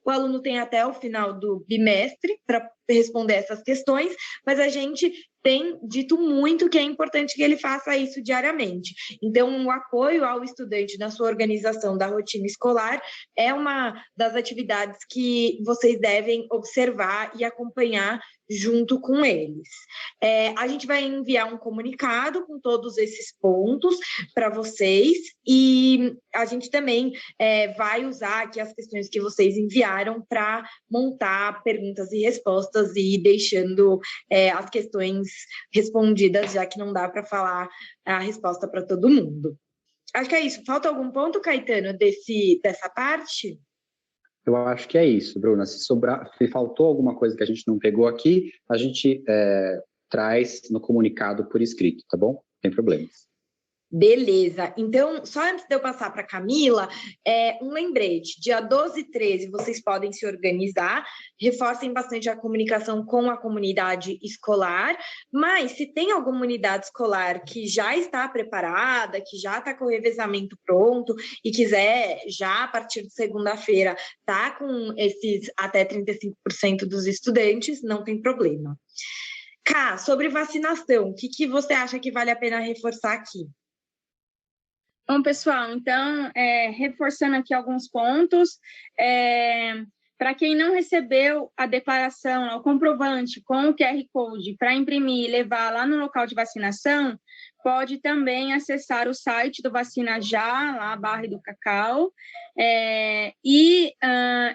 [SPEAKER 6] O aluno tem até o final do bimestre para responder essas questões, mas a gente tem dito muito que é importante que ele faça isso diariamente. Então, o apoio ao estudante na sua organização da rotina escolar é uma das atividades que vocês devem observar e acompanhar junto com eles. A gente vai enviar um comunicado com todos esses pontos para vocês, e a gente também vai usar aqui as questões que vocês enviaram para montar perguntas e respostas e ir deixando as questões respondidas, já que não dá para falar a resposta para todo mundo. Acho que é isso. Falta algum ponto, Caetano, dessa parte?
[SPEAKER 5] Eu acho que é isso, Bruna. Se faltou alguma coisa que a gente não pegou aqui, a gente traz no comunicado por escrito, tá bom? Sem problemas.
[SPEAKER 6] Beleza. Então, só antes de eu passar para a Camila, um lembrete. Dia 12 e 13, vocês podem se organizar, reforcem bastante a comunicação com a comunidade escolar, mas se tem alguma unidade escolar que já está preparada, que já está com o revezamento pronto e quiser já, a partir de segunda-feira, tá com esses até 35% dos estudantes, não tem problema. Cá, sobre vacinação, o que você acha que vale a pena reforçar aqui?
[SPEAKER 4] Bom, pessoal, então, reforçando aqui alguns pontos, para quem não recebeu a declaração, o comprovante com o QR Code para imprimir e levar lá no local de vacinação, pode também acessar o site do Vacina Já, lá, Barra do Cacau, e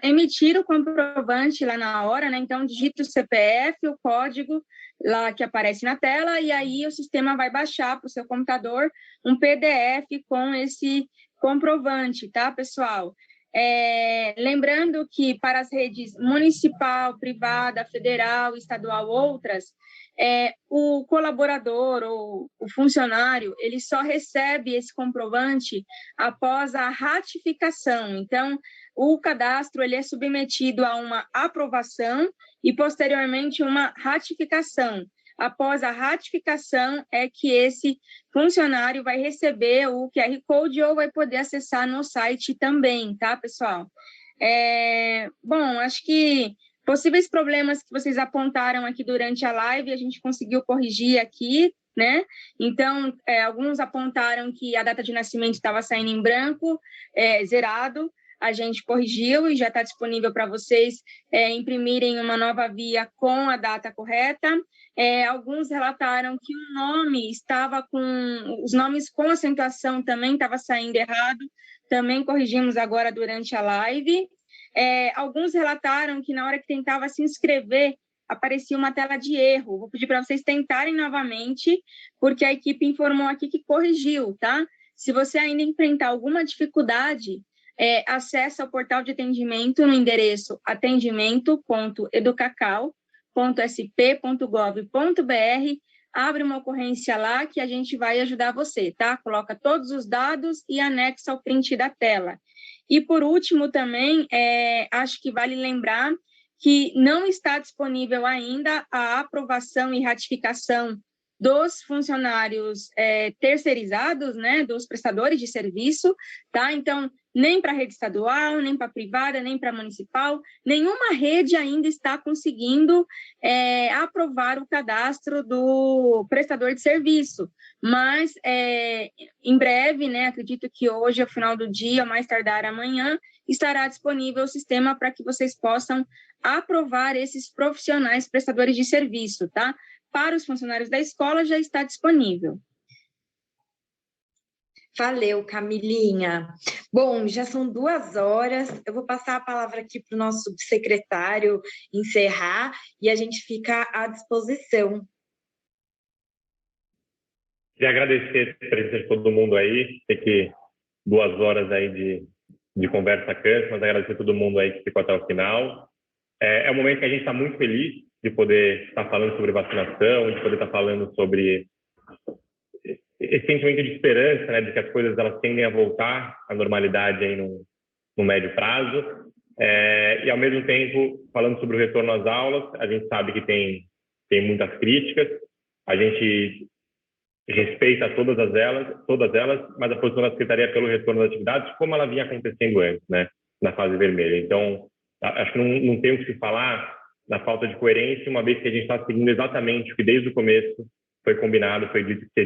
[SPEAKER 4] emitir o comprovante lá na hora, né? Então, digita o CPF, o código lá que aparece na tela, e aí o sistema vai baixar para o seu computador um PDF com esse comprovante, tá, pessoal? Lembrando que para as redes municipal, privada, federal, estadual, outras, o colaborador ou o funcionário, ele só recebe esse comprovante após a ratificação. Então, o cadastro ele é submetido a uma aprovação e, posteriormente, uma ratificação. Após a ratificação é que esse funcionário vai receber o QR Code ou vai poder acessar no site também, tá, pessoal? Bom, acho que possíveis problemas que vocês apontaram aqui durante a live, a gente conseguiu corrigir aqui, né? Então, alguns apontaram que a data de nascimento estava saindo em branco, zerado. A gente corrigiu e já está disponível para vocês imprimirem uma nova via com a data correta. Alguns relataram que o nome estava com... Os nomes com acentuação também estava saindo errado. Também corrigimos agora durante a live. Alguns relataram que na hora que tentava se inscrever, aparecia uma tela de erro. Vou pedir para vocês tentarem novamente, porque a equipe informou aqui que corrigiu, tá? Se você ainda enfrentar alguma dificuldade, acesse o portal de atendimento no endereço atendimento.educacau.sp.gov.br, abre uma ocorrência lá que a gente vai ajudar você, tá? Coloca todos os dados e anexa o print da tela. E, por último, também, acho que vale lembrar que não está disponível ainda a aprovação e ratificação dos funcionários terceirizados, né, dos prestadores de serviço, tá? Então, nem para a rede estadual, nem para a privada, nem para a municipal, nenhuma rede ainda está conseguindo aprovar o cadastro do prestador de serviço, mas em breve, né, acredito que hoje, ao final do dia, mais tardar amanhã, estará disponível o sistema para que vocês possam aprovar esses profissionais prestadores de serviço, tá? Para os funcionários da escola já está disponível.
[SPEAKER 6] Valeu, Camilinha. Bom, já são 2 horas, eu vou passar a palavra aqui para o nosso subsecretário encerrar e a gente fica à disposição.
[SPEAKER 2] Queria agradecer a presença de todo mundo aí, sei que 2 horas aí de conversa cansa, mas agradecer a todo mundo aí que ficou até o final. É um momento que a gente está muito feliz de poder estar falando sobre vacinação, de poder estar falando sobre esse sentimento de esperança, né, de que as coisas elas tendem a voltar à normalidade aí no médio prazo, e ao mesmo tempo falando sobre o retorno às aulas. A gente sabe que tem muitas críticas, a gente respeita todas elas, mas a posição da Secretaria pelo retorno das atividades, como ela vinha acontecendo antes, né, na fase vermelha. Então, acho que não tem o que se falar na falta de coerência, uma vez que a gente está seguindo exatamente o que desde o começo foi combinado, foi dito que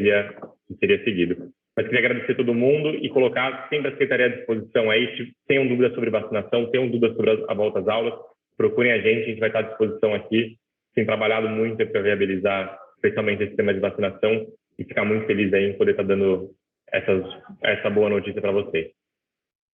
[SPEAKER 2] seria seguido. Mas queria agradecer a todo mundo e colocar sempre a Secretaria à disposição aí. Se tenham dúvidas sobre vacinação, tenham dúvidas sobre a volta às aulas, procurem a gente vai estar à disposição aqui. Tem trabalhado muito para viabilizar, especialmente esse tema de vacinação, e ficar muito feliz aí em poder estar dando essa boa notícia para vocês.